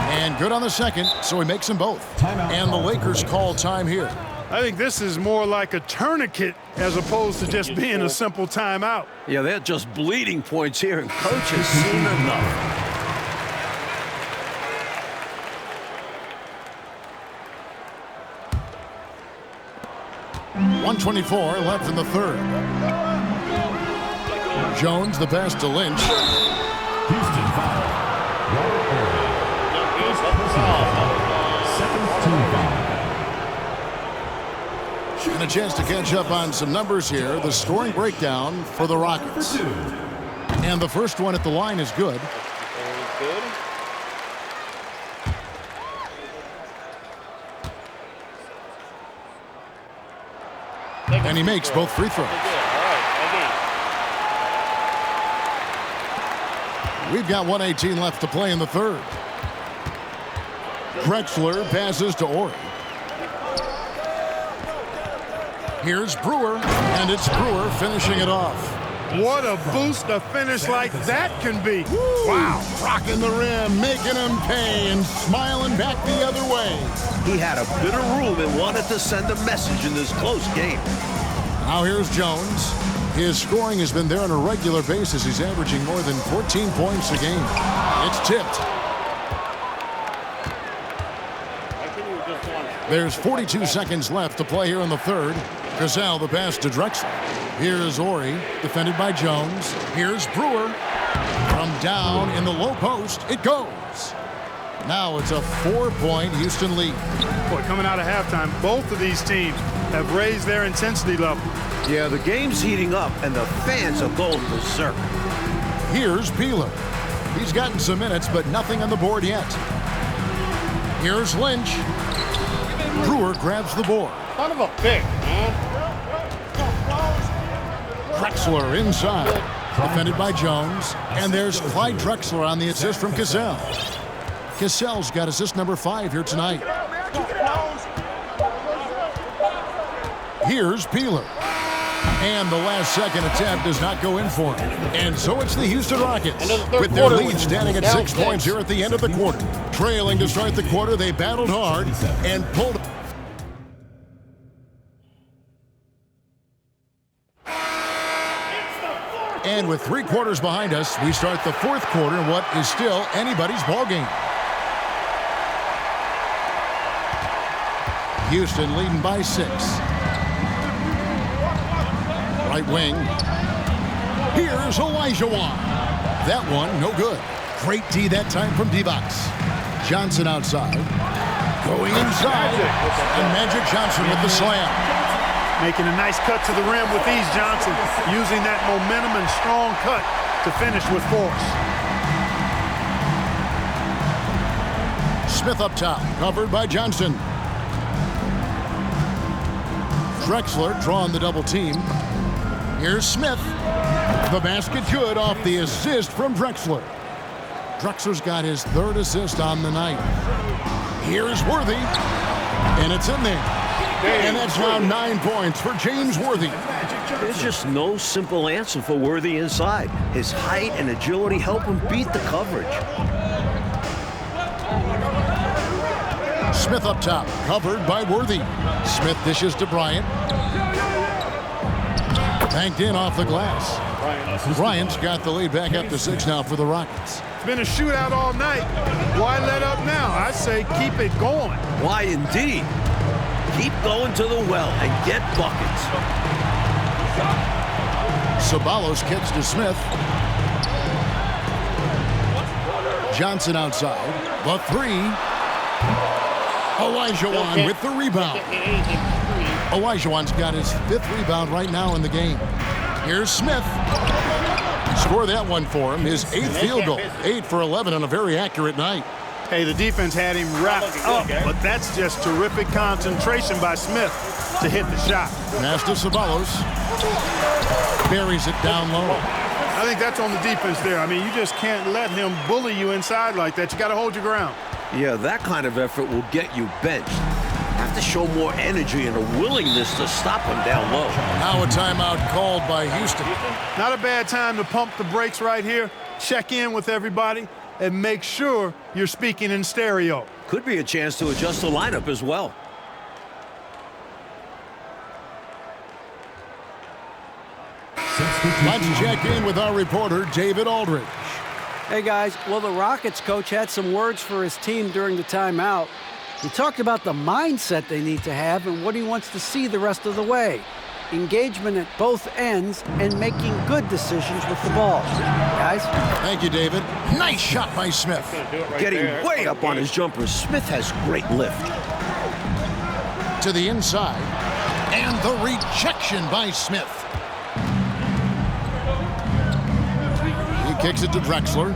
And good on the second, so he makes them both. And the Lakers call time here. I think this is more like a tourniquet as opposed to just being a simple timeout. Yeah, they're just bleeding points here, and coach has seen enough. .124 left in the third. Jones, the pass to Lynch. Houston foul. Second team foul. And a chance to catch up on some numbers here. The scoring breakdown for the Rockets. And the first one at the line is good. And he makes both free throws. We've got 1:18 left to play in the third. Drexler passes to Ori. Here's Brewer, and it's Brewer finishing it off. What a boost a finish like that can be. Wow. Rocking the rim, making him pay, and smiling back the other way. He had a bit of room and wanted to send a message in this close game. Now here's Jones. His scoring has been there on a regular basis. He's averaging more than 14 points a game. It's tipped. There's 42 seconds left to play here in the third. Gazelle, the pass to Drexler. Here's Ori, defended by Jones. Here's Brewer. From down in the low post, it goes. Now it's a 4-point Houston lead. Boy, coming out of halftime, both of these teams have raised their intensity level. Yeah, the game's heating up, and the fans are going berserk. Here's Peeler. He's gotten some minutes, but nothing on the board yet. Here's Lynch. Brewer grabs the board. Son of a pick, man. Drexler inside. Defended by Jones. And there's Clyde Drexler on the assist from Cassell. Cassell's got assist number 5 here tonight. Here's Peeler. And the last second attempt does not go in for him. And so it's the Houston Rockets with their lead standing at 6 points here at the end of the quarter. Trailing to start the quarter, they battled hard and pulled. And with 3 quarters behind us, we start the fourth quarter in what is still anybody's ballgame. Houston leading by 6. Right wing. Here's Olajuwon. That one, no good. Great D that time from D-Box. Johnson outside. Going inside. And Magic Johnson with the slam. Making a nice cut to the rim with ease, Johnson. Using that momentum and strong cut to finish with force. Smith up top, covered by Johnson. Drexler drawing the double team. Here's Smith. The basket good off the assist from Drexler. Drexler's got his 3rd assist on the night. Here's Worthy. And it's in there. And that's now 9 points for James Worthy. There's just no simple answer for Worthy inside. His height and agility help him beat the coverage. Smith up top, covered by Worthy. Smith dishes to Bryant. Banked in off the glass. Bryant's got the lead back up to 6 now for the Rockets. It's been a shootout all night. Why let up now? I say keep it going. Why indeed? Keep going to the well and get buckets. Ceballos kicks to Smith. Johnson outside. The 3. Olajuwon with the rebound. Olajuwon's got his 5th rebound right now in the game. Here's Smith. Score that one for him. His 8th field goal. 8 for 11 on a very accurate night. Hey, the defense had him wrapped up, but that's just terrific concentration by Smith to hit the shot. Pass to Ceballos. Buries it down low. I think that's on the defense there. I mean, you just can't let him bully you inside like that. You got to hold your ground. Yeah, that kind of effort will get you benched. Have to show more energy and a willingness to stop him down low. Now a timeout called by Houston. Not a bad time to pump the brakes right here. Check in with everybody and make sure you're speaking in stereo. Could be a chance to adjust the lineup as well. Let's check in with our reporter, David Aldridge. Hey guys, well, the Rockets coach had some words for his team during the timeout. He talked about the mindset they need to have and what he wants to see the rest of the way. Engagement at both ends and making good decisions with the ball. Guys? Thank you, David. Nice shot by Smith. Getting way up on his jumper. Smith has great lift. To the inside. And the rejection by Smith. He kicks it to Drexler.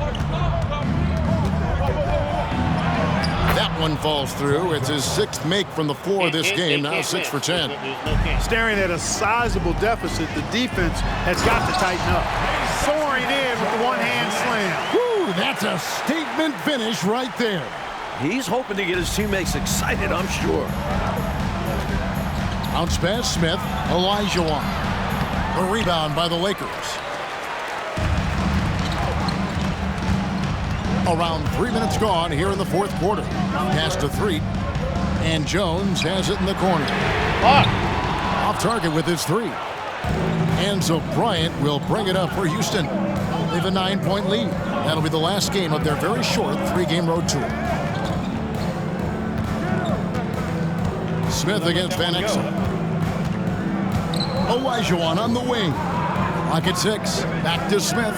That one falls through. It's his 6th make from the floor this game, now 6 for 10. Staring at a sizable deficit, the defense has got to tighten up. Soaring in with the one-hand slam. Woo, that's a statement finish right there. He's hoping to get his teammates excited, I'm sure. Bounce pass, Smith. Olajuwon. The rebound by the Lakers. Around 3 minutes gone here in the 4th quarter. Pass to 3. And Jones has it in the corner. Off target with his 3. And so Bryant will bring it up for Houston. They have a 9-point lead. That'll be the last game of their very short 3-game road tour. Smith against Van Exel. Olajuwon on the wing. Pocket 6. Back to Smith.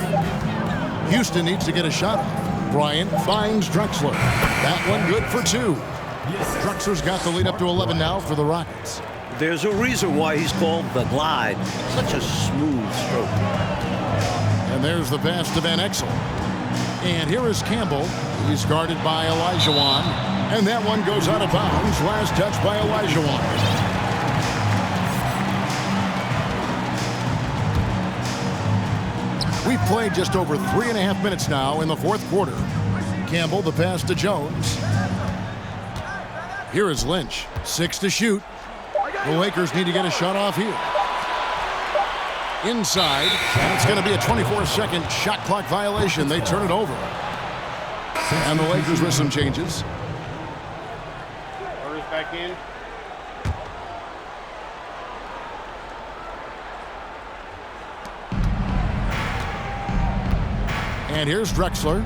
Houston needs to get a shot off. Bryant finds Drexler. That one good for 2. Drexler's got the lead up to 11 now for the Rockets. There's a reason why he's called the Glide. Such a smooth stroke. And there's the pass to Van Exel. And here is Campbell. He's guarded by Olajuwon. And that one goes out of bounds. Last touch by Olajuwon. We've played just over 3.5 minutes now in the 4th quarter. Campbell, the pass to Jones. Here is Lynch. 6 to shoot. The Lakers need to get a shot off here. Inside. And it's going to be a 24-second shot clock violation. They turn it over. And the Lakers with some changes. Orders back in. And here's Drexler.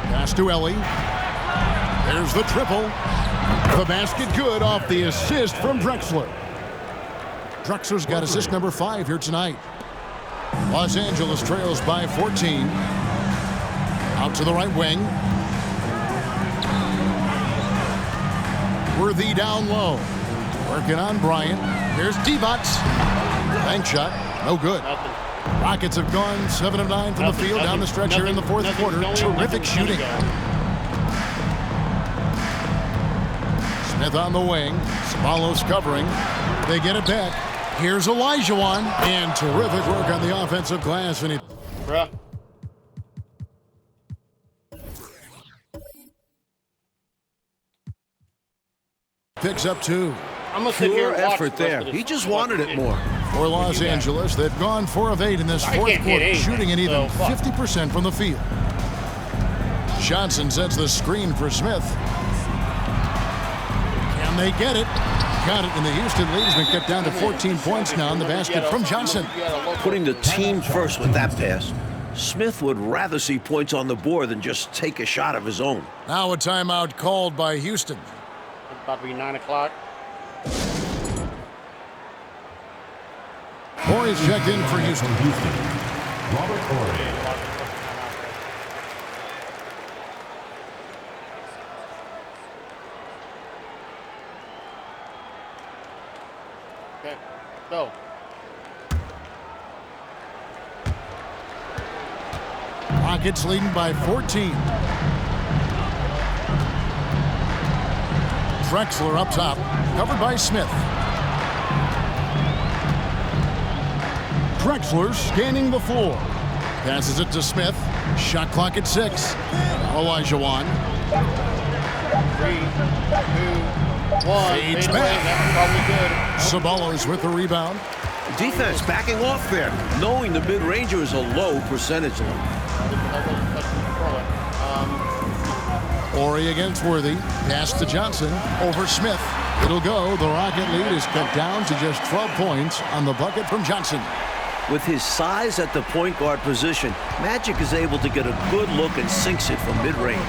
Pass to Ellie. There's the triple. The basket good off the assist from Drexler. Drexler's got assist number 5 here tonight. Los Angeles trails by 14. Out to the right wing. Worthy down low. Working on Bryant. Here's D-Bots. Bank shot. No good. Rockets have gone 7 of 9 from the field down the stretch here in the 4th quarter. Terrific shooting. Smith on the wing. Ceballos covering. They get it back. Here's Olajuwon. And terrific work on the offensive glass. And he... Picks up 2. I'm gonna sit here Pure and watch effort the rest there. of this He just wanted it more. For Los Angeles, they've gone 4 of 8 in this fourth quarter, shooting an even 50% from the field. Johnson sets the screen for Smith. Can they get it? Got it, and the Houston lead has been kept down to 14 points now in the basket from Johnson. Putting the team first with that pass. Smith would rather see points on the board than just take a shot of his own. Now a timeout called by Houston. It's about to be 9 o'clock. Corey's checked in for Houston. Robert Corey. Okay, go. Rockets leading by 14. Drexler up top, covered by Smith. Drexler scanning the floor. Passes it to Smith. Shot clock at 6. Olajuwon. 3, 2, 1. Fades Fade back. away. That's probably good. Sabalos with the rebound. Defense backing off there, knowing the mid-ranger is a low percentage line. Ori against Worthy. Pass to Johnson. Over Smith. It'll go. The Rocket lead is cut down to just 12 points on the bucket from Johnson. With his size at the point guard position, Magic is able to get a good look and sinks it from mid-range.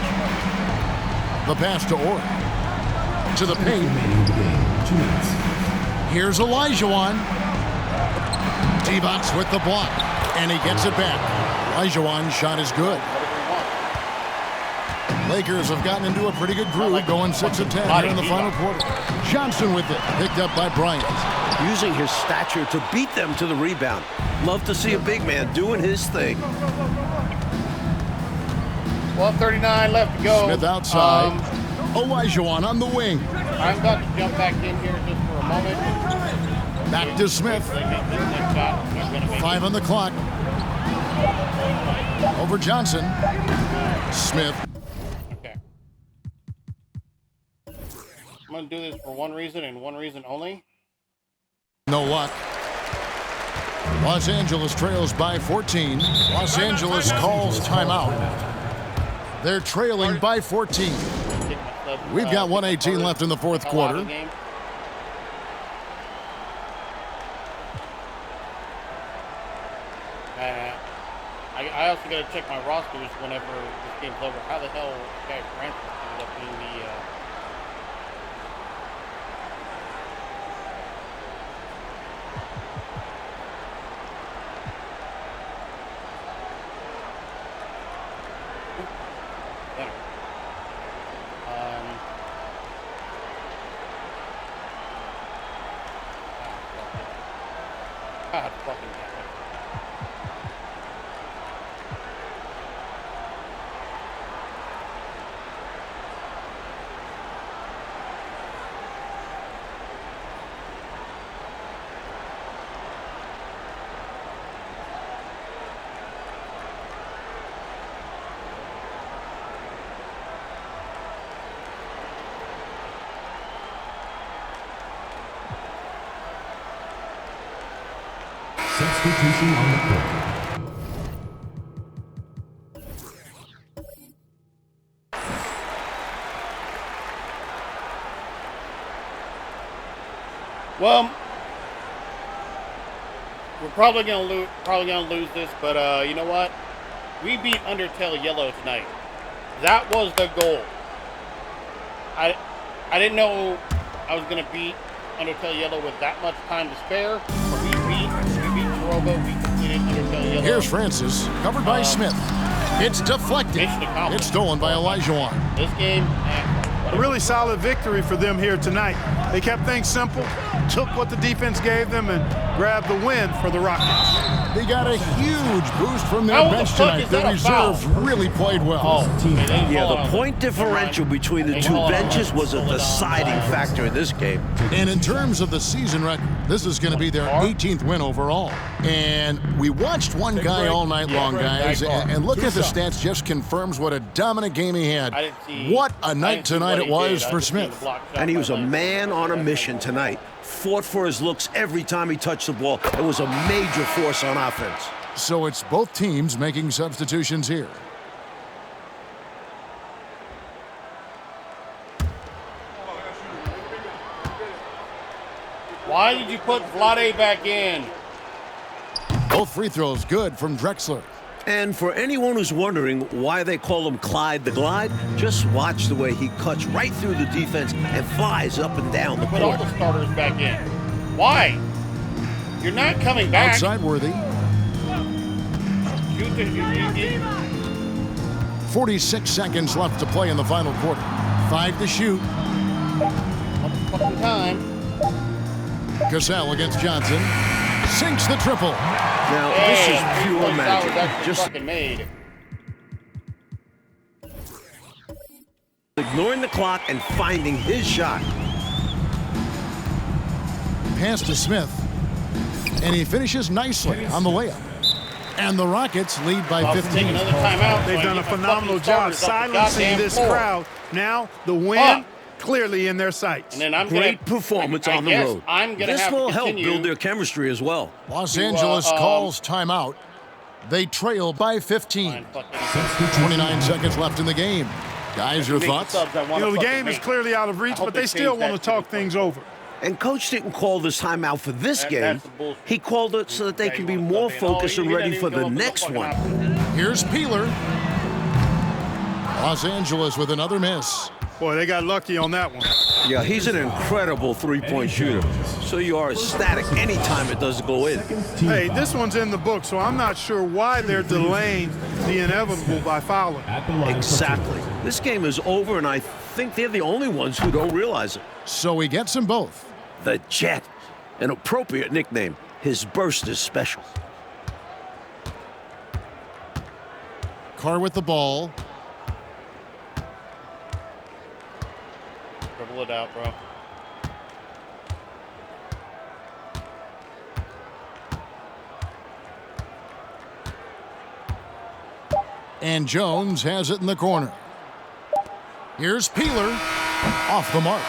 The pass to Ori. To the paint. Remaining the game. 2 minutes. Here's Olajuwon. Divac with the block. And he gets it back. Olajuwon's shot is good. Lakers have gotten into a pretty good groove, going 6 of 10 here in the final quarter. Johnson with it, picked up by Bryant. Using his stature to beat them to the rebound. Love to see a big man doing his thing. 12:39 left to go. Smith outside. Olajuwon on the wing. I'm about to jump back in here just for a moment. Back to Smith. 5 on the clock. Over Johnson. Smith. Okay. I'm going to do this for one reason and one reason only. No luck. Los Angeles trails by 14. Los Angeles calls timeout. They're trailing by 14. We've got 1:18 left in the fourth quarter. I also got to check my rosters whenever this game's over. How the hell Tkay Maidza ended up being the... God fucking damn it. Substitution on the court. Well, we're probably gonna lose this, but you know what? We beat Undertale Yellow tonight. That was the goal. I didn't know I was gonna beat Undertale Yellow with that much time to spare. But we beat Robo. We completed Undertale Yellow. Here's Francis, covered by Smith. It's deflected. It's stolen by This game. A really solid victory for them here tonight. They kept things simple. took what the defense gave them and grabbed the win for the Rockets. They got a huge boost from their bench tonight. The reserves really played well. Yeah, the point differential between the two benches was a deciding factor in this game. And in terms of the season record, this is going to be their 18th win overall. And we watched one guy all night long, guys, and look at the stats, just confirms what a dominant game he had. What a night tonight it was for Smith. And he was a man on a mission tonight. Fought for his looks every time he touched the ball. It was a major force on offense. So it's both teams making substitutions here. Why did you put Vlade back in? Both free throws good from Drexler. And for anyone who's wondering why they call him Clyde the Glide, just watch the way he cuts right through the defense and flies up and down the court. Put all the starters back in. Why? You're not coming back. Outside Worthy. 46 seconds left to play in the final quarter. 5 to shoot. Fucking time. Cassell against Johnson. Sinks the triple. Now, this is pure magic. Just fucking made. Ignoring the clock and finding his shot. Pass to Smith. And he finishes nicely on the layup. And the Rockets lead by 15. Another timeout. They've done a phenomenal job silencing this crowd. Now, the win clearly in their sights. And then I'm Great performance on the road. This will help build their chemistry as well. Los Angeles calls timeout. They trail by 15. 29 seconds left in the game. Guys, your thoughts? The game is clearly out of reach, but they still want to talk things over. And Coach didn't call this timeout for this game. He called it so that they can be more focused and ready for the next one. Here's Peeler. Los Angeles with another miss. Boy, they got lucky on that one. Yeah, he's an incredible three-point shooter. So you are ecstatic anytime it doesn't go in. Hey, this one's in the book, so I'm not sure why they're delaying the inevitable by fouling. Exactly. This game is over, and I think they're the only ones who don't realize it. So he gets them both. The Jet, an appropriate nickname. His burst is special. Carr with the ball. Dribble it out, bro. And Jones has it in the corner. Here's Peeler. Off the mark.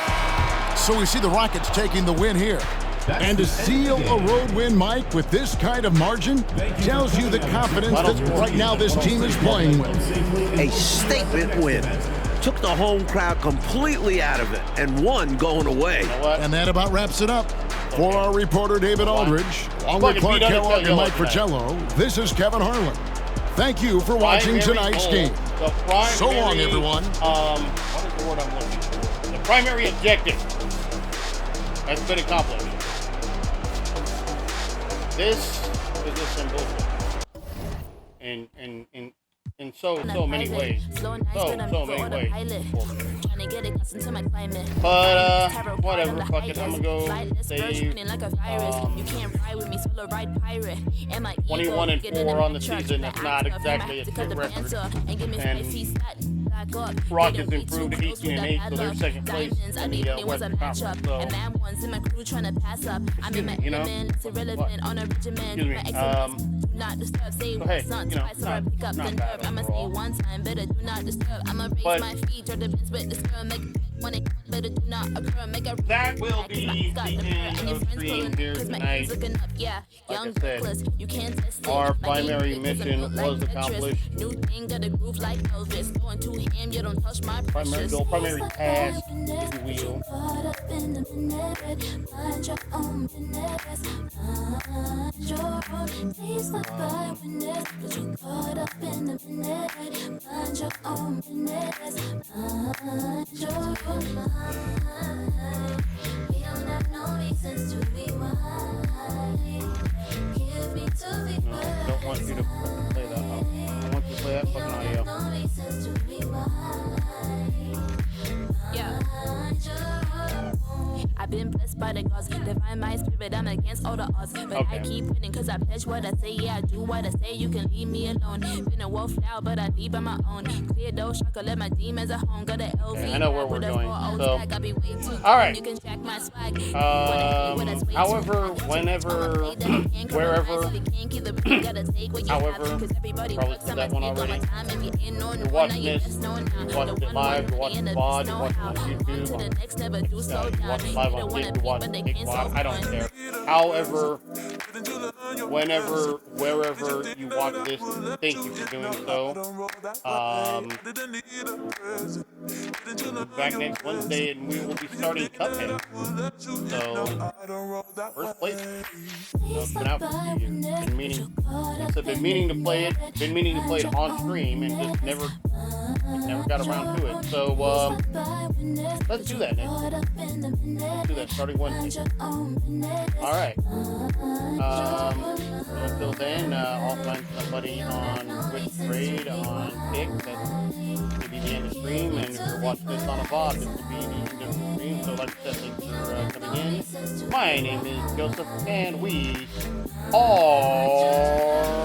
So we see the Rockets taking the win here. And to seal a road win, Mike, with this kind of margin, tells you the confidence that right now this team is playing with. A statement win. Took the home crowd completely out of it and won going away. And that about wraps it up. For our reporter, David Aldridge, along with Clark Kellogg and Mike Fratello, this is Kevin Harlan. Thank you for watching tonight's game. So long, everyone. What is the word I'm looking for? The primary objective has been accomplished. This is a symbol in so many ways. So many ways. But whatever, fuck it, I'm gonna go save 21-4 on the season. That's not exactly a good record. And Rockets improved to 18-8, so they're second place in the Western Conference. So, excuse me, you know? What? Excuse me. So hey, you know, not bad overall. But that will be the end of stream here tonight. Like I said, our primary mission was accomplished. Primary task, if you will. Don't want you to play that. I want you to play that fucking audio. Yeah. I've been blessed by the gods. Divine my spirit, I'm against all the odds. But I keep winning cause I pledge what I say. Yeah, I do what I say, you can leave me alone. Been a wolf now, but I leave on my own. Clear those shaka, let my demons at home. Got a LV. I know where we're going. So, alright. You can check my swag. However, whenever, wherever, however, probably said that one already. You're watching this, you watched it live, you watched the VOD, you watched it on YouTube, you watched it live on Kick, you watched the Kick VOD, I don't care. However, whenever, wherever you watch this, thank you for doing so. We'll be back next Wednesday and we will be starting Cuphead. So, first place. It's been out for a few years. Been meaning to play it. Been meaning to play it on stream and just never got around to it. So let's do that next week. Let's do that starting Wednesday. All right. So until then, I'll find somebody on Twitch Trade on Kick. That's be the end of stream, and if you're watching this on a VOD, this will be the end of the stream. So, like I said, thanks for coming in. My name is Joseph, and we are